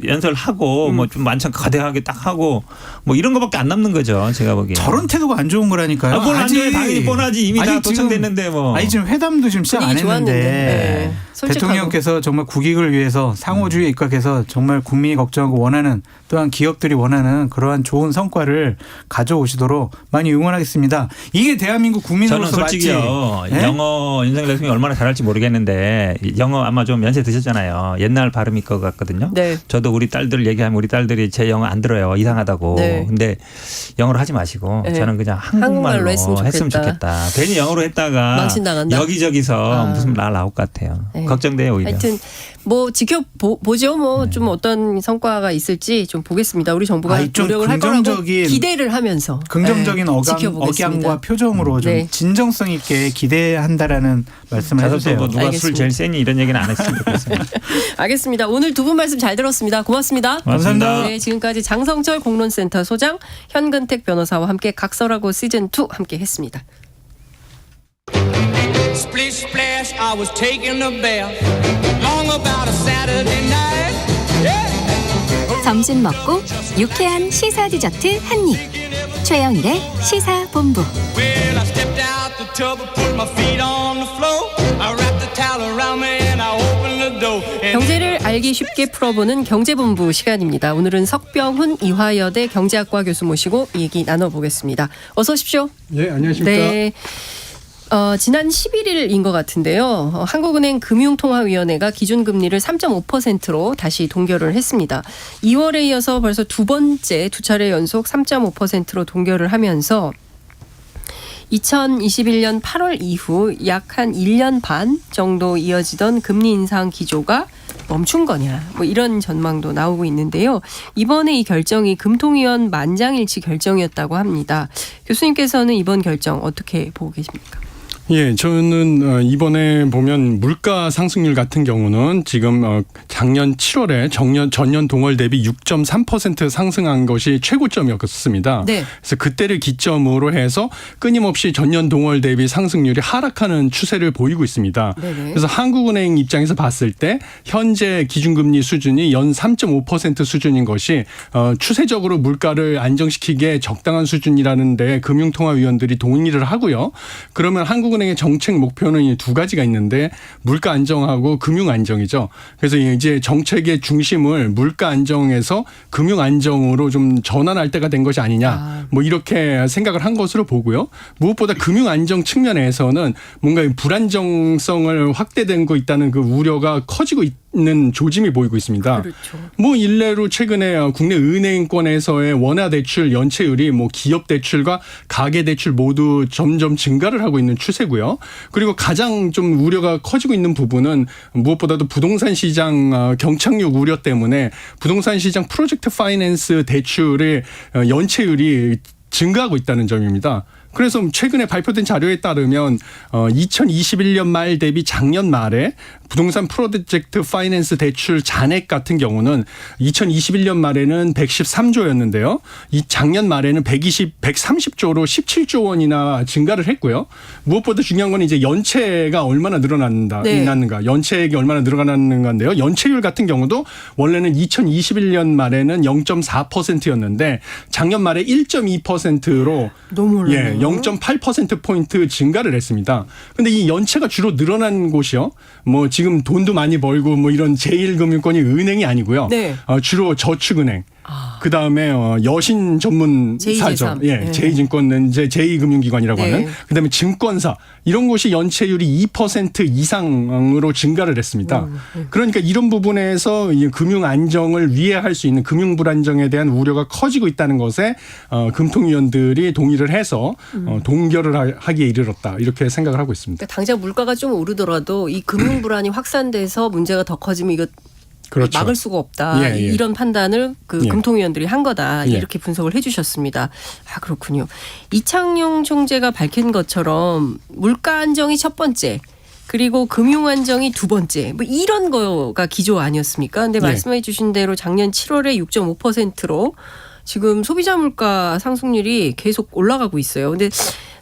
연설하고 뭐 좀 만찬 거대하게 딱 하고 뭐 이런 거밖에 안 남는 거죠. 제가 보기에. 저런 태도가 안 좋은 거라니까요. 뭘 안 좋아요. 당연히 뻔하지. 이미 다 도착됐는데 뭐. 아니 지금 회담도 지금 시작 안 했는데 대통령께서 정말 국익을 위해서 상호주의에 입각해서 정말 국민이 걱정하고 원하는 또한 기업들이 원하는 그러한 좋은 성과를 가져오시도록 많이 응원하겠습니다. 이게 대한민국 국민으로서 저는 솔직히요. 맞지? 영어 윤석열 대통령이 얼마나 잘할지 모르겠는데 영어 아마 좀 연세 드셨잖아요. 옛날 발음일 것 같거든요. 네. 저도 우리 딸들 얘기하면 우리 딸들이 제 영어 안 들어요. 이상하다고. 네. 근데 영어로 하지 마시고 네. 저는 그냥 한국말로 했으면 좋겠다. 괜히 영어로 했다가 망신당한다? 여기저기서 무슨 말 나올 것 같아요. 네. 걱정돼요 오히려. 하여튼 뭐 지켜보죠. 뭐 좀 어떤 성과가 있을지 좀 보겠습니다. 우리 정부가 노력을 할 거라고 기대를 하면서 긍정적인 지켜보겠습니다. 억양과 표정으로 좀 진정성 있게 기대한다라는 말씀을 해주세요. 뭐 누가 술 제일 세니 이런 얘기는 안 했으면 좋겠어요. 알겠습니다. 오늘 두 분 말씀 잘 들었습니다. 고맙습니다. 감사합니다. 네, 지금까지 장성철 공론센터 소장, 현근택 변호사와 함께 각설하고 시즌2 함께 했습니다. Splish splash, I was taking a bath. Long about a Saturday night. Yeah. 점심 먹고 유쾌한 시사 디저트 한 입. 최영일의 시사본부. Well, I stepped out the tub and put my feet on the floor. I wrapped the towel around me and I opened the door. 경제를 알기 쉽게 풀어보는 경제본부 시간입니다. 오늘은 석병훈 이화여대 경제학과 교수 모시고 얘기 나눠보겠습니다. 어서 오십시오. 네, 안녕하십니까. 네. 지난 11일인 것 같은데요. 한국은행 금융통화위원회가 기준금리를 3.5%로 다시 동결을 했습니다. 2월에 이어서 벌써 두 차례 연속 3.5%로 동결을 하면서 2021년 8월 이후 약 한 1년 반 정도 이어지던 금리 인상 기조가 멈춘 거냐 뭐 이런 전망도 나오고 있는데요. 이번에 이 결정이 금통위원 만장일치 결정이었다고 합니다. 교수님께서는 이번 결정 어떻게 보고 계십니까? 예, 저는 이번에 보면 물가 상승률 같은 경우는 지금 작년 7월에 전년 동월 대비 6.3% 상승한 것이 최고점이었습니다. 네. 그래서 그때를 기점으로 해서 끊임없이 전년 동월 대비 상승률이 하락하는 추세를 보이고 있습니다. 네네. 그래서 한국은행 입장에서 봤을 때 현재 기준금리 수준이 연 3.5% 수준인 것이 추세적으로 물가를 안정시키기에 적당한 수준이라는 데 금융통화위원들이 동의를 하고요. 그러면 한국은행의 정책 목표는 두 가지가 있는데 물가 안정하고 금융 안정이죠. 그래서 이제 정책의 중심을 물가 안정에서 금융 안정으로 좀 전환할 때가 된 것이 아니냐. 뭐 이렇게 생각을 한 것으로 보고요. 무엇보다 금융 안정 측면에서는 뭔가 불안정성을 확대되고 있다는 그 우려가 커지고 있는 조짐이 보이고 있습니다. 그렇죠. 뭐 일례로 최근에 국내 은행권에서의 원화 대출 연체율이 뭐 기업 대출과 가계 대출 모두 점점 증가를 하고 있는 추세고요. 그리고 가장 좀 우려가 커지고 있는 부분은 무엇보다도 부동산 시장 경착륙 우려 때문에 부동산 시장 프로젝트 파이낸스 대출의 연체율이 증가하고 있다는 점입니다. 그래서 최근에 발표된 자료에 따르면 2021년 말 대비 작년 말에 부동산 프로젝트 파이낸스 대출 잔액 같은 경우는 2021년 말에는 113조였는데요. 이 작년 말에는 130조로 17조 원이나 증가를 했고요. 무엇보다 중요한 건 이제 연체가 얼마나 늘어났는가, 연체액이 얼마나 늘어났는가인데요. 연체율 같은 경우도 원래는 2021년 말에는 0.4%였는데 작년 말에 1.2%로 너무 올랐네요. 0.8%포인트 증가를 했습니다. 근데 이 연체가 주로 늘어난 곳이요. 뭐 지금 돈도 많이 벌고 뭐 이런 제1금융권이 은행이 아니고요. 네. 주로 저축은행. 그다음에 여신 전문사죠. 제2제3. 예, 제2증권은 이제 제2금융기관이라고 하는. 그다음에 증권사. 이런 곳이 연체율이 2% 이상으로 증가를 했습니다. 그러니까 이런 부분에서 금융 안정을 위해할 수 있는 금융 불안정에 대한 우려가 커지고 있다는 것에 금통위원들이 동의를 해서 동결을 하기에 이르렀다. 이렇게 생각을 하고 있습니다. 그러니까 당장 물가가 좀 오르더라도 이 금융 불안이 확산돼서 문제가 더 커지면 이거 그렇죠. 막을 수가 없다. 이런 판단을 금통위원들이 한 거다. 이렇게 분석을 해 주셨습니다. 아, 그렇군요. 이창용 총재가 밝힌 것처럼 물가 안정이 첫 번째, 그리고 금융 안정이 두 번째, 뭐 이런 거가 기조 아니었습니까? 근데 말씀해 주신 대로 작년 7월에 6.5%로 지금 소비자 물가 상승률이 계속 올라가고 있어요. 근데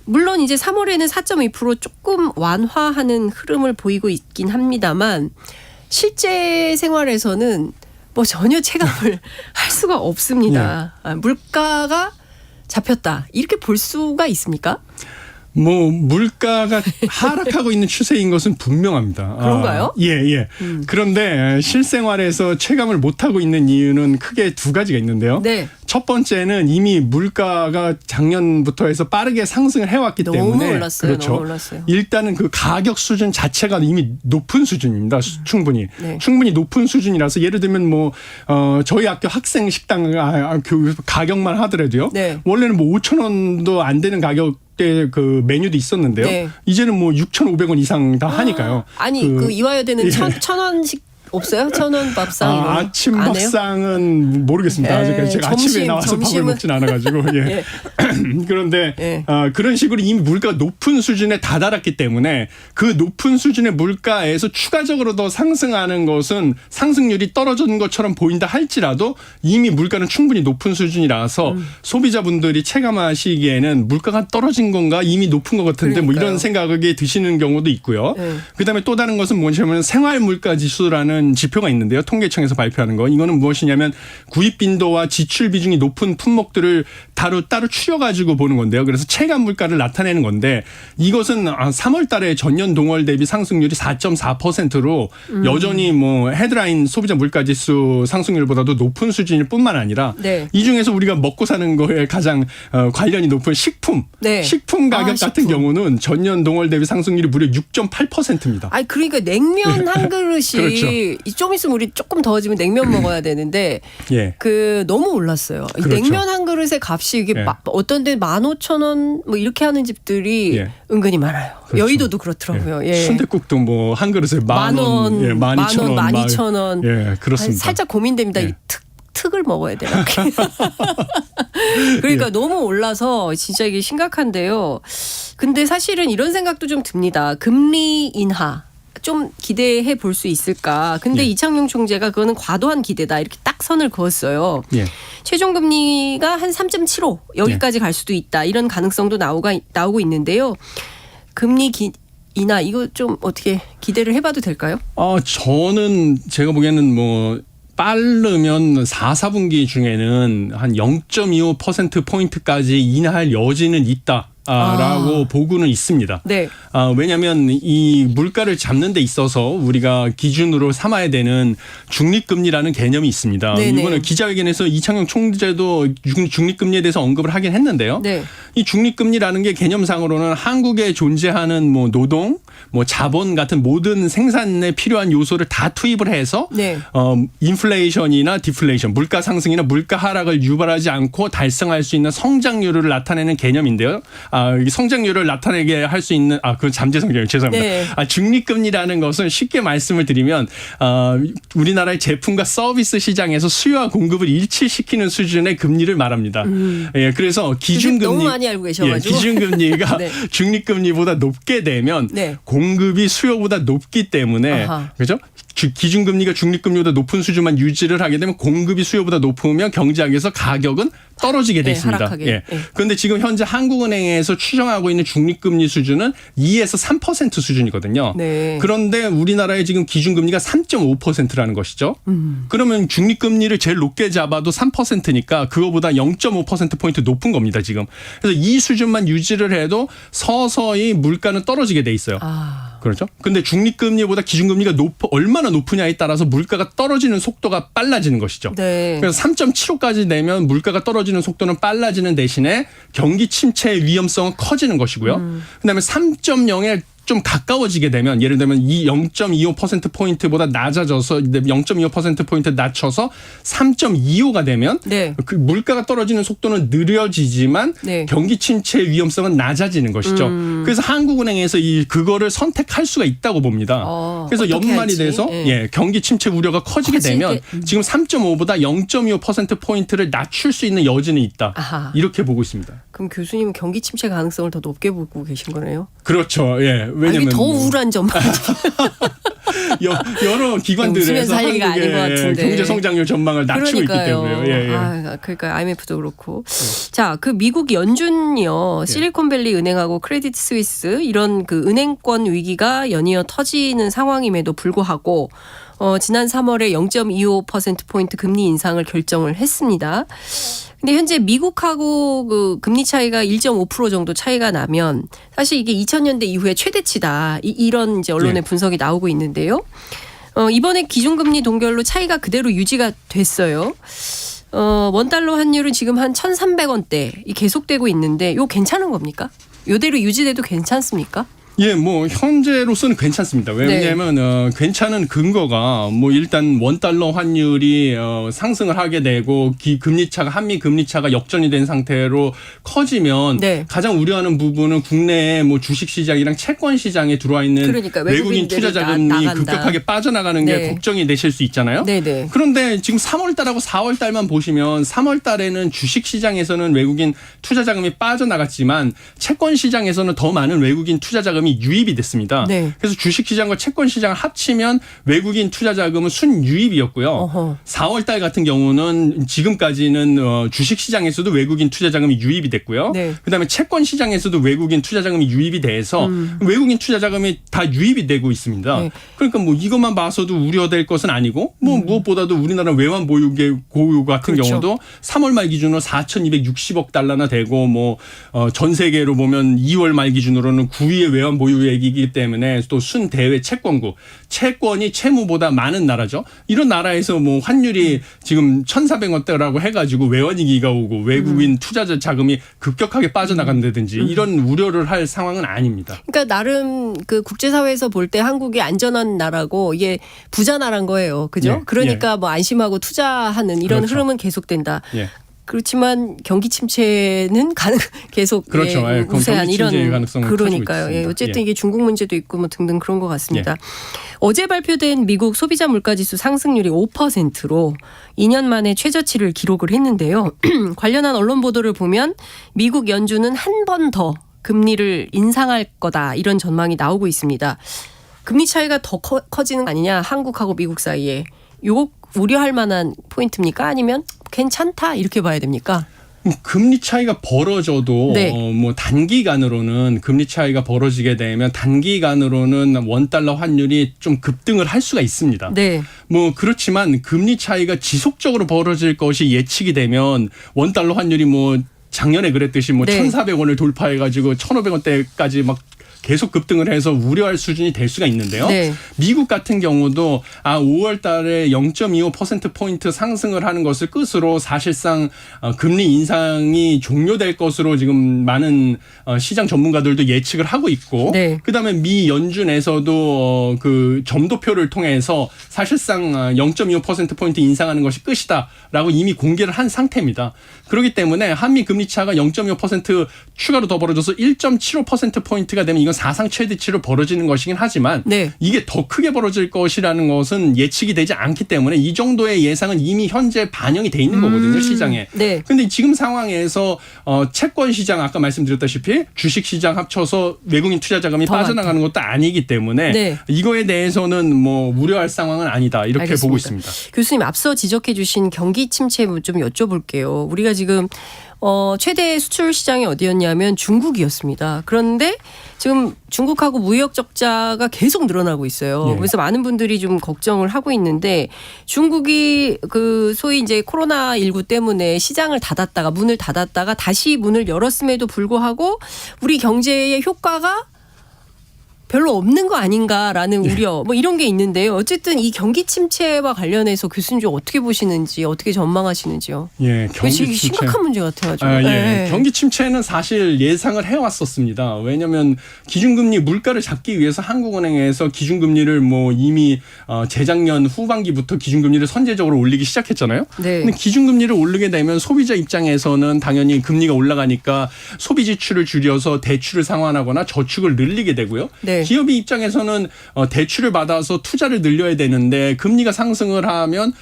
물론 이제 3월에는 4.2% 조금 완화하는 흐름을 보이고 있긴 합니다만 실제 생활에서는 뭐 전혀 체감을 할 수가 없습니다. 물가가 잡혔다. 이렇게 볼 수가 있습니까? 뭐 물가가 하락하고 있는 추세인 것은 분명합니다. 그런가요? 예. 그런데 실생활에서 체감을 못하고 있는 이유는 크게 두 가지가 있는데요. 네. 첫 번째는 이미 물가가 작년부터 해서 빠르게 상승을 해왔기 때문에 너무 올랐어요. 그렇죠. 너무 올랐어요. 일단은 그 가격 수준 자체가 이미 높은 수준입니다. 충분히. 네. 충분히 높은 수준이라서 예를 들면 뭐 저희 학교 학생 식당 그 가격만 하더라도요. 네. 원래는 뭐 5천 원도 안 되는 가격 때 그 메뉴도 있었는데요. 네. 이제는 뭐 6,500원 이상 다 하니까요. 아니 그 이화여대는 1,000원씩 없어요? 1,000원 밥상 이런 거 아침 안 해요? 밥상은 모르겠습니다. 아직까지 제가 아침에 나와서 밥을 점심은? 먹진 않아가지고. 예. 그런데 그런 식으로 이미 물가가 높은 수준에 다다랐기 때문에 그 높은 수준의 물가에서 추가적으로 더 상승하는 것은 상승률이 떨어진 것처럼 보인다 할지라도 이미 물가는 충분히 높은 수준이라서 소비자분들이 체감하시기에는 물가가 떨어진 건가 이미 높은 것 같은데 뭐 이런 생각이 드시는 경우도 있고요. 그다음에 또 다른 것은 뭐냐면 생활 물가 지수라는 지표가 있는데요. 통계청에서 발표하는 거. 이거는 무엇이냐면 구입 빈도와 지출 비중이 높은 품목들을 따로 추려가지고 보는 건데요. 그래서 체감 물가를 나타내는 건데 이것은 3월 달에 전년 동월 대비 상승률이 4.4%로 여전히 뭐 헤드라인 소비자 물가 지수 상승률보다도 높은 수준일 뿐만 아니라 이 중에서 우리가 먹고 사는 거에 가장 관련이 높은 식품 가격 같은 경우는 전년 동월 대비 상승률이 무려 6.8%입니다. 아니 그러니까 냉면 한 그릇이 그렇죠. 좀 있으면 우리 조금 더워지면 냉면 먹어야 되는데 그 너무 올랐어요. 그렇죠. 냉면 한 그릇의 값이 이게 어떤 데 15,000원 뭐 이렇게 하는 집들이 은근히 많아요. 그렇죠. 여의도도 그렇더라고요. 순댓국도 뭐 한 그릇에 10,000원, 12,000원, 12,000원. 예, 그렇습니다. 살짝 고민됩니다. 이 흙을 먹어야 돼요. 그러니까 너무 올라서 진짜 이게 심각한데요. 근데 사실은 이런 생각도 좀 듭니다. 금리 인하. 좀 기대해 볼 수 있을까. 근데 이창용 총재가 그거는 과도한 기대다. 이렇게 딱 선을 그었어요. 최종 금리가 한 3.75 여기까지 갈 수도 있다. 이런 가능성도 나오고 있는데요. 금리 인하 이거 좀 어떻게 기대를 해봐도 될까요? 저는 제가 보기에는 뭐 빠르면 4분기 중에는 한 0.25%포인트까지 인하할 여지는 있다. 라고 보고는 있습니다. 네. 왜냐하면 이 물가를 잡는 데 있어서 우리가 기준으로 삼아야 되는 중립금리라는 개념이 있습니다. 네네. 이번에 기자회견에서 이창용 총재도 중립금리에 대해서 언급을 하긴 했는데요. 네. 이 중립금리라는 게 개념상으로는 한국에 존재하는 뭐 노동, 뭐 자본 같은 모든 생산에 필요한 요소를 다 투입을 해서 네. 인플레이션이나 디플레이션, 물가 상승이나 물가 하락을 유발하지 않고 달성할 수 있는 성장률을 나타내는 개념인데요. 성장률을 나타내게 할 수 있는 그건 잠재 성장률 죄송합니다. 네. 중립금리라는 것은 쉽게 말씀을 드리면 우리나라의 제품과 서비스 시장에서 수요와 공급을 일치시키는 수준의 금리를 말합니다. 예, 그래서 기준금리 너무 많이 알고 계셔가지고 기준금리가 네. 중립금리보다 높게 되면 네. 공급이 수요보다 높기 때문에 그렇죠? 기준금리가 중립금리보다 높은 수준만 유지를 하게 되면 공급이 수요보다 높으면 경제학에서 가격은 떨어지게 돼 있습니다. 하락하게. 그런데 지금 현재 한국은행에서 추정하고 있는 중립금리 수준은 2에서 3% 수준이거든요. 네. 그런데 우리나라의 지금 기준금리가 3.5%라는 것이죠. 그러면 중립금리를 제일 높게 잡아도 3%니까 그거보다 0.5%포인트 높은 겁니다. 지금. 그래서 이 수준만 유지를 해도 서서히 물가는 떨어지게 돼 있어요. 그렇죠? 근데 중립금리보다 기준금리가 얼마나 높으냐에 따라서 물가가 떨어지는 속도가 빨라지는 것이죠. 네. 그래서 3.75까지 내면 물가가 떨어지는 속도는 빨라지는 대신에 경기 침체의 위험성은 커지는 것이고요. 그다음에 3.0에 좀 가까워지게 되면 예를 들면 이 0.25%포인트보다 낮아져서 0.25%포인트 낮춰서 3.25가 되면 그 물가가 떨어지는 속도는 느려지지만 경기 침체의 위험성은 낮아지는 것이죠. 그래서 한국은행에서 그거를 선택할 수가 있다고 봅니다. 그래서 연말이 돼서 경기 침체 우려가 커지게 되면 지금 3.5보다 0.25%포인트를 낮출 수 있는 여지는 있다. 이렇게 보고 있습니다. 그럼 교수님은 경기 침체 가능성을 더 높게 보고 계신 거네요? 그렇죠. 예. 왜냐면 이게 더 우울한 전망. 여러 기관들에서 한국의 경제 성장률 전망을 낮추고 있기 때문에요. 그러니까 IMF도 그렇고. 자, 그 미국 연준이요. 실리콘밸리 은행하고 크레딧 스위스 이런 그 은행권 위기가 연이어 터지는 상황임에도 불구하고 지난 3월에 0.25%포인트 금리 인상을 결정을 했습니다. 근데 현재 미국하고 그 금리 차이가 1.5% 정도 차이가 나면 사실 이게 2000년대 이후에 최대치다. 이런 이제 언론의 분석이 나오고 있는데요. 이번에 기준금리 동결로 차이가 그대로 유지가 됐어요. 원달러 환율은 지금 한 1,300원대 계속되고 있는데 이거 괜찮은 겁니까? 이대로 유지돼도 괜찮습니까? 예, 뭐 현재로서는 괜찮습니다. 왜냐하면 괜찮은 근거가 뭐 일단 원달러 환율이 상승을 하게 되고 금리차가 한미 금리차가 역전이 된 상태로 커지면 가장 우려하는 부분은 국내에 뭐 주식 시장이랑 채권 시장에 들어와 있는 외국인 투자 자금이 급격하게 빠져나가는 게 걱정이 되실 수 있잖아요. 네네. 그런데 지금 3월 달하고 4월 달만 보시면 3월 달에는 주식 시장에서는 외국인 투자 자금이 빠져나갔지만 채권 시장에서는 더 많은 외국인 투자 자금이 유입이 됐습니다. 그래서 주식시장과 채권시장을 합치면 외국인 투자 자금은 순유입이었고요. 4월 달 같은 경우는 지금까지는 주식시장에서도 외국인 투자 자금이 유입이 됐고요. 그다음에 채권시장에서도 외국인 투자 자금이 유입이 돼서 외국인 투자 자금이 다 유입이 되고 있습니다. 그러니까 뭐 이것만 봐서도 우려될 것은 아니고 뭐 무엇보다도 우리나라 외환 보유의 고유 같은 경우도 3월 말 기준으로 4,260억 달러나 되고 뭐 전 세계로 보면 2월 말 기준으로는 9위의 외환 보유액이기 때문에 또 순대외 채권국, 채권이 채무보다 많은 나라죠. 이런 나라에서 뭐 환율이 지금 1,400원대라고 해가지고 외환위기가 오고 외국인 투자자 자금이 급격하게 빠져나간다든지 이런 우려를 할 상황은 아닙니다. 그러니까 나름 그 국제사회에서 볼 때 한국이 안전한 나라고 이게 부자 나라인 거예요. 그죠? 그러니까 뭐 안심하고 투자하는 이런 흐름은 계속된다. 그렇지만 경기 침체는 계속 그렇죠. 예, 그건 우세한 경기 침체의 이런 가능성은 그러니까요. 커지고 예, 있습니다. 어쨌든 예. 이게 중국 문제도 있고 뭐 등등 그런 것 같습니다. 어제 발표된 미국 소비자 물가지수 상승률이 5%로 2년 만에 최저치를 기록을 했는데요. 관련한 언론 보도를 보면 미국 연준은 한 번 더 금리를 인상할 거다 이런 전망이 나오고 있습니다. 금리 차이가 더 커지는 거 아니냐 한국하고 미국 사이에. 요거 우려할 만한 포인트입니까? 아니면 괜찮다 이렇게 봐야 됩니까? 금리 차이가 벌어져도 네. 뭐 단기간으로는 금리 차이가 벌어지게 되면 단기간으로는 원달러 환율이 좀 급등을 할 수가 있습니다. 네. 뭐 그렇지만 금리 차이가 지속적으로 벌어질 것이 예측이 되면 원달러 환율이 뭐 작년에 그랬듯이 뭐 네. 1,400원을 돌파해가지고 1,500원대까지 막 계속 급등을 해서 우려할 수준이 될 수가 있는데요. 네. 미국 같은 경우도 5월 달에 0.25%포인트 상승을 하는 것을 끝으로 사실상 금리 인상이 종료될 것으로 지금 많은 시장 전문가들도 예측을 하고 있고 네. 그다음에 미 연준에서도 그 점도표를 통해서 사실상 0.25%포인트 인상하는 것이 끝이다라고 이미 공개를 한 상태입니다. 그렇기 때문에 한미 금리 차가 0.25% 추가로 더 벌어져서 1.75%포인트가 되면 이건 사상 최대치로 벌어지는 것이긴 하지만 네. 이게 더 크게 벌어질 것이라는 것은 예측이 되지 않기 때문에 이 정도의 예상은 이미 현재 반영이 돼 있는 거거든요, 시장에. 네. 근데 지금 상황에서 채권 시장 아까 말씀드렸다시피 주식 시장 합쳐서 외국인 투자 자금이 빠져나가는 것도 아니기 때문에 네. 이거에 대해서는 뭐 우려할 상황은 아니다. 이렇게 알겠습니다. 보고 있습니다. 교수님 앞서 지적해 주신 경기 침체 좀 여쭤볼게요. 우리가 지금 최대 수출 시장이 어디였냐면 중국이었습니다. 그런데 지금 중국하고 무역 적자가 계속 늘어나고 있어요. 네. 그래서 많은 분들이 좀 걱정을 하고 있는데 중국이 그 소위 이제 코로나19 때문에 시장을 닫았다가 문을 닫았다가 다시 문을 열었음에도 불구하고 우리 경제의 효과가 별로 없는 거 아닌가라는 우려 뭐 이런 게 있는데요. 어쨌든 이 경기 침체와 관련해서 교수님 좀 어떻게 보시는지 어떻게 전망하시는지요? 예, 경기 침체 심각한 문제 같아가지고. 예. 네. 경기 침체는 사실 예상을 해왔었습니다. 왜냐하면 기준금리 물가를 잡기 위해서 한국은행에서 기준금리를 뭐 이미 재작년 후반기부터 기준금리를 선제적으로 올리기 시작했잖아요. 네. 근데 기준금리를 오르게 되면 소비자 입장에서는 당연히 금리가 올라가니까 소비 지출을 줄여서 대출을 상환하거나 저축을 늘리게 되고요. 네. 기업의 입장에서는 대출을 받아서 투자를 늘려야 되는데 금리가 상승을 하면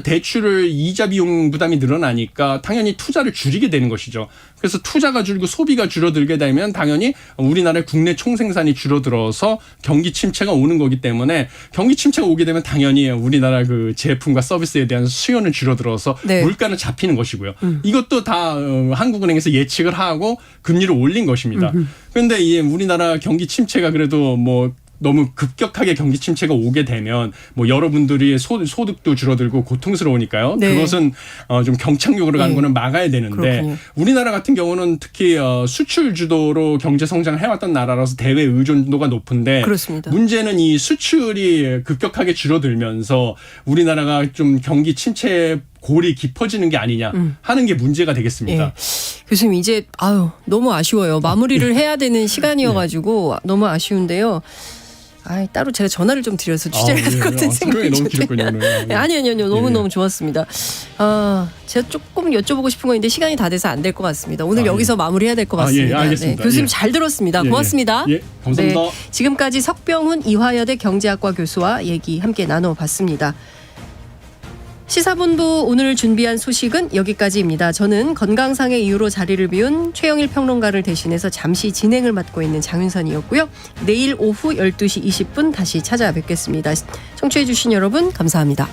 대출을 이자 비용 부담이 늘어나니까 당연히 투자를 줄이게 되는 것이죠. 그래서 투자가 줄고 소비가 줄어들게 되면 당연히 우리나라의 국내 총생산이 줄어들어서 경기 침체가 오는 거기 때문에 경기 침체가 오게 되면 당연히 우리나라 그 제품과 서비스에 대한 수요는 줄어들어서 네. 물가는 잡히는 것이고요. 이것도 다 한국은행에서 예측을 하고 금리를 올린 것입니다. 그런데 이 우리나라 경기 침체가 그래도 뭐 너무 급격하게 경기 침체가 오게 되면 뭐 여러분들이 소득도 줄어들고 고통스러우니까요. 네. 그것은 좀 경착륙으로 가는 네. 거는 막아야 되는데 그렇군요. 우리나라 같은 경우는 특히 수출 주도로 경제 성장을 해왔던 나라라서 대외 의존도가 높은데 그렇습니다. 문제는 이 수출이 급격하게 줄어들면서 우리나라가 좀 경기 침체 골이 깊어지는 게 아니냐 하는 게 문제가 되겠습니다. 예. 교수님 이제 너무 아쉬워요. 마무리를 해야 되는 시간이어가지고 너무 아쉬운데요. 따로 제가 전화를 좀 드려서 취재를 해야 될 것 같은 생각이 너무 드네요. 길었군요. 아니요. 너무너무 좋았습니다. 제가 조금 여쭤보고 싶은 거 있는데 시간이 다 돼서 안 될 것 같습니다. 오늘 여기서 마무리해야 될 것 같습니다. 알겠습니다. 교수님 잘 들었습니다. 고맙습니다. 감사합니다. 지금까지 석병훈 이화여대 경제학과 교수와 얘기 함께 나눠봤습니다. 시사본부 오늘 준비한 소식은 여기까지입니다. 저는 건강상의 이유로 자리를 비운 최영일 평론가를 대신해서 잠시 진행을 맡고 있는 장윤선이었고요. 내일 오후 12시 20분 다시 찾아뵙겠습니다. 청취해 주신 여러분 감사합니다.